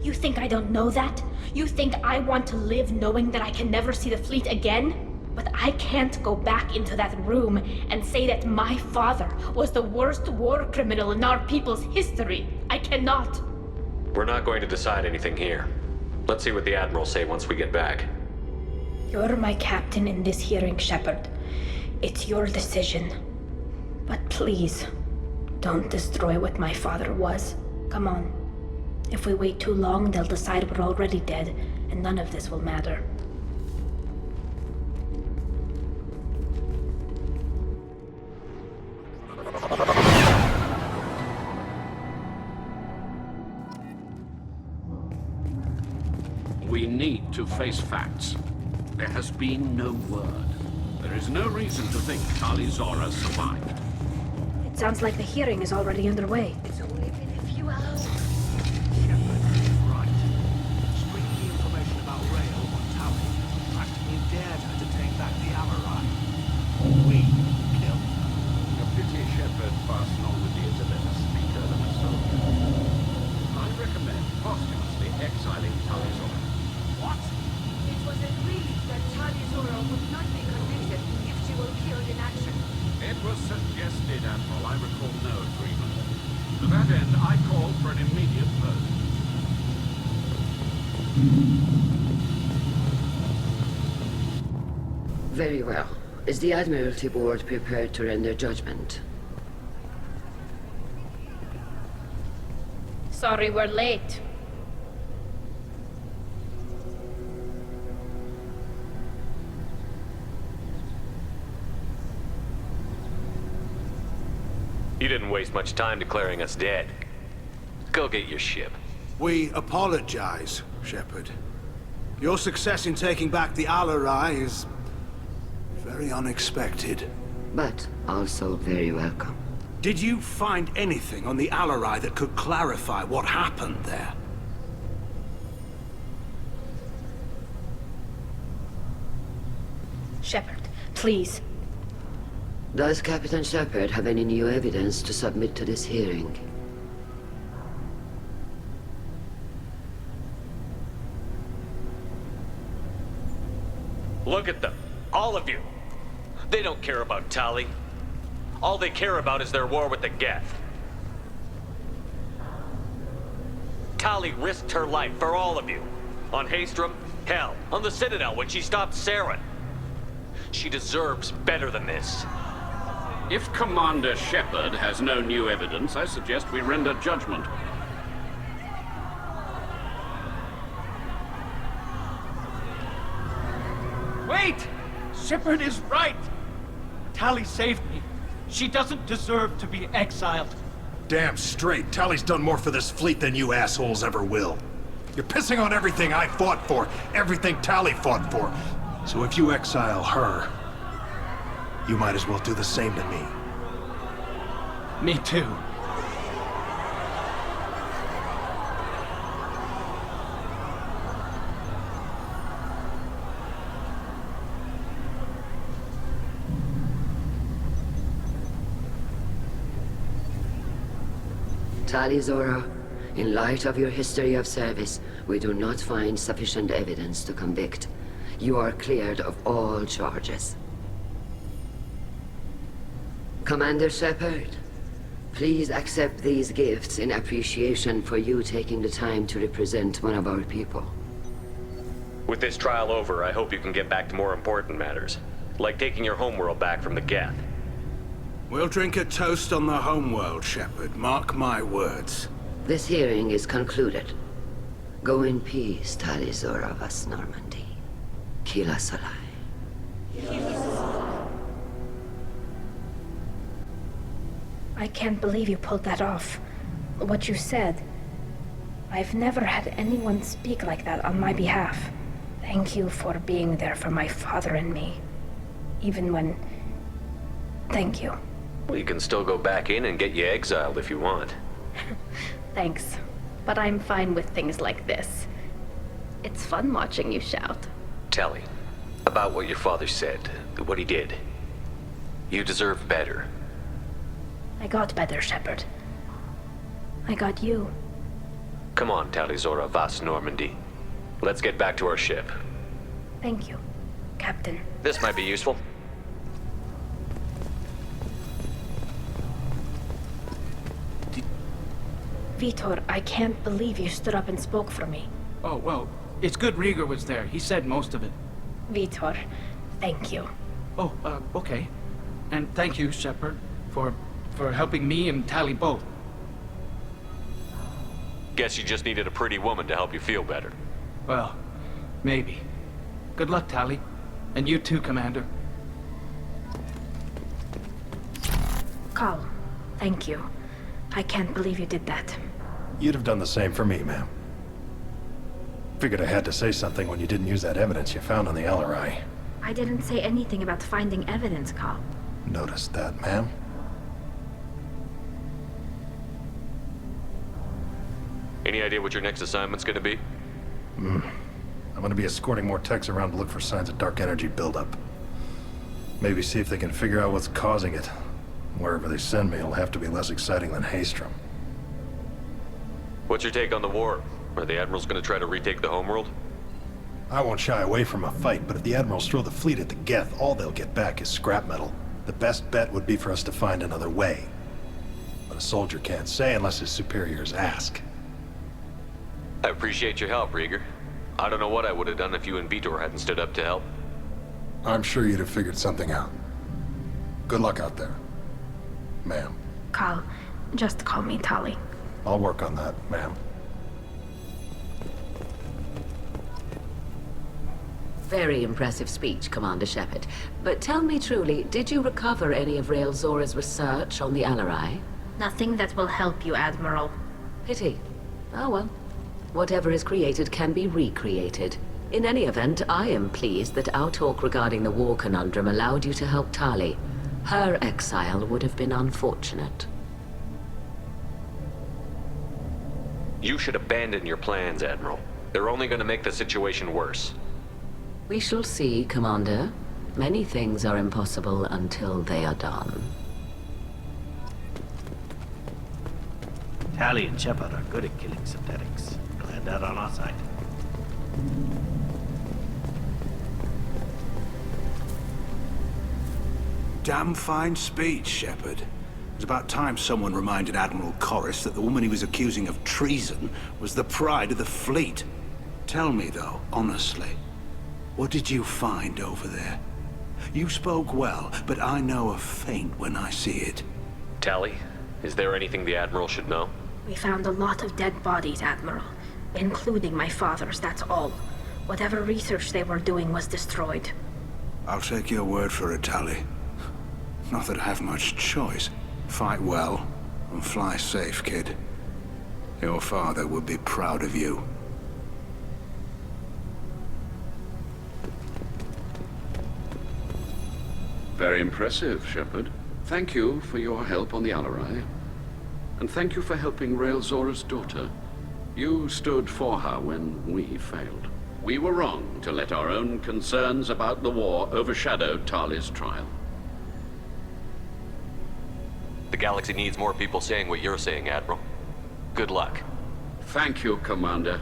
You think I don't know that? You think I want to live knowing that I can never see the fleet again? But I can't go back into that room and say that my father was the worst war criminal in our people's history. I cannot. We're not going to decide anything here. Let's see what the Admirals say once we get back. You're my captain in this hearing, Shepard. It's your decision. But please, don't destroy what my father was. Come on. If we wait too long, they'll decide we're already dead, and none of this will matter. need to face facts. There has been no word. There is no reason to think Tali Zora survived. It sounds like the hearing is already underway. It's only been a few hours. Shepard is right. Stringing the information about Rael on Tali practically dared her to take back the Alarai. We killed her. A pity Shepard passed Normandy as a better speaker than a soldier. I recommend posthumously exiling Tali Zora. What? It was agreed that Tali Zora would not be convicted if she were killed in action. It was suggested, Admiral. I recall no agreement. To that end, I call for an immediate vote. Very well. Is the Admiralty Board prepared to render judgment? Sorry we're late. You didn't waste much time declaring us dead. Go get your ship. We apologize, Shepard. Your success in taking back the Alarai is very unexpected. But also very welcome. Did you find anything on the Alarai that could clarify what happened there? Shepard, please. Does Captain Shepard have any new evidence to submit to this hearing? Look at them. All of you. They don't care about Tali. All they care about is their war with the Geth. Tali risked her life for all of you. On Haestrom, hell, on the Citadel when she stopped Saren. She deserves better than this. If Commander Shepard has no new evidence, I suggest we render judgment. Wait! Shepard is right! Tali saved me. She doesn't deserve to be exiled. Damn straight. Tali's done more for this fleet than you assholes ever will. You're pissing on everything I fought for, everything Tali fought for. So if you exile her, you might as well do the same to me. Me too. Tali Zora, in light of your history of service, we do not find sufficient evidence to convict. You are cleared of all charges. Commander Shepard, please accept these gifts in appreciation for you taking the time to represent one of our people. With this trial over, I hope you can get back to more important matters, like taking your homeworld back from the Geth. We'll drink a toast on the homeworld, Shepard. Mark my words. This hearing is concluded. Go in peace, Tali Zora vas Normandy. Kila Solai. I can't believe you pulled that off. What you said. I've never had anyone speak like that on my behalf. Thank you for being there for my father and me. Even when... Thank you. Well, you can still go back in and get you exiled if you want. Thanks. But I'm fine with things like this. It's fun watching you shout. Tali, about what your father said, what he did. You deserve better. I got better, Shepard. I got you. Come on, Tali Zora vas Normandy. Let's get back to our ship. Thank you, Captain. This might be useful. Vitor, I can't believe you stood up and spoke for me. Oh, well, it's good Rieger was there. He said most of it. Vitor, thank you. Oh, okay. And thank you, Shepard, for helping me and Tali both. Guess you just needed a pretty woman to help you feel better. Well, maybe. Good luck, Tali. And you too, Commander. Carl, thank you. I can't believe you did that. You'd have done the same for me, ma'am. Figured I had to say something when you didn't use that evidence you found on the LRI. I didn't say anything about finding evidence, Carl. Noticed that, ma'am. Any idea what your next assignment's gonna be? I'm gonna be escorting more techs around to look for signs of dark energy buildup. Maybe see if they can figure out what's causing it. Wherever they send me, it'll have to be less exciting than Haystrom. What's your take on the war? Are the Admirals gonna try to retake the homeworld? I won't shy away from a fight, but if the Admirals throw the fleet at the Geth, all they'll get back is scrap metal. The best bet would be for us to find another way. But a soldier can't say unless his superiors ask. I appreciate your help, Rieger. I don't know what I would have done if you and Vitor hadn't stood up to help. I'm sure you'd have figured something out. Good luck out there, ma'am. Carl, just call me Tali. I'll work on that, ma'am. Very impressive speech, Commander Shepard. But tell me truly, did you recover any of Rael Zora's research on the Alarai? Nothing that will help you, Admiral. Pity. Oh well. Whatever is created can be recreated. In any event, I am pleased that our talk regarding the war conundrum allowed you to help Tali. Her exile would have been unfortunate. You should abandon your plans, Admiral. They're only gonna make the situation worse. We shall see, Commander. Many things are impossible until they are done. Tali and Shepard are good at killing synthetics. Glad that on our side. Damn fine speech, Shepard. It's about time someone reminded Admiral Corris that the woman he was accusing of treason was the pride of the fleet. Tell me, though, honestly, what did you find over there? You spoke well, but I know a feint when I see it. Tali, is there anything the Admiral should know? We found a lot of dead bodies, Admiral. Including my father's, that's all. Whatever research they were doing was destroyed. I'll take your word for it, Tali. Not that I have much choice. Fight well, and fly safe, kid. Your father would be proud of you. Very impressive, Shepard. Thank you for your help on the Alarai. And thank you for helping Rael Zora's daughter. You stood for her when we failed. We were wrong to let our own concerns about the war overshadow Tali's trial. The galaxy needs more people saying what you're saying, Admiral. Good luck. Thank you, Commander.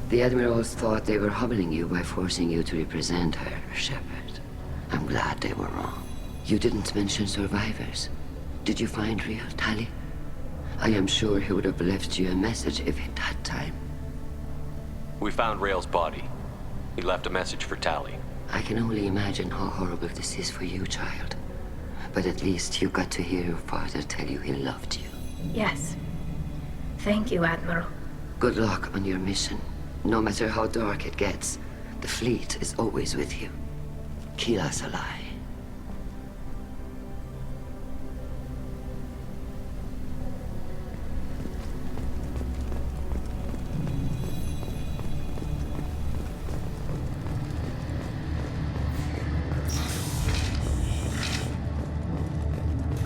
The Admirals thought they were humbling you by forcing you to represent her, Shepard. I'm glad they were wrong. You didn't mention survivors. Did you find Rael, Tali? I am sure he would have left you a message if he'd had time. We found Rael's body. He left a message for Tali. I can only imagine how horrible this is for you, child. But at least you got to hear your father tell you he loved you. Yes. Thank you, Admiral. Good luck on your mission. No matter how dark it gets, the fleet is always with you. Kila Salai.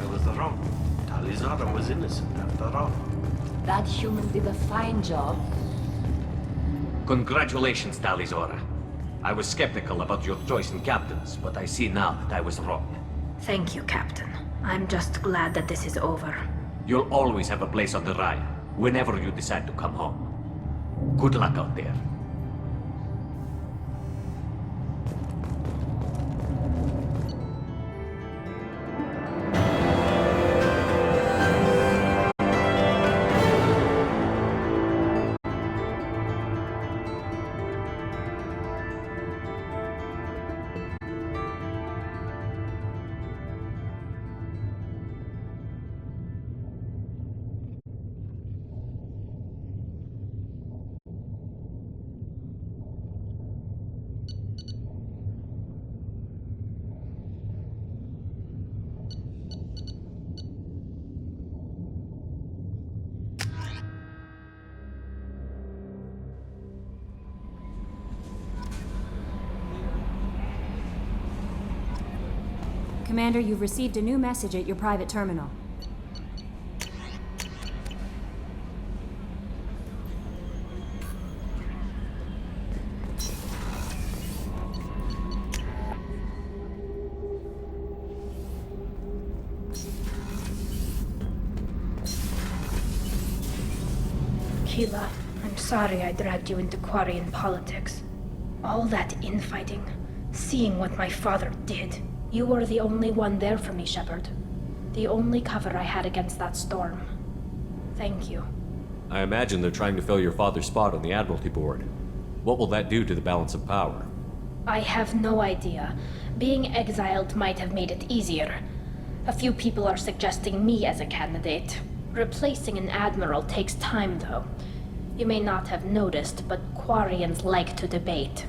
I was wrong. Tali Zora was innocent after all. That human did a fine job. Congratulations, Tali Zora. I was skeptical about your choice in captains, but I see now that I was wrong. Thank you, Captain. I'm just glad that this is over. You'll always have a place on the ride, whenever you decide to come home. Good luck out there. Commander, you've received a new message at your private terminal. Keela, I'm sorry I dragged you into Quarian politics. All that infighting, seeing what my father did. You were the only one there for me, Shepard. The only cover I had against that storm. Thank you. I imagine they're trying to fill your father's spot on the Admiralty Board. What will that do to the balance of power? I have no idea. Being exiled might have made it easier. A few people are suggesting me as a candidate. Replacing an admiral takes time, though. You may not have noticed, but Quarians like to debate.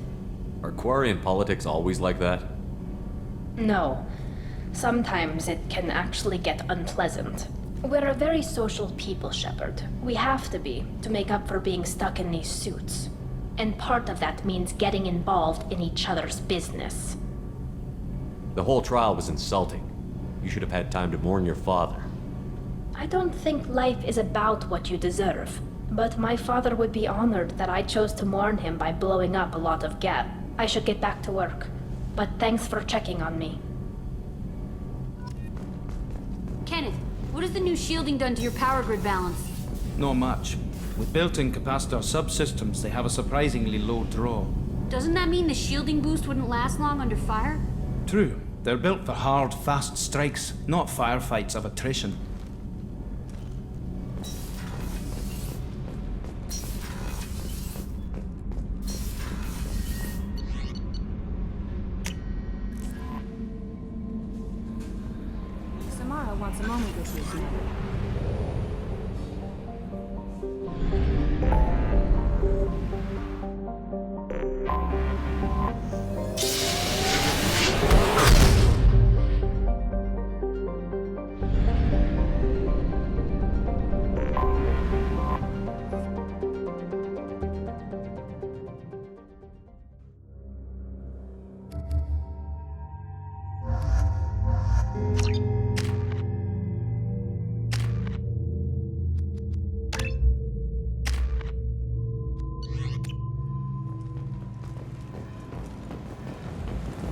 Are Quarian politics always like that? No. Sometimes it can actually get unpleasant. We're a very social people, Shepard. We have to be, to make up for being stuck in these suits. And part of that means getting involved in each other's business. The whole trial was insulting. You should have had time to mourn your father. I don't think life is about what you deserve. But my father would be honored that I chose to mourn him by blowing up a lot of Geth. I should get back to work. But thanks for checking on me. Kenneth, what has the new shielding done to your power grid balance? Not much. With built-in capacitor subsystems, they have a surprisingly low draw. Doesn't that mean the shielding boost wouldn't last long under fire? True. They're built for hard, fast strikes, not firefights of attrition. Samara wants a moment with you, Commander.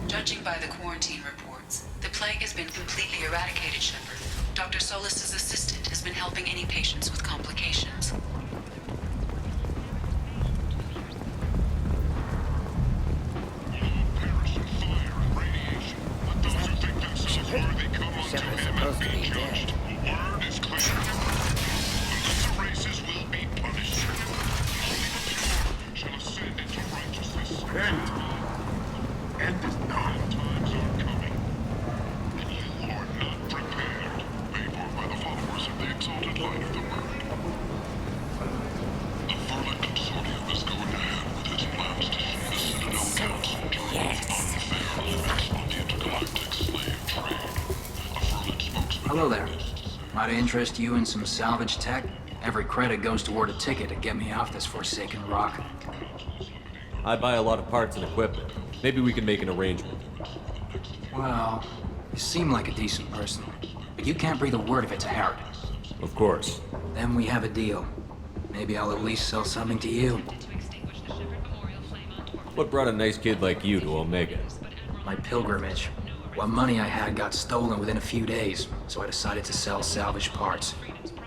Judging by the quarantine reports, the plague has been completely eradicated, Shepard. Dr. Solis' assistant has been helping any patients with complications. Shepard's supposed to be dead. End is nigh. Times are coming. And you are not prepared. Paid for by the followers of the exalted light of the word. The Verlet Consortium is going to hand with its plans to free the Citadel Council to unfair limits on the intergalactic slave trade. A Verlet spokesman... Hello there. Might I interest you in some salvage tech? Every credit goes toward a ticket to get me off this forsaken rock. I buy a lot of parts and equipment. Maybe we can make an arrangement. Well, you seem like a decent person, but you can't breathe a word of it to Harrod. Of course. Then we have a deal. Maybe I'll at least sell something to you. What brought a nice kid like you to Omega? My pilgrimage. What money I had got stolen within a few days, so I decided to sell salvage parts.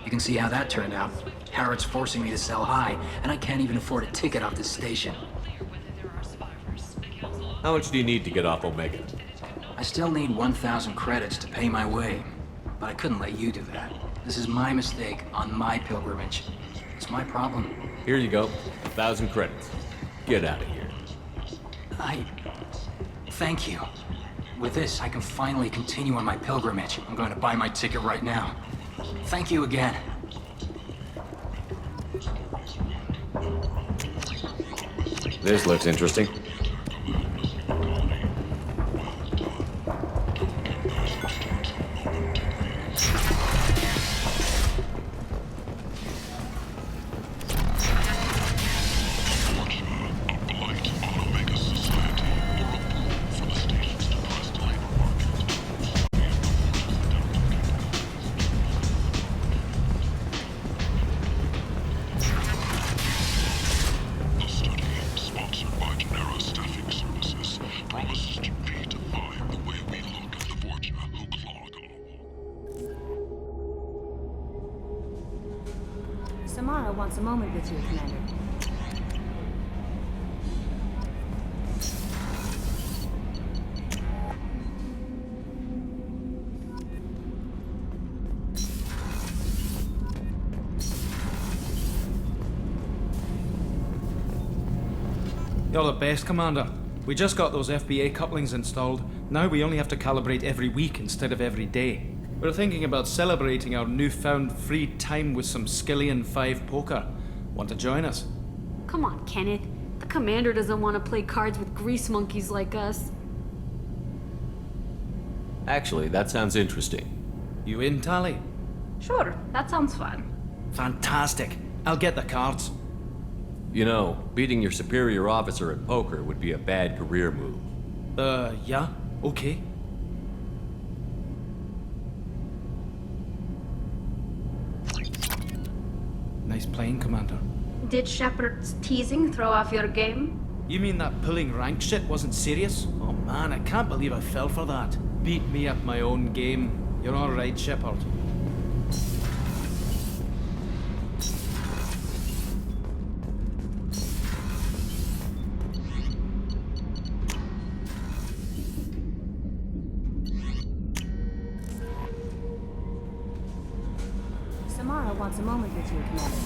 You can see how that turned out. Harrod's forcing me to sell high, and I can't even afford a ticket off this station. How much do you need to get off Omega? I still need 1,000 credits to pay my way, but I couldn't let you do that. This is my mistake on my pilgrimage. It's my problem. Here you go. 1,000 credits. Get out of here. Thank you. With this, I can finally continue on my pilgrimage. I'm going to buy my ticket right now. Thank you again. This looks interesting. Samara wants a moment with you, Commander. You're the best, Commander. We just got those FBA couplings installed. Now we only have to calibrate every week instead of every day. We're thinking about celebrating our newfound free time with some Skillian 5 poker. Want to join us? Come on, Kenneth. The commander doesn't want to play cards with grease monkeys like us. Actually, that sounds interesting. You in, Tali? Sure, that sounds fun. Fantastic. I'll get the cards. You know, beating your superior officer at poker would be a bad career move. Yeah? Okay. Nice playing, Commander. Did Shepard's teasing throw off your game? You mean that pulling rank shit wasn't serious? Oh man, I can't believe I fell for that. Beat me at my own game. You're alright, Shepard. Samara wants a moment with you, Commander.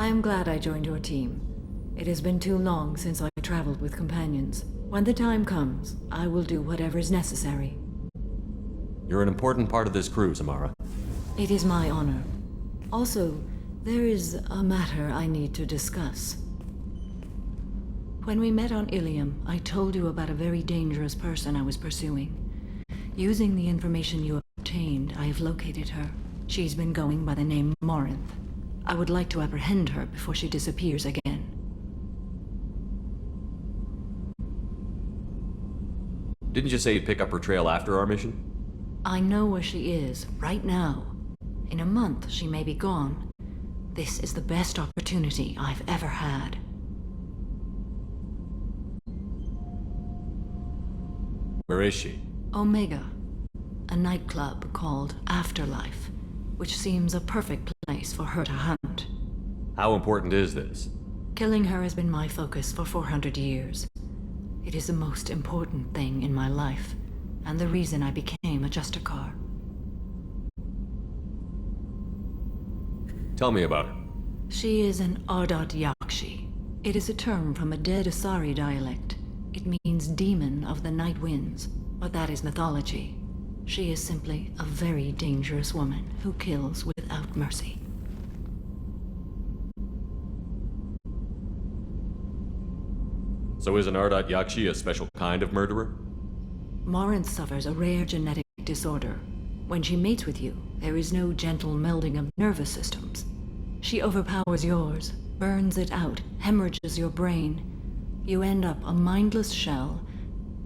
I am glad I joined your team. It has been too long since I traveled with companions. When the time comes, I will do whatever is necessary. You're an important part of this crew, Samara. It is my honor. Also, there is a matter I need to discuss. When we met on Ilium, I told you about a very dangerous person I was pursuing. Using the information you obtained, I have located her. She's been going by the name Morinth. I would like to apprehend her before she disappears again. Didn't you say you'd pick up her trail after our mission? I know where she is, right now. In a month, she may be gone. This is the best opportunity I've ever had. Where is she? Omega. A nightclub called Afterlife, which seems a perfect place for her to hunt. How important is this? Killing her has been my focus for 400 years. It is the most important thing in my life, and the reason I became a Justicar. Tell me about her. She is an Ardat Yakshi. It is a term from a dead Asari dialect. It means demon of the night winds, but that is mythology. She is simply a very dangerous woman who kills without mercy. So is an Ardat Yakshi a special kind of murderer? Morinth suffers a rare genetic disorder. When she mates with you, there is no gentle melding of nervous systems. She overpowers yours, burns it out, hemorrhages your brain. You end up a mindless shell,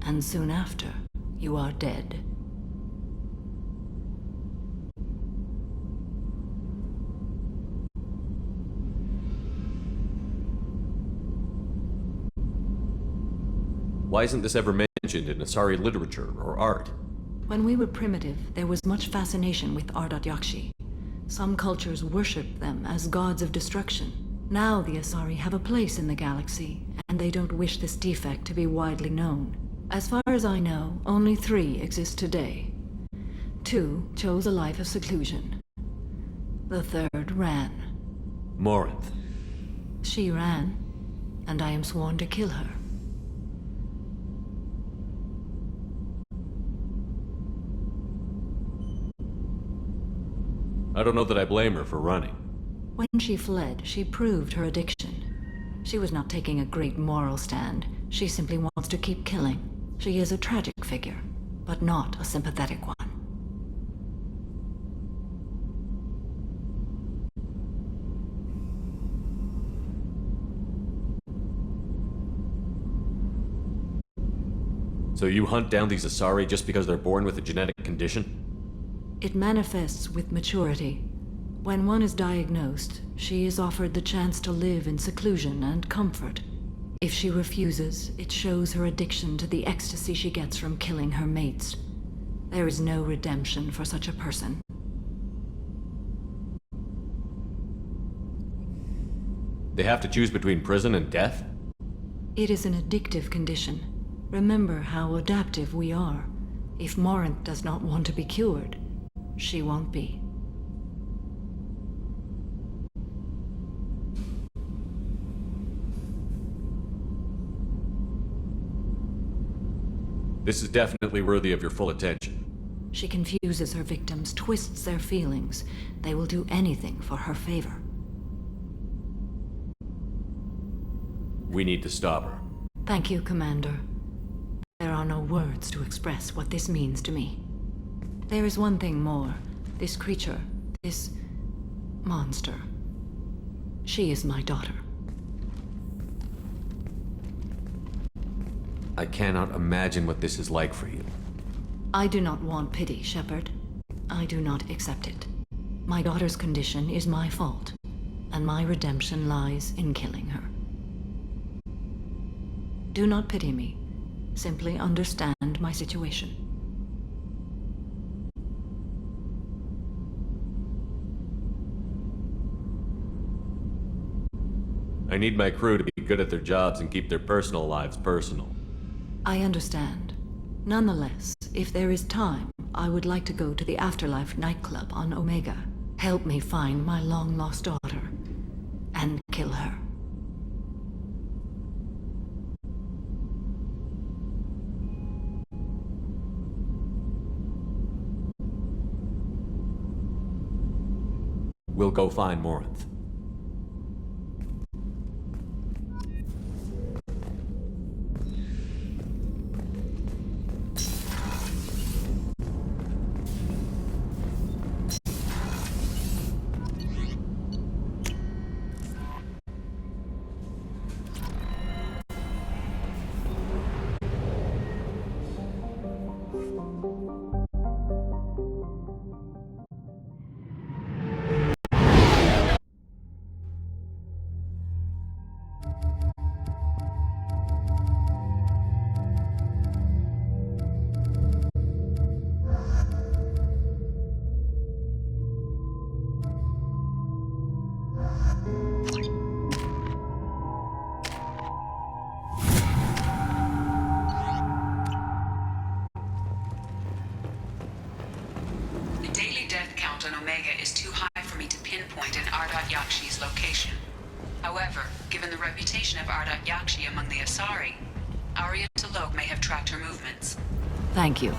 and soon after, you are dead. Why isn't this ever mentioned in Asari literature or art? When we were primitive, there was much fascination with Ardat Yakshi. Some cultures worshipped them as gods of destruction. Now the Asari have a place in the galaxy, and they don't wish this defect to be widely known. As far as I know, only 3 exist today. 2 chose a life of seclusion. The 3rd ran. Morinth. She ran, and I am sworn to kill her. I don't know that I blame her for running. When she fled, she proved her addiction. She was not taking a great moral stand. She simply wants to keep killing. She is a tragic figure, but not a sympathetic one. So you hunt down these Asari just because they're born with a genetic condition? It manifests with maturity. When one is diagnosed, she is offered the chance to live in seclusion and comfort. If she refuses, it shows her addiction to the ecstasy she gets from killing her mates. There is no redemption for such a person. They have to choose between prison and death? It is an addictive condition. Remember how adaptive we are. If Morinth does not want to be cured, she won't be. This is definitely worthy of your full attention. She confuses her victims, twists their feelings. They will do anything for her favor. We need to stop her. Thank you, Commander. There are no words to express what this means to me. There is one thing more. This creature, this monster. She is my daughter. I cannot imagine what this is like for you. I do not want pity, Shepard. I do not accept it. My daughter's condition is my fault, and my redemption lies in killing her. Do not pity me. Simply understand my situation. I need my crew to be good at their jobs and keep their personal lives personal. I understand. Nonetheless, if there is time, I would like to go to the Afterlife nightclub on Omega. Help me find my long-lost daughter. and kill her. We'll go find Morinth. However, given the reputation of Ardat Yakshi among the Asari, Arya T'Loak may have tracked her movements. Thank you.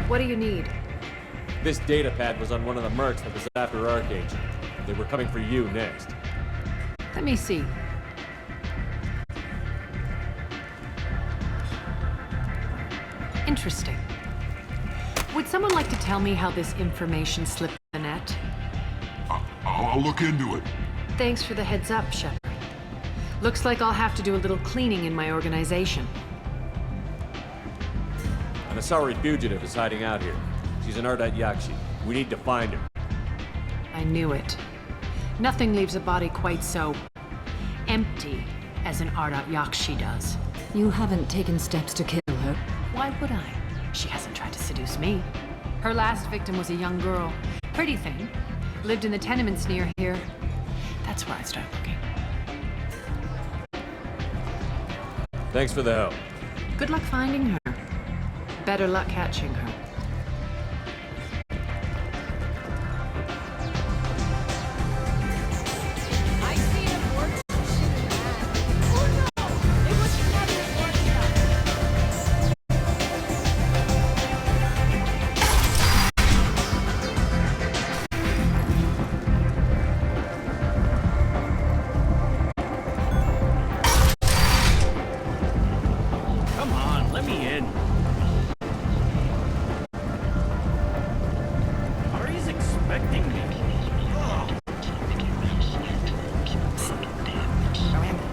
What do you need? This data pad was on one of the mercs that was after Archangel. They were coming for you next. Let me see. Interesting. Would someone like to tell me how this information slipped the net? I'll look into it. Thanks for the heads up, Shepard. Looks like I'll have to do a little cleaning in my organization. An Asari fugitive is hiding out here. She's an Ardat Yakshi. We need to find her. I knew it. Nothing leaves a body quite so empty as an Ardat Yakshi does. You haven't taken steps to kill her. Why would I? She hasn't tried to seduce me. Her last victim was a young girl. Pretty thing. Lived in the tenements near here. That's where I'd start looking. Thanks for the help. Good luck finding her. Better luck catching her. Come on, let me in. Ari's expecting me. Ugh.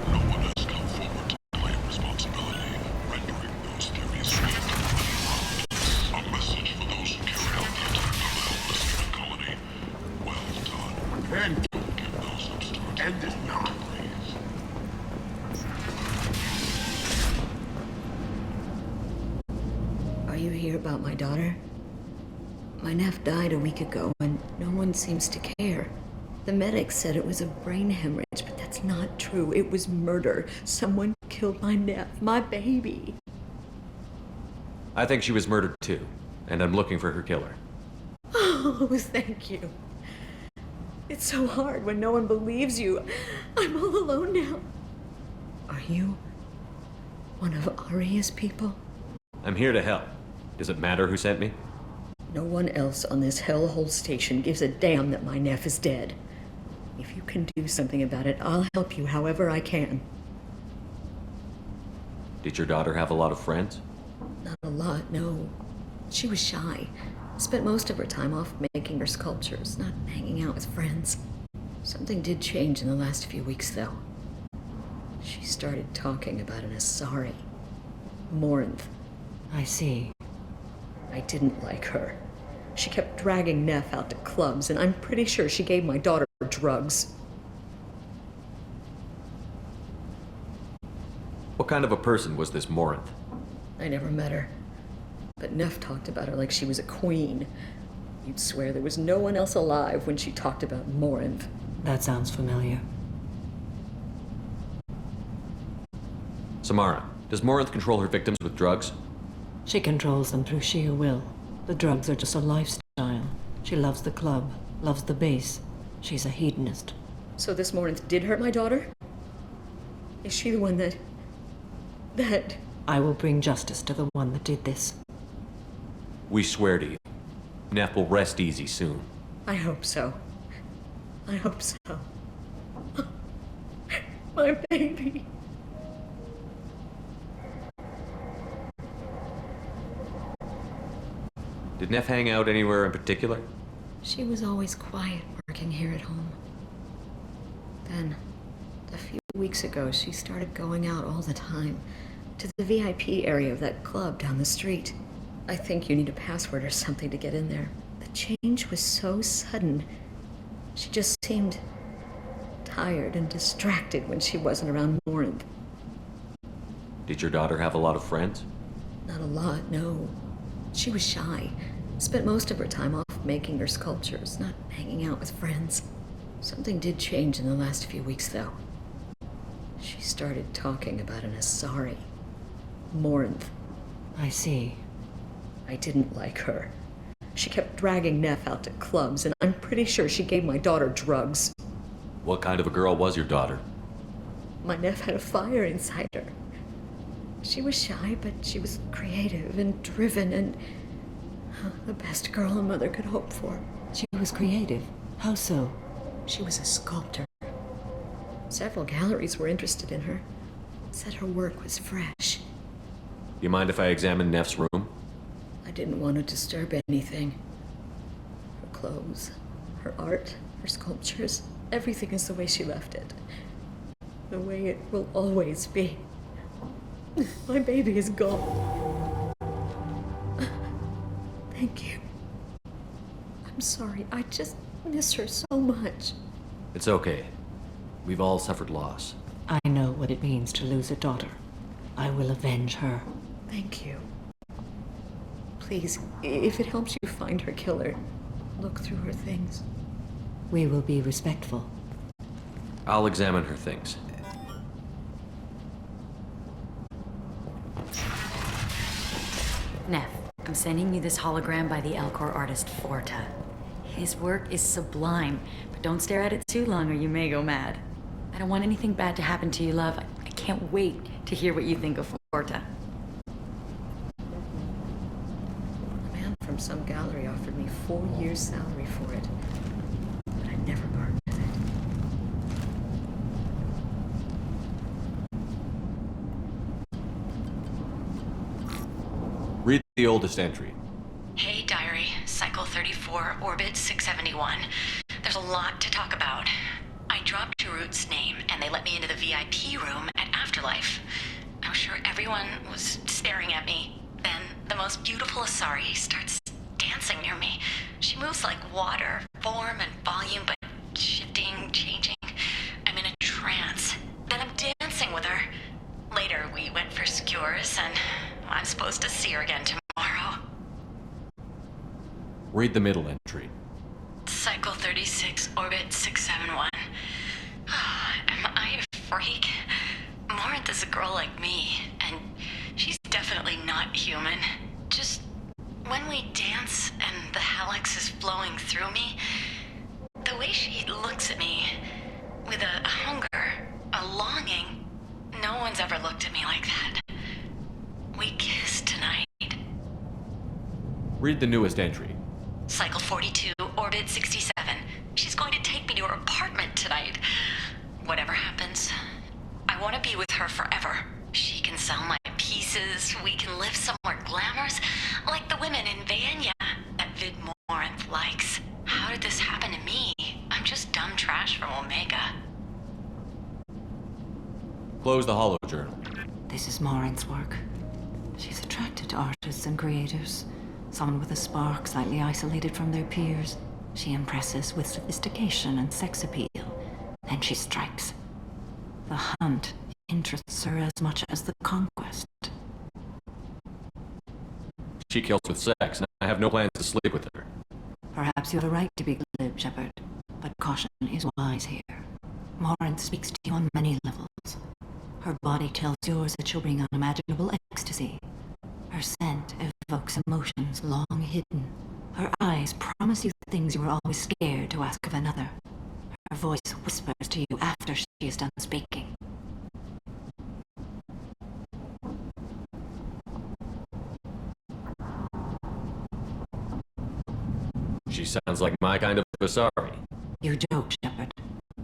No one has come forward to claim responsibility, rendering those theories a message for those who carried out the attack on the helpless colony. Well done. And don't give those upstarts end this now. Are you here about my daughter? My nephew died a week ago, and no one seems to care. The medics said it was a brain hemorrhage, but that's not true. It was murder. Someone killed my nephew, my baby. I think she was murdered too, and I'm looking for her killer. Oh, thank you. It's so hard when no one believes you. I'm all alone now. Are you one of Arya's people? I'm here to help. Does it matter who sent me? No one else on this hellhole station gives a damn that my nephew is dead. If you can do something about it, I'll help you however I can. Did your daughter have a lot of friends? Not a lot, no. She was shy. Spent most of her time off making her sculptures, not hanging out with friends. Something did change in the last few weeks, though. She started talking about an Asari. Morinth. I see. I didn't like her. She kept dragging Neff out to clubs, and I'm pretty sure she gave my daughter drugs. What kind of a person was this Morinth? I never met her. But Neff talked about her like she was a queen. You'd swear there was no one else alive when she talked about Morinth. That sounds familiar. Samara, does Morinth control her victims with drugs? She controls them through sheer will. The drugs are just a lifestyle. She loves the club, loves the base. She's a hedonist. So this Morinth did hurt my daughter? Is she the one that... I will bring justice to the one that did this. We swear to you. Neff will rest easy soon. I hope so. I hope so. My baby. Did Neff hang out anywhere in particular? She was always quiet working here at home. Then, a few weeks ago, she started going out all the time to the VIP area of that club down the street. I think you need a password or something to get in there. The change was so sudden. She just seemed tired and distracted when she wasn't around Morinth. Did your daughter have a lot of friends? Not a lot, no. She was shy. Spent most of her time off making her sculptures, not hanging out with friends. Something did change in the last few weeks, though. She started talking about an Asari. Morinth. I see. I didn't like her. She kept dragging Neff out to clubs, and I'm pretty sure she gave my daughter drugs. What kind of a girl was your daughter? My Neff had a fire inside her. She was shy, but she was creative and driven and the best girl a mother could hope for. She was creative? How so? She was a sculptor. Several galleries were interested in her. Said her work was fresh. You mind if I examine Neff's room? I didn't want to disturb anything. Her clothes, her art, her sculptures, everything is the way she left it. The way it will always be. My baby is gone. Thank you. I'm sorry. I just miss her so much. It's okay. We've all suffered loss. I know what it means to lose a daughter. I will avenge her. Thank you. Please, if it helps you find her killer, look through her things. We will be respectful. I'll examine her things. Neff, I'm sending you this hologram by the Elcor artist Forta. His work is sublime, but don't stare at it too long or you may go mad. I don't want anything bad to happen to you, love. I can't wait to hear what you think of Forta. A man from some gallery offered me 4 years' salary for it, but I never bargained with it. Read the oldest entry. Hey, Diary. Cycle 34, Orbit 671. There's a lot to talk about. I dropped Jarut's name, and they let me into the VIP room at Afterlife. I'm sure everyone was staring at me. Then, the most beautiful Asari starts dancing near me. She moves like water, form and volume, but shifting, changing. I'm in a trance. Then I'm dancing with her. Later, we went for skewers, and I'm supposed to see her again tomorrow. Read the middle entry. Cycle 36, Orbit 671. Am I a freak? Morinth is a girl like me, and she's definitely not human. Just when we dance and the Hallex is flowing through me, the way she looks at me with a hunger, a longing, no one's ever looked at me like that. We kissed tonight. Read the newest entry. Cycle 42, Orbit 67. She's going to take me to her apartment tonight. Whatever happens, I want to be with her forever. She can sell my pieces, we can live somewhere glamorous, like the women in Vanya that Vid Morinth likes. How did this happen to me? I'm just dumb trash from Omega. Close the holo journal. This is Morinth's work. She's attracted to artists and creators. Someone with a spark, slightly isolated from their peers. She impresses with sophistication and sex appeal. Then she strikes. The hunt interests her as much as the conquest. She kills with sex, and I have no plans to sleep with her. Perhaps you have a right to be glib, Shepard, but caution is wise here. Morinth speaks to you on many levels. Her body tells yours that she'll bring unimaginable ecstasy. Her scent evokes emotions long hidden. Her eyes promise you things you were always scared to ask of another. Her voice whispers to you after she is done speaking. She sounds like my kind of Asari. You joke, Shepard,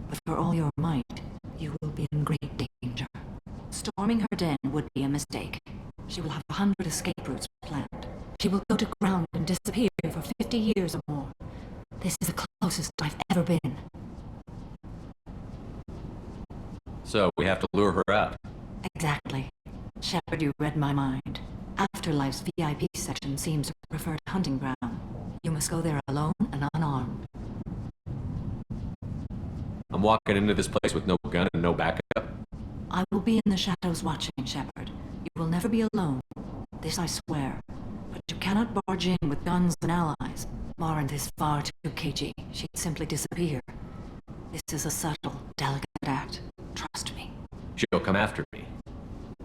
but for all your might, you will be in great danger. Storming her den would be a mistake. She will have 100 escape routes planned. She will go to ground and disappear for 50 years or more. This is the closest I've ever been. So we have to lure her out. Exactly. Shepard, you read my mind. Afterlife's VIP section seems her preferred hunting ground. You must go there alone and unarmed. I'm walking into this place with no gun and no backup. I will be in the shadows watching, Shepard. You will never be alone. This I swear. But you cannot barge in with guns and allies. Morinth is far too cagey. She'd simply disappear. This is a subtle, delicate act. Trust me. She'll come after me.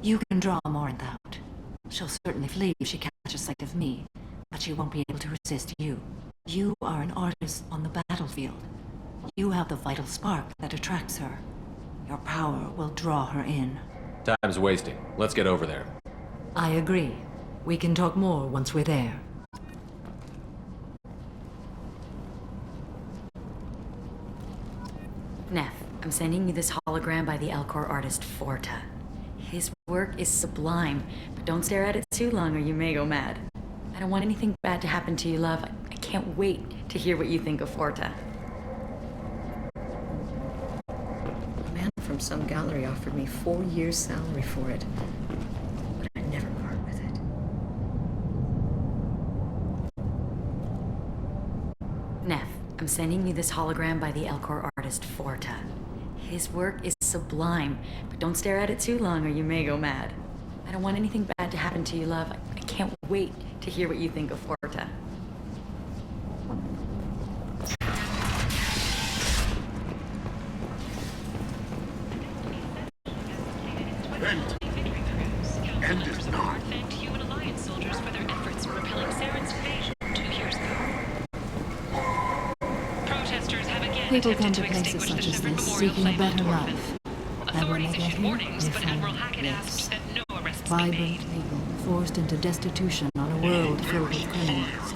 You can draw Morinth out. She'll certainly flee if she catches sight of me, but she won't be able to resist you. You are an artist on the battlefield. You have the vital spark that attracts her. Your power will draw her in. Time's wasting. Let's get over there. I agree. We can talk more once we're there. Neff, I'm sending you this hologram by the Elcor artist Forta. His work is sublime, but don't stare at it too long or you may go mad. I don't want anything bad to happen to you, love. I can't wait to hear what you think of Forta. A man from some gallery offered me 4 years' salary for it, but I'd never part with it. Neff, I'm sending you this hologram by the Elcor artist Forta. His work is sublime, but don't stare at it too long or you may go mad. I don't want anything bad to happen to you, love. I can't wait to hear what you think of Forta. End is not. Thanked human alliance soldiers for their efforts in repelling Saren's invasion 2 years ago. Protesters have again People come attempted to to places extinguish such the as Shepard this, Memorial seeking a flame on better Torfin. life. And when Authorities they get issued here, warnings, they but find Admiral Hackett this. asked that no arrests be Vibrant made. people forced into destitution on a world filled with criminals.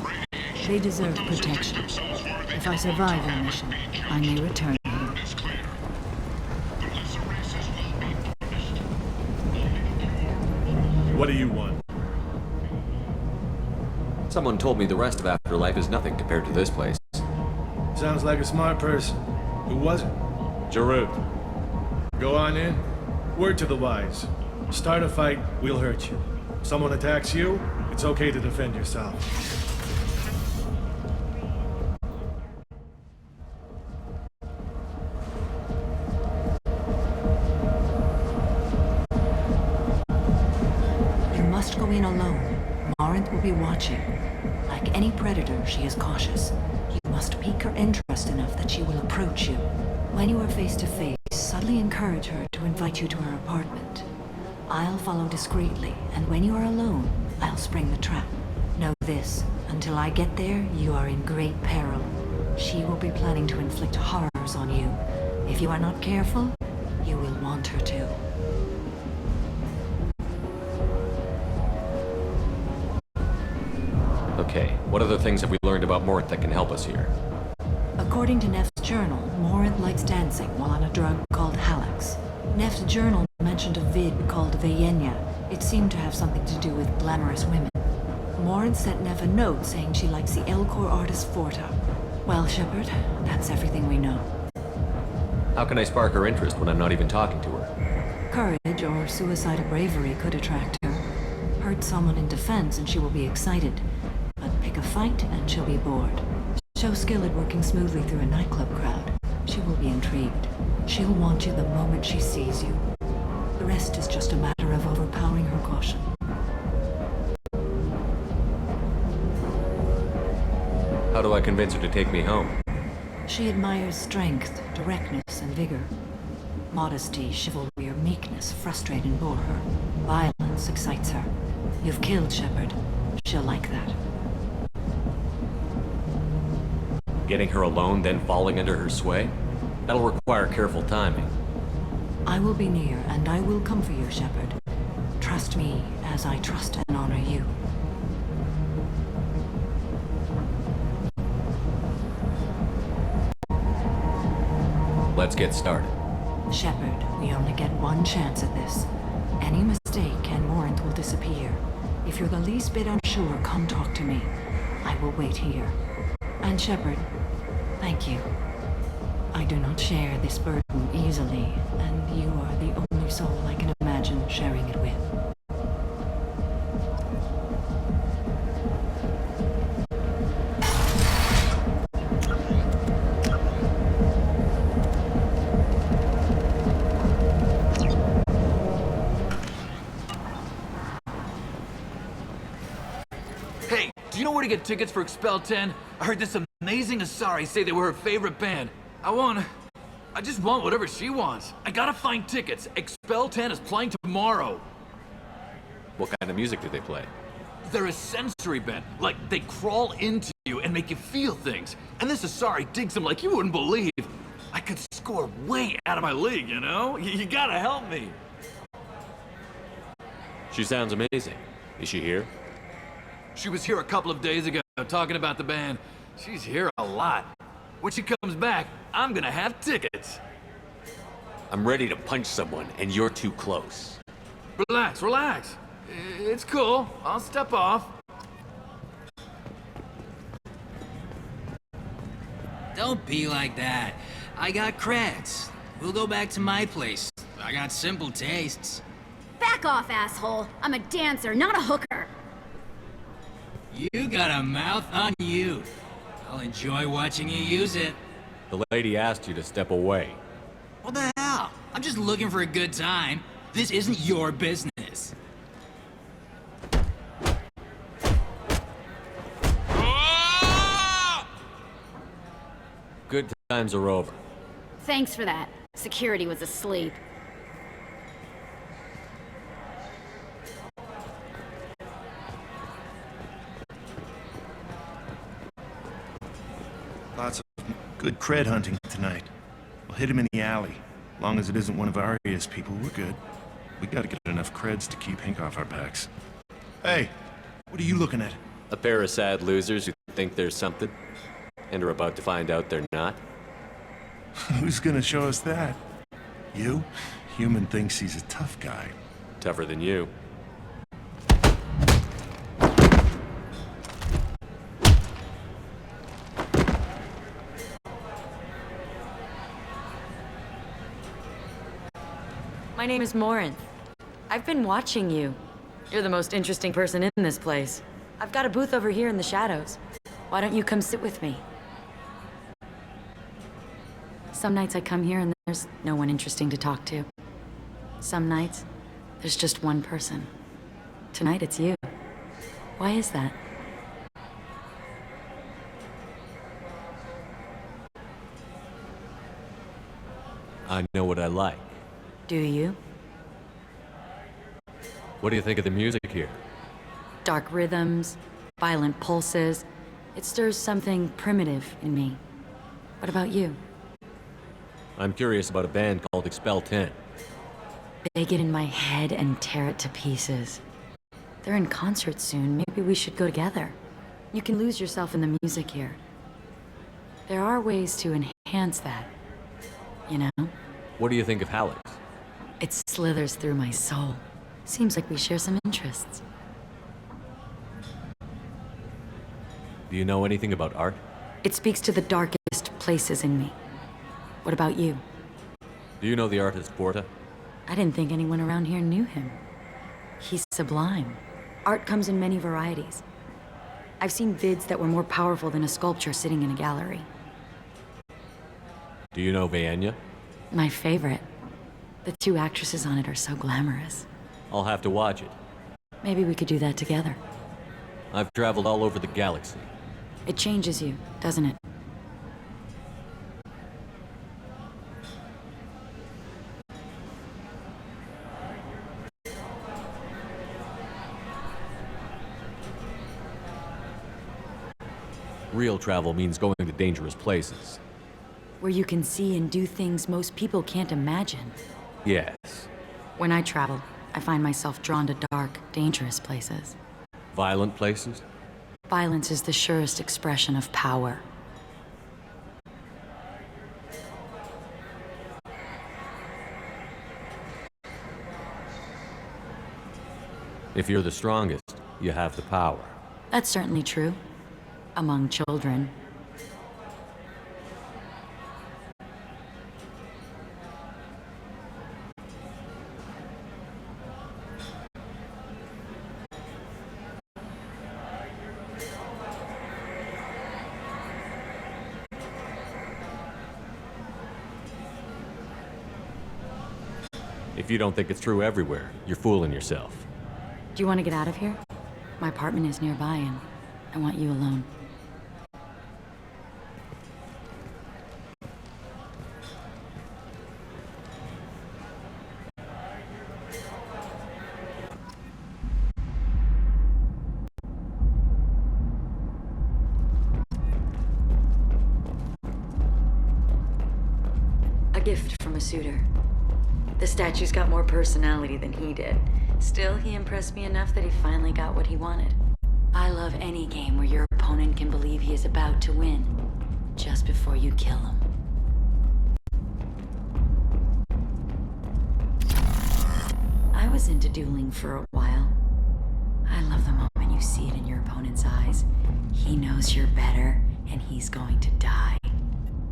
They deserve protection. If I survive their mission, I may return here. What do you want? Someone told me the rest of Afterlife is nothing compared to this place. Sounds like a smart person. Who was it? Jarut. Go on in. Word to the wise. Start a fight, we'll hurt you. Someone attacks you, it's okay to defend yourself. You must go in alone. Morinth will be watching. Like any predator, she is cautious. You must pique her interest enough that she will approach you. When you are face to face, subtly encourage her to invite you to her apartment. I'll follow discreetly, and when you are alone, I'll spring the trap. Know this, until I get there, you are in great peril. She will be planning to inflict horrors on you. If you are not careful, you will want her to. Okay, what other things have we learned about Morinth that can help us here? According to Neff's journal, Morinth likes dancing while on a drug called Halax. Neff's journal mentioned a vid called Veyenya. It seemed to have something to do with glamorous women. Morinth sent Neff a note saying she likes the Elcor artist Forta. Well, Shepard, that's everything we know. How can I spark her interest when I'm not even talking to her? Courage or suicidal bravery could attract her. Hurt someone in defense and she will be excited. But pick a fight and she'll be bored. Show skill at working smoothly through a nightclub crowd. She will be intrigued. She'll want you the moment she sees you. The rest is just a matter of overpowering her caution. How do I convince her to take me home? She admires strength, directness, and vigor. Modesty, chivalry, or meekness frustrate and bore her. Violence excites her. You've killed Shepard. She'll like that. Getting her alone, then falling under her sway? That'll require careful timing. I will be near, and I will come for you, Shepard. Trust me as I trust and honor you. Let's get started. Shepard, we only get one chance at this. Any mistake and Morant will disappear. If you're the least bit unsure, come talk to me. I will wait here. And Shepard, thank you. I do not share this burden easily, and you are the only soul I can imagine sharing it with. Hey, do you know where to get tickets for Expel 10? I heard this amazing Asari say they were her favorite band. I just want whatever she wants. I gotta find tickets. Expel 10 is playing tomorrow. What kind of music do they play? They're a sensory band. Like, they crawl into you and make you feel things. And this Asari digs them like you wouldn't believe. I could score way out of my league, you know? You gotta help me. She sounds amazing. Is she here? She was here a couple of days ago talking about the band. She's here a lot. When she comes back, I'm gonna have tickets. I'm ready to punch someone, and you're too close. Relax, relax. It's cool. I'll step off. Don't be like that. I got creds. We'll go back to my place. I got simple tastes. Back off, asshole. I'm a dancer, not a hooker. You got a mouth on you. I'll enjoy watching you use it. The lady asked you to step away. What the hell? I'm just looking for a good time. This isn't your business. Good times are over. Thanks for that. Security was asleep. Lots of good cred hunting tonight. We'll hit him in the alley. Long as it isn't one of Aria's people, we're good. We gotta get enough creds to keep Hink off our backs. Hey, what are you looking at? A pair of sad losers who think there's something, and are about to find out they're not. Who's gonna show us that? You? Human thinks he's a tough guy. Tougher than you. My name is Morinth. I've been watching you. You're the most interesting person in this place. I've got a booth over here in the shadows. Why don't you come sit with me? Some nights I come here and there's no one interesting to talk to. Some nights, there's just one person. Tonight it's you. Why is that? I know what I like. Do you? What do you think of the music here? Dark rhythms, violent pulses. It stirs something primitive in me. What about you? I'm curious about a band called Expel 10. They get in my head and tear it to pieces. They're in concert soon. Maybe we should go together. You can lose yourself in the music here. There are ways to enhance that, you know? What do you think of Hallex? It slithers through my soul. Seems like we share some interests. Do you know anything about art? It speaks to the darkest places in me. What about you? Do you know the artist Porta? I didn't think anyone around here knew him. He's sublime. Art comes in many varieties. I've seen vids that were more powerful than a sculpture sitting in a gallery. Do you know Vaenya? My favorite. The two actresses on it are so glamorous. I'll have to watch it. Maybe we could do that together. I've traveled all over the galaxy. It changes you, doesn't it? Real travel means going to dangerous places. Where you can see and do things most people can't imagine. Yes. When I travel, I find myself drawn to dark, dangerous places. Violent places? Violence is the surest expression of power. If you're the strongest, you have the power. That's certainly true. Among children. If you don't think it's true everywhere, you're fooling yourself. Do you want to get out of here? My apartment is nearby and I want you alone. A gift from a suitor. The statue's got more personality than he did. Still, he impressed me enough that he finally got what he wanted. I love any game where your opponent can believe he is about to win, just before you kill him. I was into dueling for a while. I love the moment you see it in your opponent's eyes. He knows you're better, and he's going to die.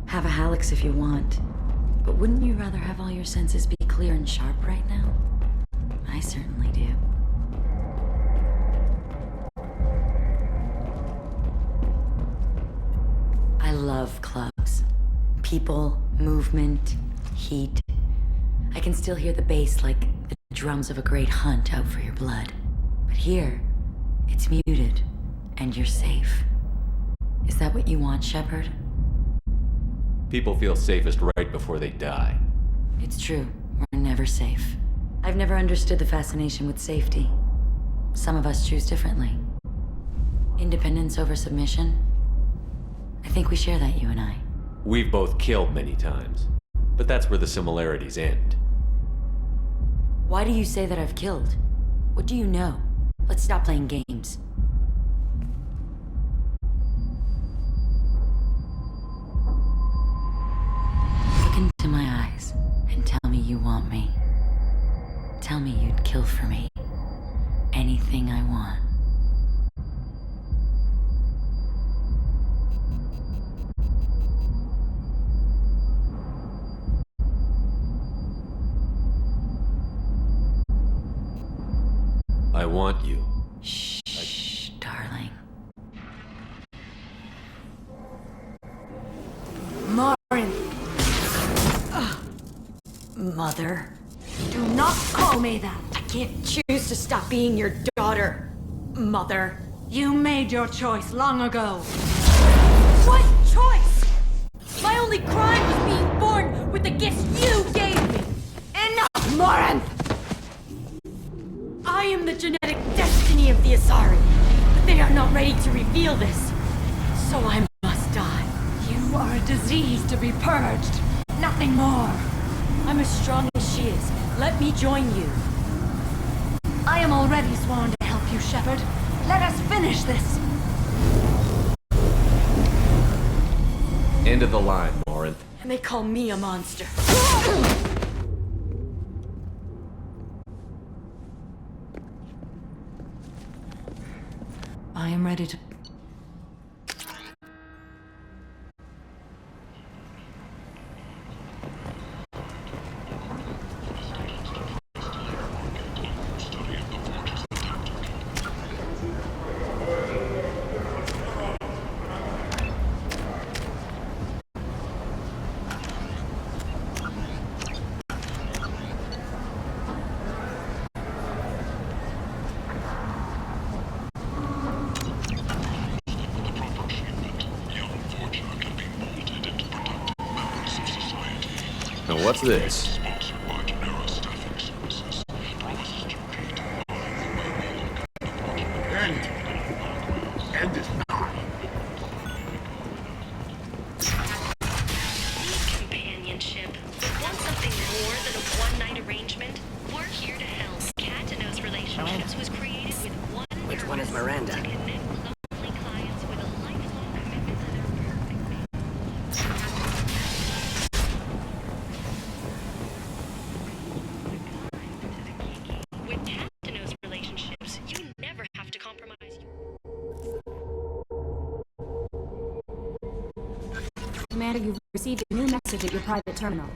Have a Hallex if you want, but wouldn't you rather have all your senses be clear and sharp right now? I certainly do. I love clubs. People, movement, heat. I can still hear the bass like the drums of a great hunt out for your blood. But here, it's muted, and you're safe. Is that what you want, Shepard? People feel safest right before they die. It's true. We're never safe. I've never understood the fascination with safety. Some of us choose differently. Independence over submission? I think we share that, you and I. We've both killed many times, but that's where the similarities end. Why do you say that I've killed? What do you know? Let's stop playing games. Look into my eyes and tell me you want me. Tell me you'd kill for me. Anything I want. I want you. Shh, darling. Morin! Mother. Do not call me that! I can't choose to stop being your daughter, Mother. You made your choice long ago. What choice? My only crime was being born with the gifts you gave me. Enough, Morin! I am the genetic destiny of the Asari, but they are not ready to reveal this, so I must die. You are a disease to be purged. Nothing more. I'm as strong as she is. Let me join you. I am already sworn to help you, Shepard. Let us finish this. End of the line, Morinth. And they call me a monster. I am ready to... And what's this? Sponsored by Genera Staffing Services. Promises to repeat. End is nigh. Companionship. Want something more than a one-night arrangement? We're here to help. Katanos Relationships was created with one Which one is Miranda? to connect lonely clients with a lifelong commitment to their perfect mate. With Katanos Relationships, you never have to compromise. Commander, you've received a new message at your private terminal.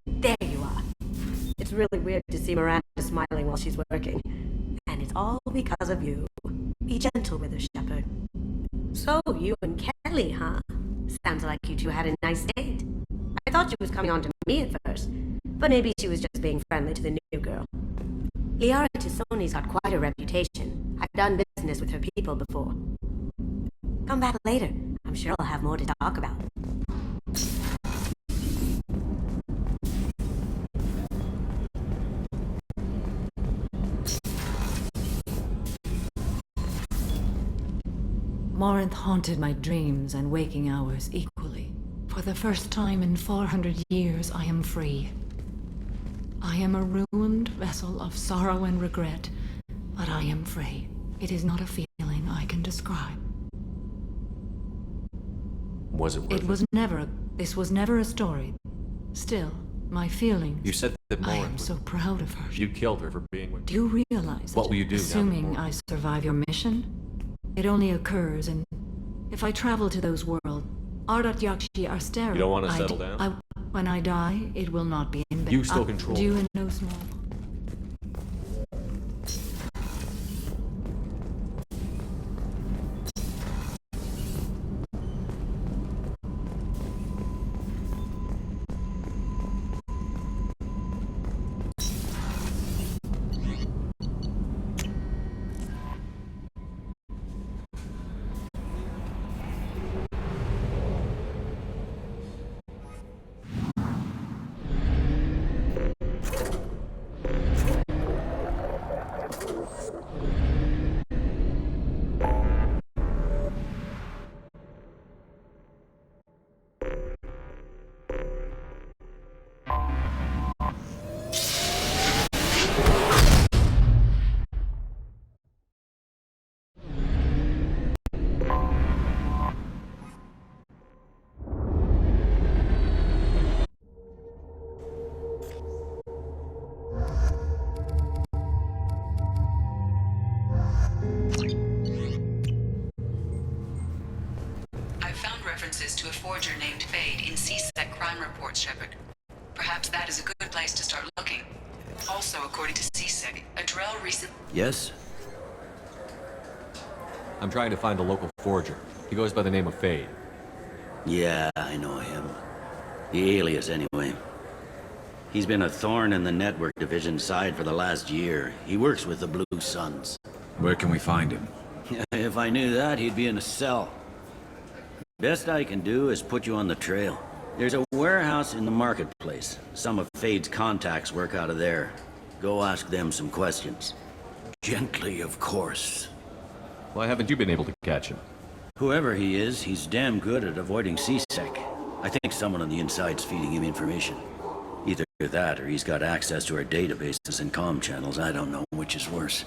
There you are. It's really weird to see Miranda smiling while she's working. And it's all because of you. Be gentle with her, Shepard. So, you and Kelly, huh? Sounds like you two had a nice date. I thought she was coming on to me at first, but maybe she was just being friendly to the new girl. Liara Tisoni's got quite a reputation. I've done business with her people before. Come back later. I'm sure I'll have more to talk about. Morinth haunted my dreams and waking hours equally. For the first time in 400 years, I am free. I am a ruined vessel of sorrow and regret, but I am free. It is not a feeling I can describe. Was it worth It was never. This was never a story. Still, my feelings. You said that I Morinth am so proud of her. You killed her for being with Do you realize What it? will you do now that Assuming Morinth- I survive your mission? It only occurs in... If I travel to those worlds, Ardat Yakshi are sterile. You don't want to settle down? When I die, it will not be in vain. You still control Do in no small... To a forger named Fade in CSEC crime reports, Shepard. Perhaps that is a good place to start looking. Also, according to CSEC, a Drell recent... Yes? I'm trying to find a local forger. He goes by the name of Fade. Yeah, I know him. The alias, anyway. He's been a thorn in the network division's side for the last year. He works with the Blue Suns. Where can we find him? If I knew that, he'd be in a cell. Best I can do is put you on the trail. There's a warehouse in the marketplace. Some of Fade's contacts work out of there. Go ask them some questions. Gently, of course. Why haven't you been able to catch him? Whoever he is, he's damn good at avoiding CSEC. I think someone on the inside's feeding him information. Either that, or he's got access to our databases and comm channels. I don't know which is worse.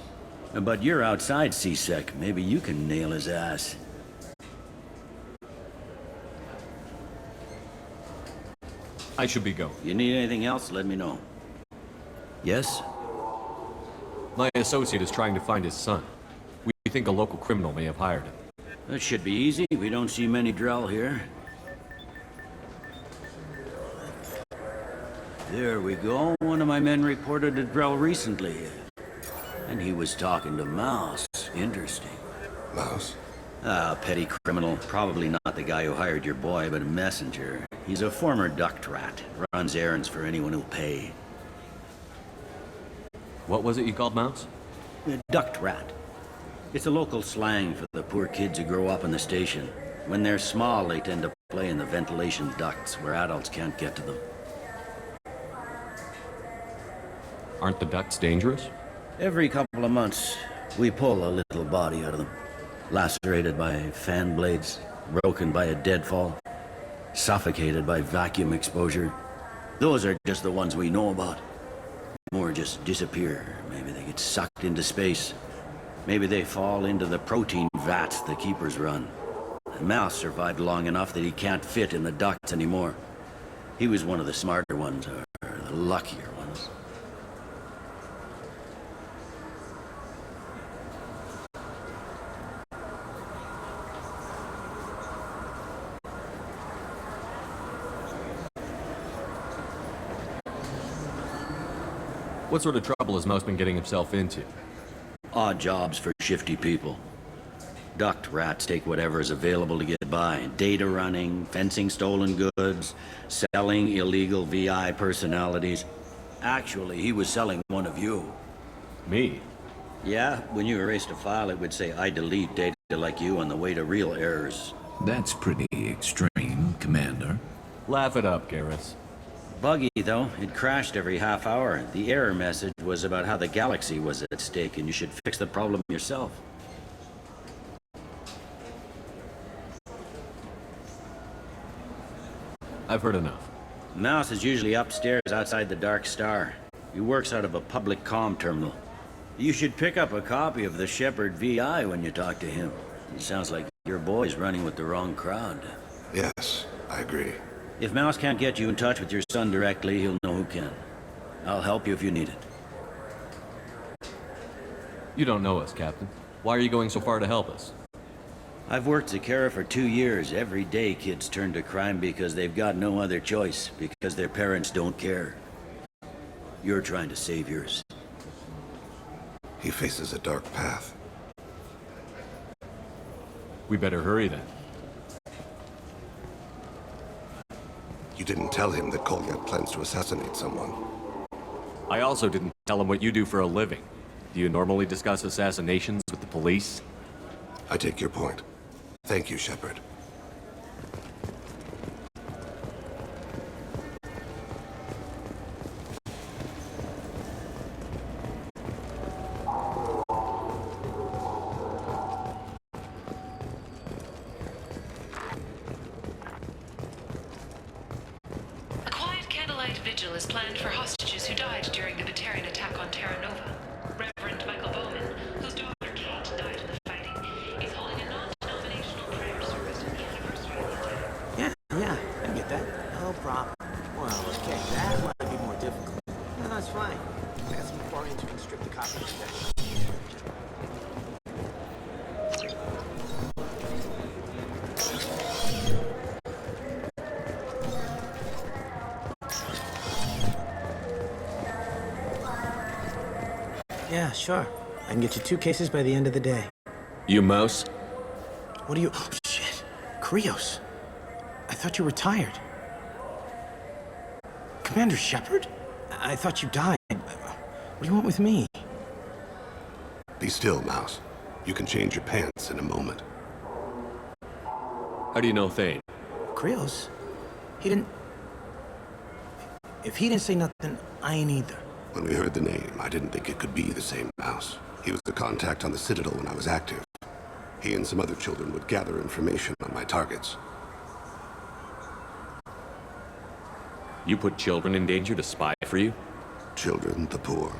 But you're outside CSEC. Maybe you can nail his ass. I should be going. You need anything else, let me know. Yes? My associate is trying to find his son. We think a local criminal may have hired him. That should be easy. We don't see many Drell here. There we go. One of my men reported a Drell recently. And he was talking to Mouse. Interesting. Mouse? Ah, petty criminal. Probably not the guy who hired your boy, but a messenger. He's a former duct rat. Runs errands for anyone who'll pay. What was it you called Mouse? A duct rat. It's a local slang for the poor kids who grow up in the station. When they're small, they tend to play in the ventilation ducts where adults can't get to them. Aren't the ducts dangerous? Every couple of months, we pull a little body out of them. Lacerated by fan blades, broken by a deadfall, suffocated by vacuum exposure. Those are just the ones we know about. More just disappear. Maybe they get sucked into space. Maybe they fall into the protein vats the keepers run. The Mouse survived long enough that he can't fit in the ducts anymore. He was one of the smarter ones, or the luckier ones. What sort of trouble has Mouse been getting himself into? Odd jobs for shifty people. Duct rats take whatever is available to get by. Data running, fencing stolen goods, selling illegal VI personalities. Actually, he was selling one of you. Me? Yeah, when you erased a file, it would say, I delete data like you on the way to real errors. That's pretty extreme, Commander. Laugh it up, Garrus. Buggy, though. It crashed every half hour. The error message was about how the galaxy was at stake, and you should fix the problem yourself. I've heard enough. Mouse is usually upstairs outside the Dark Star. He works out of a public comm terminal. You should pick up a copy of the Shepherd VI when you talk to him. It sounds like your boy's running with the wrong crowd. Yes, I agree. If Mouse can't get you in touch with your son directly, he'll know who can. I'll help you if you need it. You don't know us, Captain. Why are you going so far to help us? I've worked Zakera for 2 years. Every day kids turn to crime because they've got no other choice, because their parents don't care. You're trying to save yours. He faces a dark path. We better hurry then. You didn't tell him that Kolyat plans to assassinate someone. I also didn't tell him what you do for a living. Do you normally discuss assassinations with the police? I take your point. Thank you, Shepard. A quiet candlelight vigil is planned for hostages who died during the Batarian attack on Terra Nova. Reverend Michael Bowman, whose daughter Kate died in the fighting, is holding a non-denominational prayer service on the anniversary of the attack. Yeah, I get that. No problem. Well, okay, that might be more difficult. No, that's fine. I got some chlorine to constrict the copy protection. Yeah, sure. I can get you 2 cases by the end of the day. You Mouse? What do you... Oh, shit. Krios. I thought you were retired. Commander Shepard? I thought you died. What do you want with me? Be still, Mouse. You can change your pants in a moment. How do you know Thane? Krios? He didn't... If he didn't say nothing, I ain't either. When we heard the name, I didn't think it could be the same Mouse. He was the contact on the Citadel when I was active. He and some other children would gather information on my targets. You put children in danger to spy for you? Children, the poor.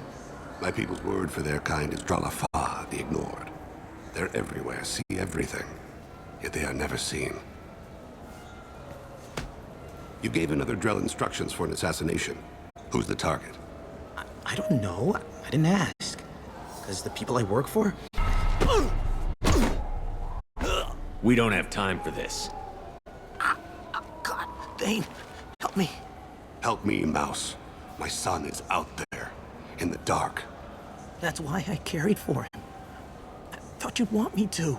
My people's word for their kind is Dralafa, the ignored. They're everywhere, see everything, yet they are never seen. You gave another Drell instructions for an assassination. Who's the target? I don't know. I didn't ask. Because the people I work for? We don't have time for this. God, Thane, help me. Help me, Mouse. My son is out there, in the dark. That's why I carried for him. I thought you'd want me to.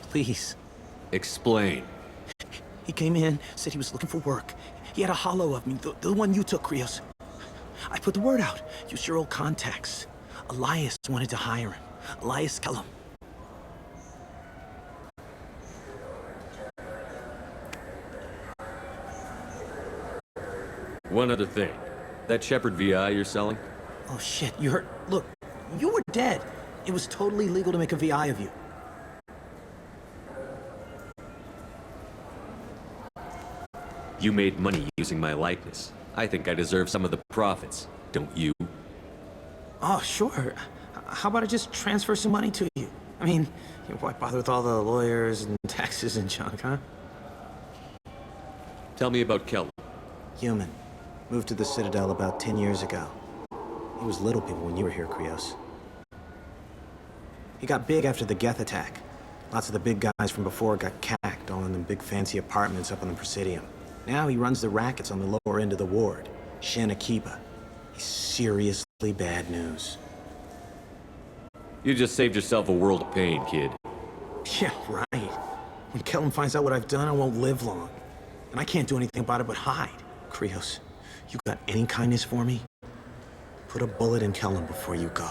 Please. Explain. He came in, said he was looking for work. He had a hollow of me, the one you took, Krios. I put the word out. Use your old contacts. Elias wanted to hire him. Elias Kellum. One other thing. That Shepard VI you're selling? Oh shit, you heard? Look, you were dead. It was totally legal to make a VI of you. You made money using my likeness. I think I deserve some of the profits, don't you? Oh, sure. How about I just transfer some money to you? I mean, why bother with all the lawyers and taxes and junk, huh? Tell me about Kellum. Human. Moved to the Citadel about 10 years ago. He was little people when you were here, Krios. He got big after the Geth attack. Lots of the big guys from before got cacked, all in them big fancy apartments up on the Presidium. Now he runs the rackets on the lower end of the ward, Shin Akiba. He's seriously bad news. You just saved yourself a world of pain, kid. Yeah, right. When Kellum finds out what I've done, I won't live long. And I can't do anything about it but hide. Krios, you got any kindness for me? Put a bullet in Kellum before you go.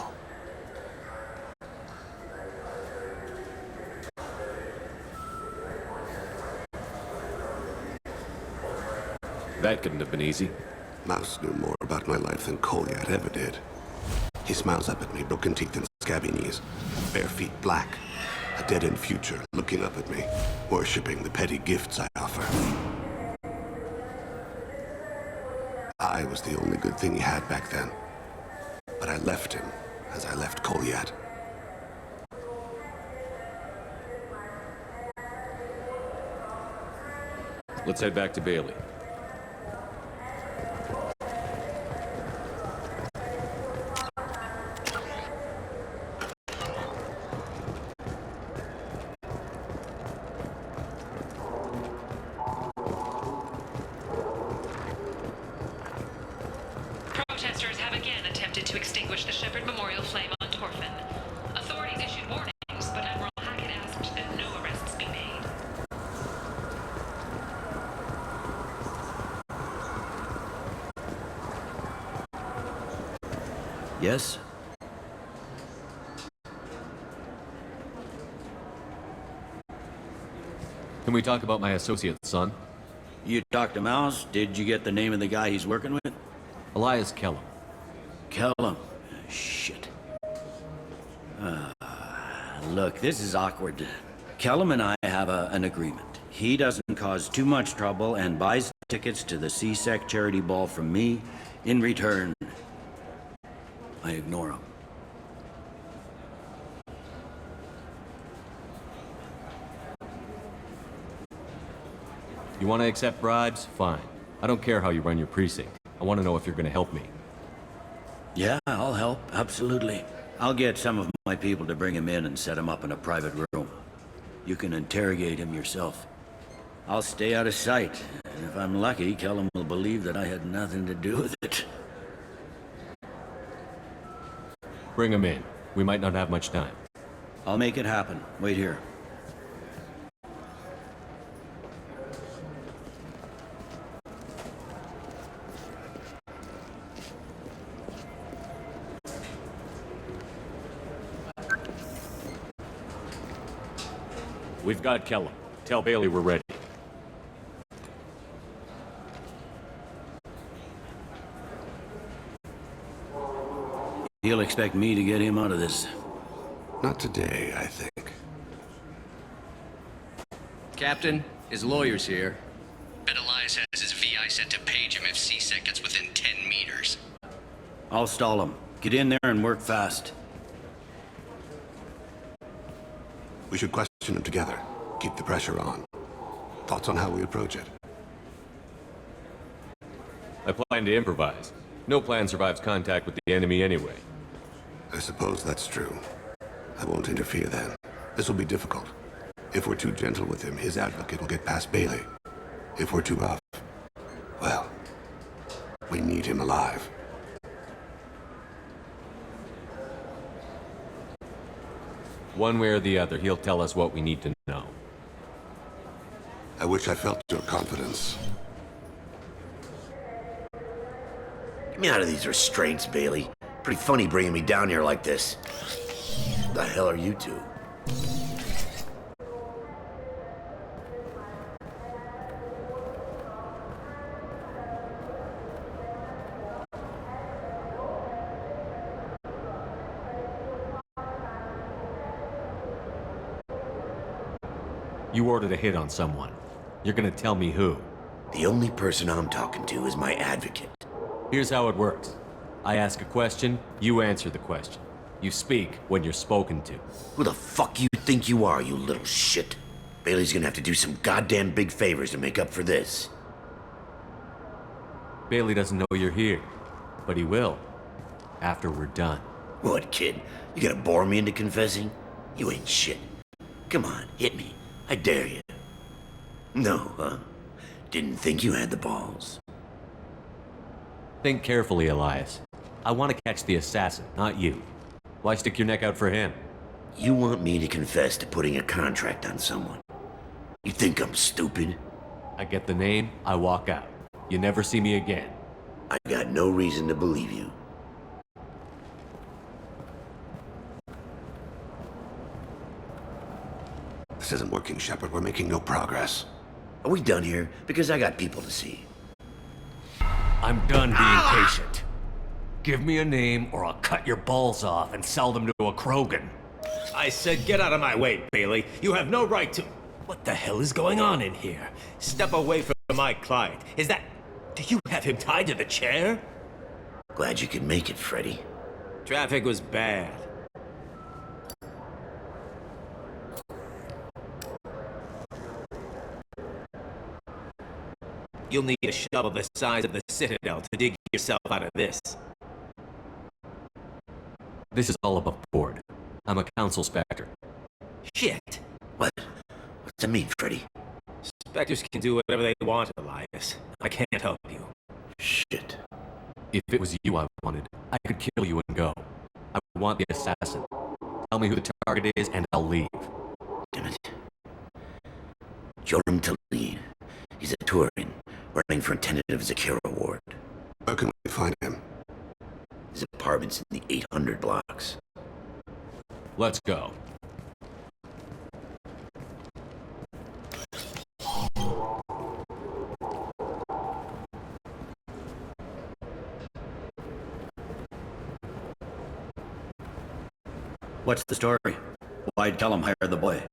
That couldn't have been easy. Mouse knew more about my life than Kolyat ever did. He smiles up at me, broken teeth and scabby knees, bare feet black, a dead-end future looking up at me, worshipping the petty gifts I offer. I was the only good thing he had back then, but I left him as I left Kolyat. Let's head back to Bailey. Protesters have again attempted to extinguish the Shepard Memorial flame on Torfin. Authorities issued warnings, but Admiral Hackett asked that no arrests be made. Yes? Can we talk about my associate's son? You talked to Mouse? Did you get the name of the guy he's working with? Elias Kellum. Kellum? Shit. Look, this is awkward. Kellum and I have an agreement. He doesn't cause too much trouble and buys tickets to the C-Sec charity ball from me. In return, I ignore him. You want to accept bribes? Fine. I don't care how you run your precinct. I want to know if you're going to help me. Yeah, I'll help. Absolutely. I'll get some of my people to bring him in and set him up in a private room. You can interrogate him yourself. I'll stay out of sight, and if I'm lucky, Kellum will believe that I had nothing to do with it. Bring him in. We might not have much time. I'll make it happen. Wait here. We've got Kellum. Tell Bailey we're ready. He'll expect me to get him out of this. Not today, I think. Captain, his lawyer's here. Bet Elias has his VI set to page him if C-Sec gets within 10 meters. I'll stall him. Get in there and work fast. We should question him together. Keep the pressure on. Thoughts on how we approach it? I plan to improvise. No plan survives contact with the enemy anyway. I suppose that's true. I won't interfere then. This will be difficult. If we're too gentle with him, his advocate will get past Bailey. If we're too rough, well, we need him alive. One way or the other, he'll tell us what we need to know. I wish I felt your confidence. Get me out of these restraints, Bailey. Pretty funny bringing me down here like this. The hell are you two? You ordered a hit on someone. You're gonna tell me who. The only person I'm talking to is my advocate. Here's how it works. I ask a question, you answer the question. You speak when you're spoken to. Who the fuck you think you are, you little shit? Bailey's gonna have to do some goddamn big favors to make up for this. Bailey doesn't know you're here, but he will. After we're done. What, kid? You gonna bore me into confessing? You ain't shit. Come on, hit me. I dare you. No, huh? Didn't think you had the balls. Think carefully, Elias. I want to catch the assassin, not you. Why stick your neck out for him? You want me to confess to putting a contract on someone? You think I'm stupid? I get the name, I walk out. You never see me again. I got no reason to believe you. This isn't working, Shepard. We're making no progress. Are we done here? Because I got people to see. I'm done being patient. Give me a name or I'll cut your balls off and sell them to a Krogan. I said get out of my way, Bailey. You have no right to... What the hell is going on in here? Step away from my client. Is that... Do you have him tied to the chair? Glad you could make it, Freddy. Traffic was bad. You'll need a shovel the size of the Citadel to dig yourself out of this. This is all above board. I'm a council specter. Shit! What's that mean, Freddy? Spectres can do whatever they want, Elias. I can't help you. Shit. If it was you I wanted, I could kill you and go. I want the assassin. Tell me who the target is and I'll leave. Damn it. Joram Talib. He's a Turian, running for a tentative Zakira award. Where can we find him? His apartment's in the 800 blocks. Let's go. What's the story? Why'd Kellum hire the boy?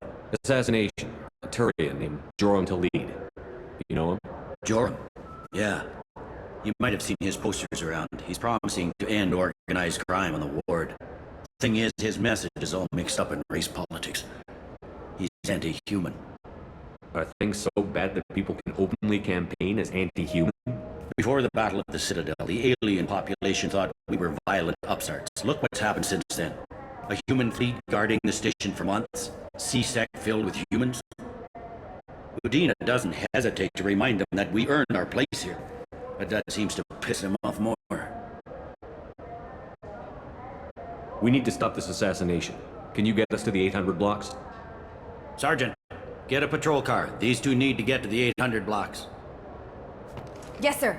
Assassination. A Turian named Joram Talib. You know him? Joram? Yeah. You might have seen his posters around. He's promising to end organized crime on the ward. Thing is, his message is all mixed up in race politics. He's anti-human. Are things so bad that people can openly campaign as anti-human? Before the Battle of the Citadel, the alien population thought we were violent upstarts. Look what's happened since then. A human fleet guarding the station for months. C-Sec filled with humans. Udina doesn't hesitate to remind them that we earned our place here. But that seems to piss him off more. We need to stop this assassination. Can you get us to the 800 blocks? Sergeant, get a patrol car. These two need to get to the 800 blocks. Yes, sir.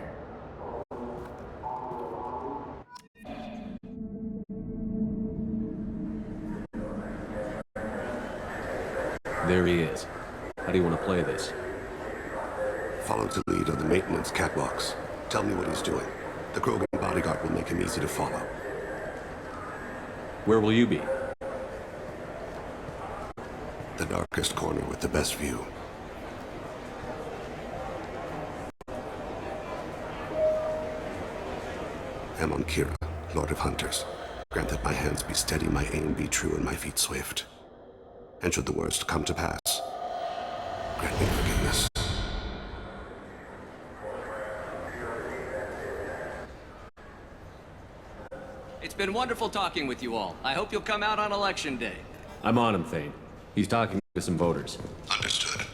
There he is. How do you want to play this? Follow the lead on the maintenance catwalks. Tell me what he's doing. The Krogan bodyguard will make him easy to follow. Where will you be? The darkest corner with the best view. Amon Kira, Lord of Hunters. Grant that my hands be steady, my aim be true, and my feet swift. And should the worst come to pass, grant me forgiveness. It's been wonderful talking with you all. I hope you'll come out on Election Day. I'm on him, Thane. He's talking to some voters. Understood.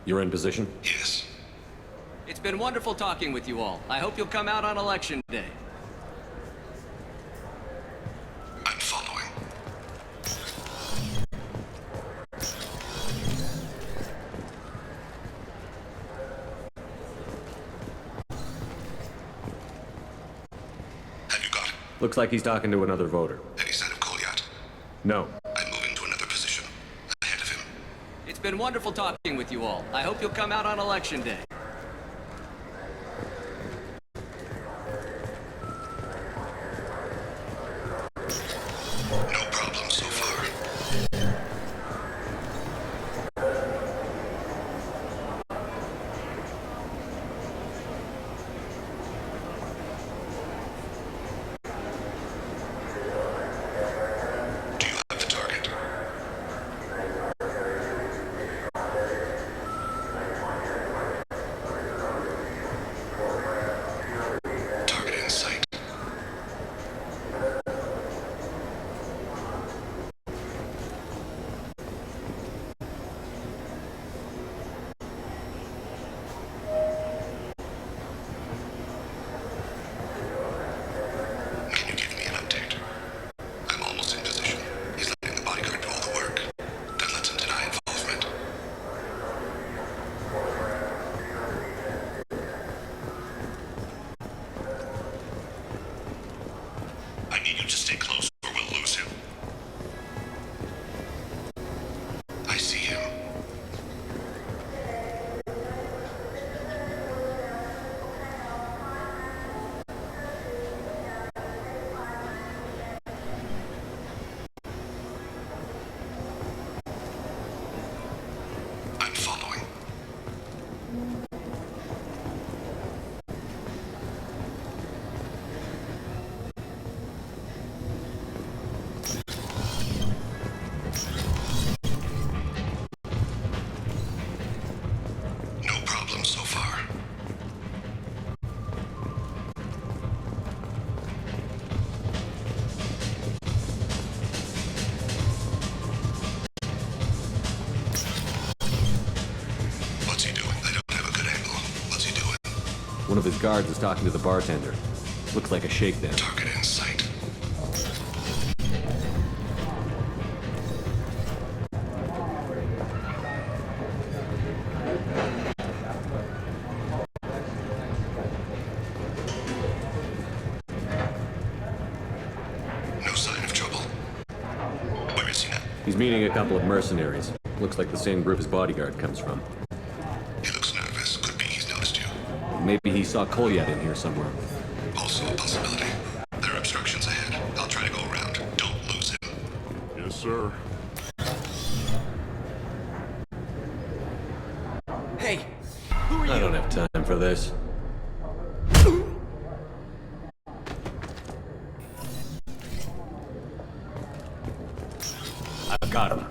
You're in position? Yes. It's been wonderful talking with you all. I hope you'll come out on Election Day. I'm following. Have you got it? Looks like he's talking to another voter. Any sign of Kolyat? No. I'm moving to another position. Ahead of him. It's been wonderful talking with you all. I hope you'll come out on Election Day. No problem so far. Do you have the target? Target in sight. Can you give me an update? I'm almost in position. He's letting the bodyguard do all the work. That lets him deny involvement. I need you to stay close or we'll lose him. I see him. I'm following. No problem so far. What's he doing? I don't have a good angle. What's he doing? One of his guards is talking to the bartender. Looks like a shakedown. Target in sight. No sign of trouble. Where is he now? He's meeting a couple of mercenaries. Looks like the same group his bodyguard comes from. He looks nervous. Could be he's noticed you. Maybe he saw Kolyat in here somewhere. Also a possibility. There are obstructions ahead. I'll try to go around. Don't lose him. Yes, sir. Hey, I don't have time for this. I've got him.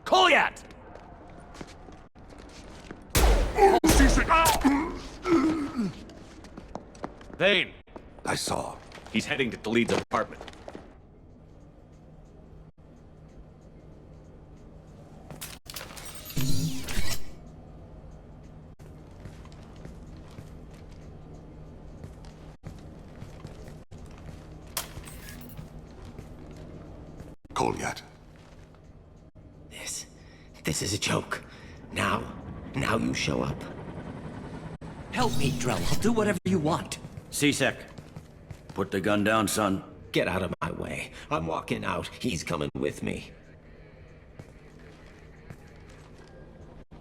Kolyat! Thane! I saw. He's heading to Khalid's apartment. Kolyat. This is a joke. Now you show up. Help me, Drell. I'll do whatever you want. C-Sec, put the gun down, son. Get out of my way. I'm walking out. He's coming with me.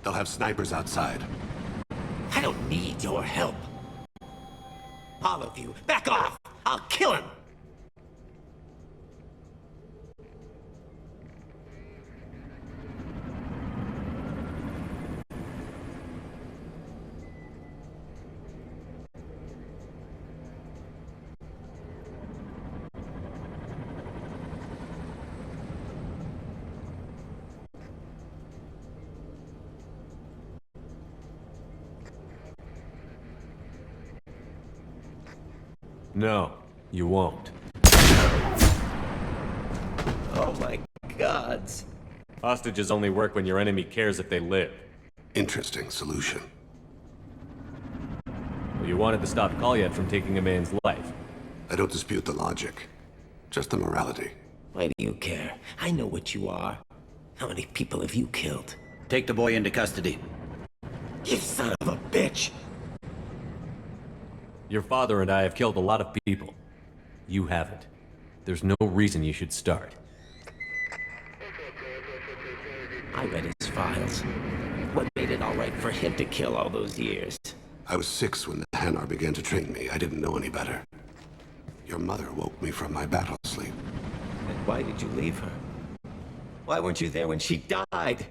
They'll have snipers outside. I don't need your help. All of you, back off! I'll kill him! No, you won't. Oh my gods. Hostages only work when your enemy cares if they live. Interesting solution. Well, you wanted to stop Kolyat from taking a man's life. I don't dispute the logic. Just the morality. Why do you care? I know what you are. How many people have you killed? Take the boy into custody. You son of a bitch! Your father and I have killed a lot of people. You haven't. There's no reason you should start. I read his files. What made it all right for him to kill all those years? I was 6 when the Hanar began to train me. I didn't know any better. Your mother woke me from my battle sleep. And why did you leave her? Why weren't you there when she died?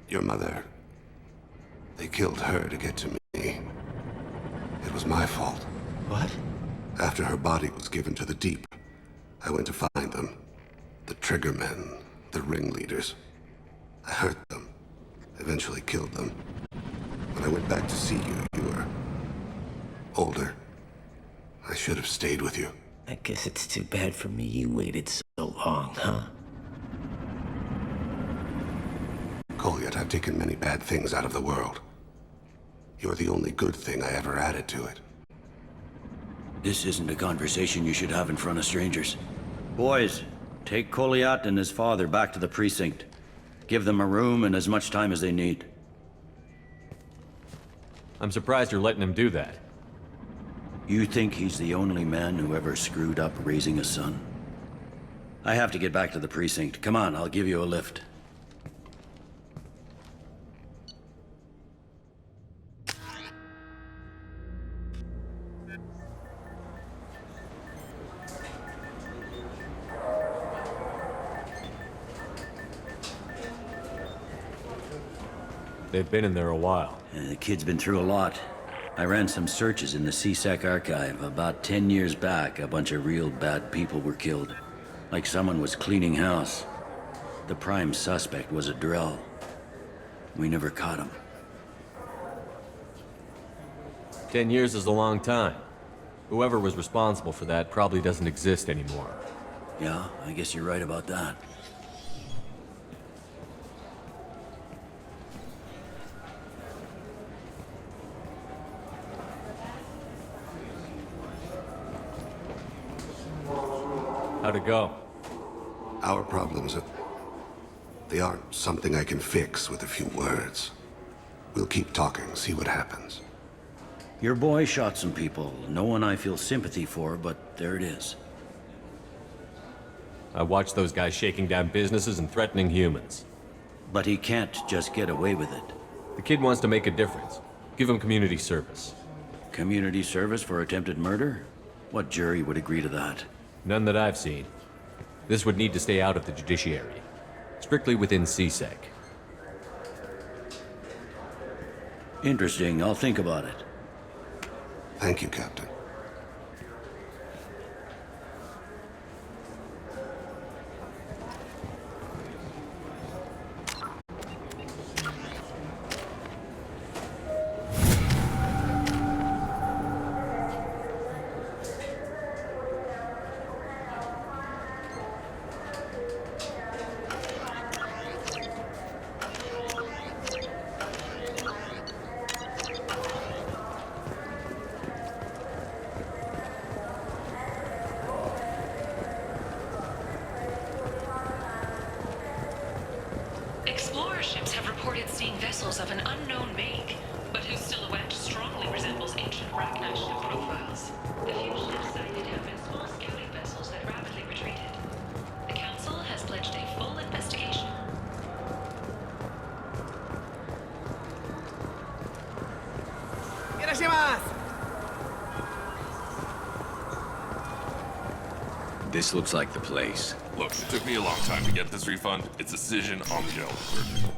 Your mother... They killed her to get to me. It was my fault. What? After her body was given to the Deep, I went to find them. The Triggermen, the ringleaders. I hurt them. Eventually killed them. When I went back to see you, you were... older. I should have stayed with you. I guess it's too bad for me you waited so long, huh? Kolyat, I've taken many bad things out of the world. You're the only good thing I ever added to it. This isn't a conversation you should have in front of strangers. Boys, take Kolyat and his father back to the precinct. Give them a room and as much time as they need. I'm surprised you're letting him do that. You think he's the only man who ever screwed up raising a son? I have to get back to the precinct. Come on, I'll give you a lift. They've been in there a while. The kid's been through a lot. I ran some searches in the CSEC archive. About 10 years back, a bunch of real bad people were killed. Like someone was cleaning house. The prime suspect was a Drell. We never caught him. 10 years is a long time. Whoever was responsible for that probably doesn't exist anymore. Yeah, I guess you're right about that. How'd it go? Our problems are... they aren't something I can fix with a few words. We'll keep talking, see what happens. Your boy shot some people. No one I feel sympathy for, but there it is. I watched those guys shaking down businesses and threatening humans. But he can't just get away with it. The kid wants to make a difference. Give him community service. Community service for attempted murder? What jury would agree to that? None that I've seen. This would need to stay out of the judiciary. Strictly within CSEC. Interesting. I'll think about it. Thank you, Captain. This looks like the place. Look, it took me a long time to get this refund. It's a decision on the gentleman's verdict.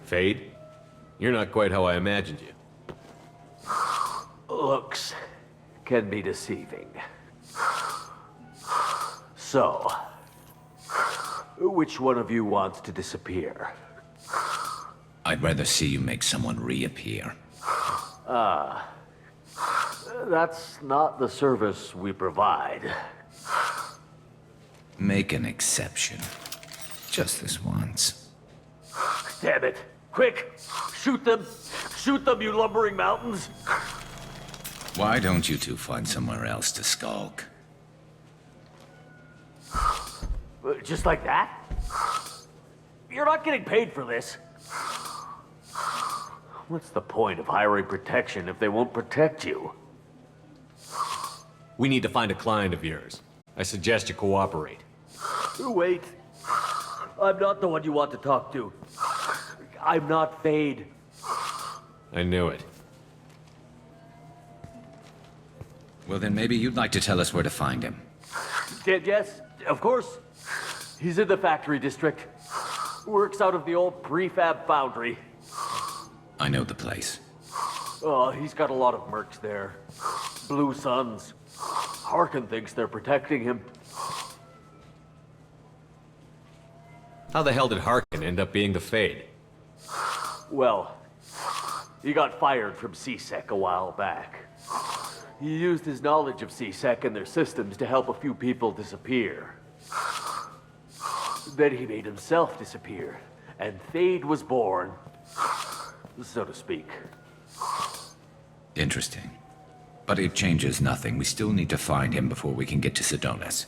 Fade? You're not quite how I imagined you. Looks can be deceiving. So, which one of you wants to disappear? I'd rather see you make someone reappear. That's not the service we provide. Make an exception. Just this once. Damn it. Quick! Shoot them! Shoot them, you lumbering mountains! Why don't you two find somewhere else to skulk? Just like that? You're not getting paid for this. What's the point of hiring protection if they won't protect you? We need to find a client of yours. I suggest you cooperate. Wait. I'm not the one you want to talk to. I'm not Fade. I knew it. Well, then maybe you'd like to tell us where to find him. Yes, of course. He's in the factory district. Works out of the old prefab foundry. I know the place. Oh, he's got a lot of mercs there. Blue Suns. Harkin thinks they're protecting him. How the hell did Harkin end up being the Fade? Well, he got fired from CSEC a while back. He used his knowledge of CSEC and their systems to help a few people disappear. Then he made himself disappear, and Fade was born, so to speak. Interesting. But it changes nothing. We still need to find him before we can get to Sidonis.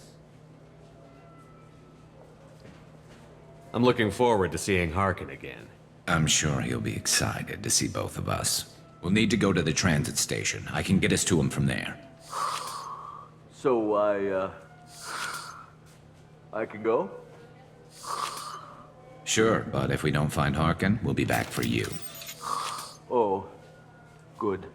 I'm looking forward to seeing Harkin again. I'm sure he'll be excited to see both of us. We'll need to go to the transit station. I can get us to him from there. So I can go? Sure, but if we don't find Harkin, we'll be back for you. Oh, good.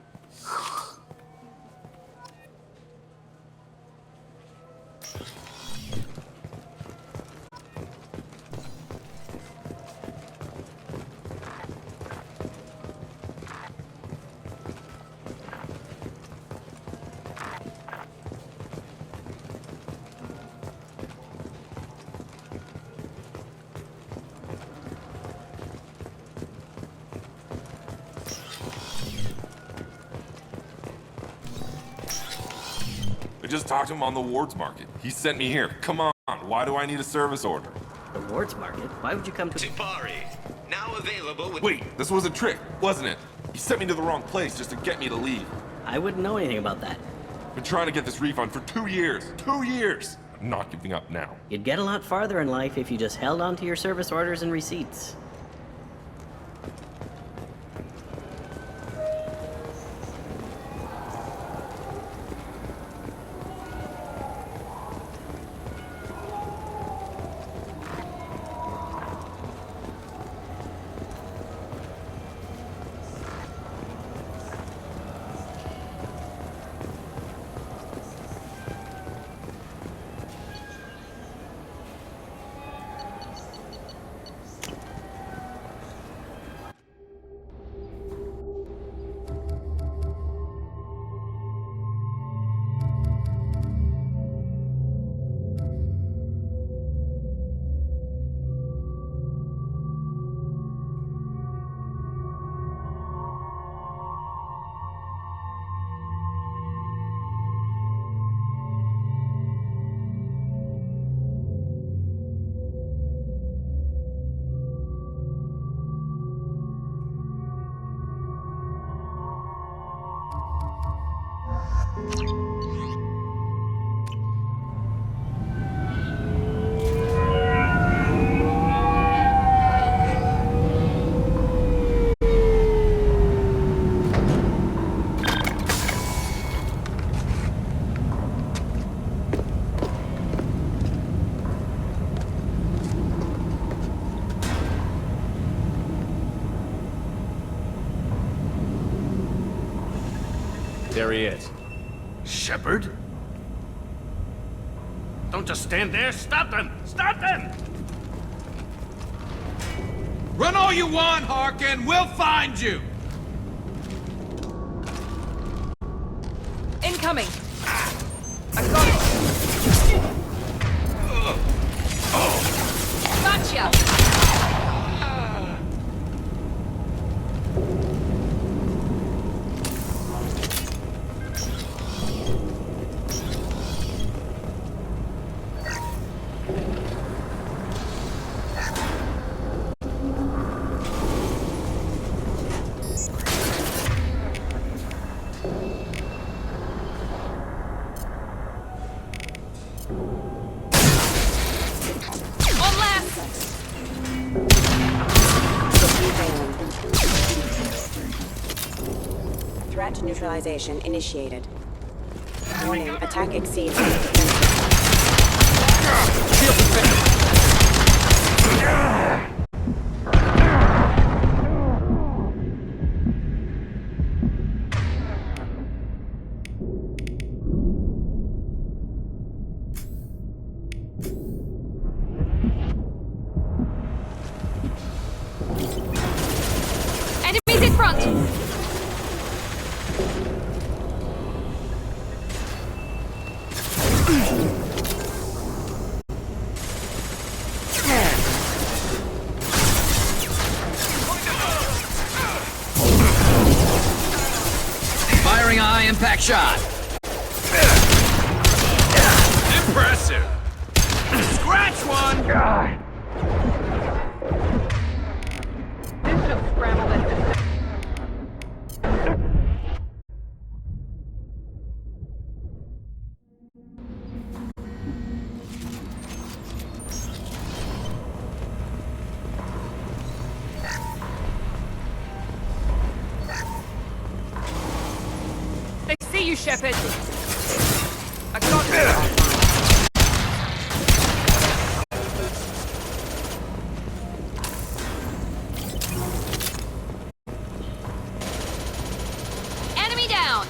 I just talked to him on the Wards Market. He sent me here. Come on, why do I need a service order? The Wards Market? Why would you come to... Safari, now available with... Wait, this was a trick, wasn't it? He sent me to the wrong place just to get me to leave. I wouldn't know anything about that. Been trying to get this refund for 2 years. 2 years! I'm not giving up now. You'd get a lot farther in life if you just held on to your service orders and receipts. There he is. Shepard? Don't just stand there. Stop them! Stop them! Run all you want, Harkin! We'll find you! Incoming! I got it! Gotcha! Threat neutralization initiated. Warning, attack exceeds. Enemies in front! Firing a high-impact shot. Impressive! Scratch one! This just scrambled it. They see you, Shepard. I got it. Enemy down.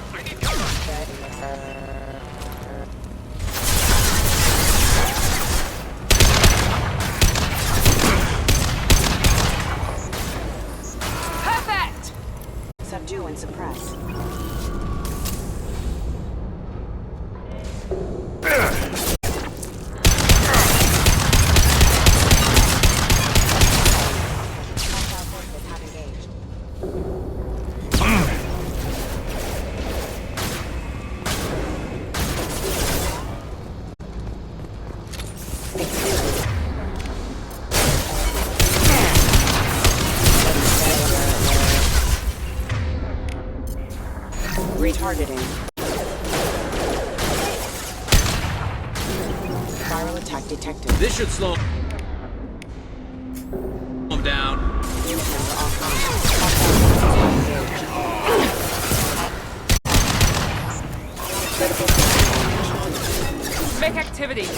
Perfect. Subdue and suppress. Retargeting. Viral attack detected. This should slow him down. Make activity.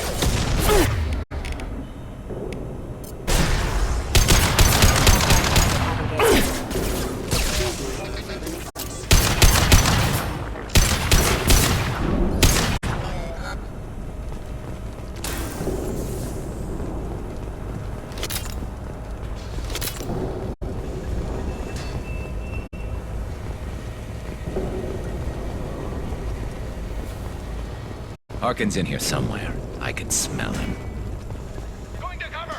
Harkin's in here somewhere. I can smell him. Going to cover!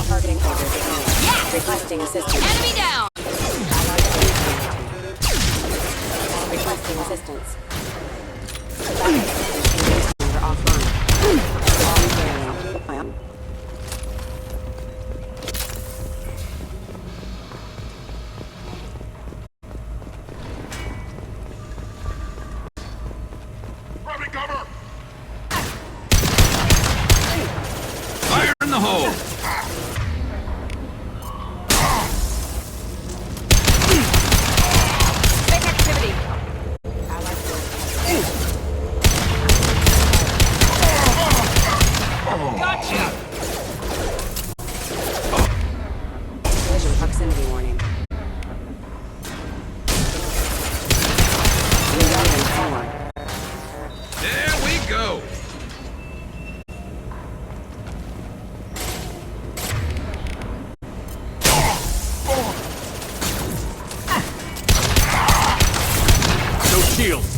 Targeting order. Yes! Requesting assistance. Enemy down. Requesting assistance. We're offline. Grabbing cover! Fire in the hole! shields.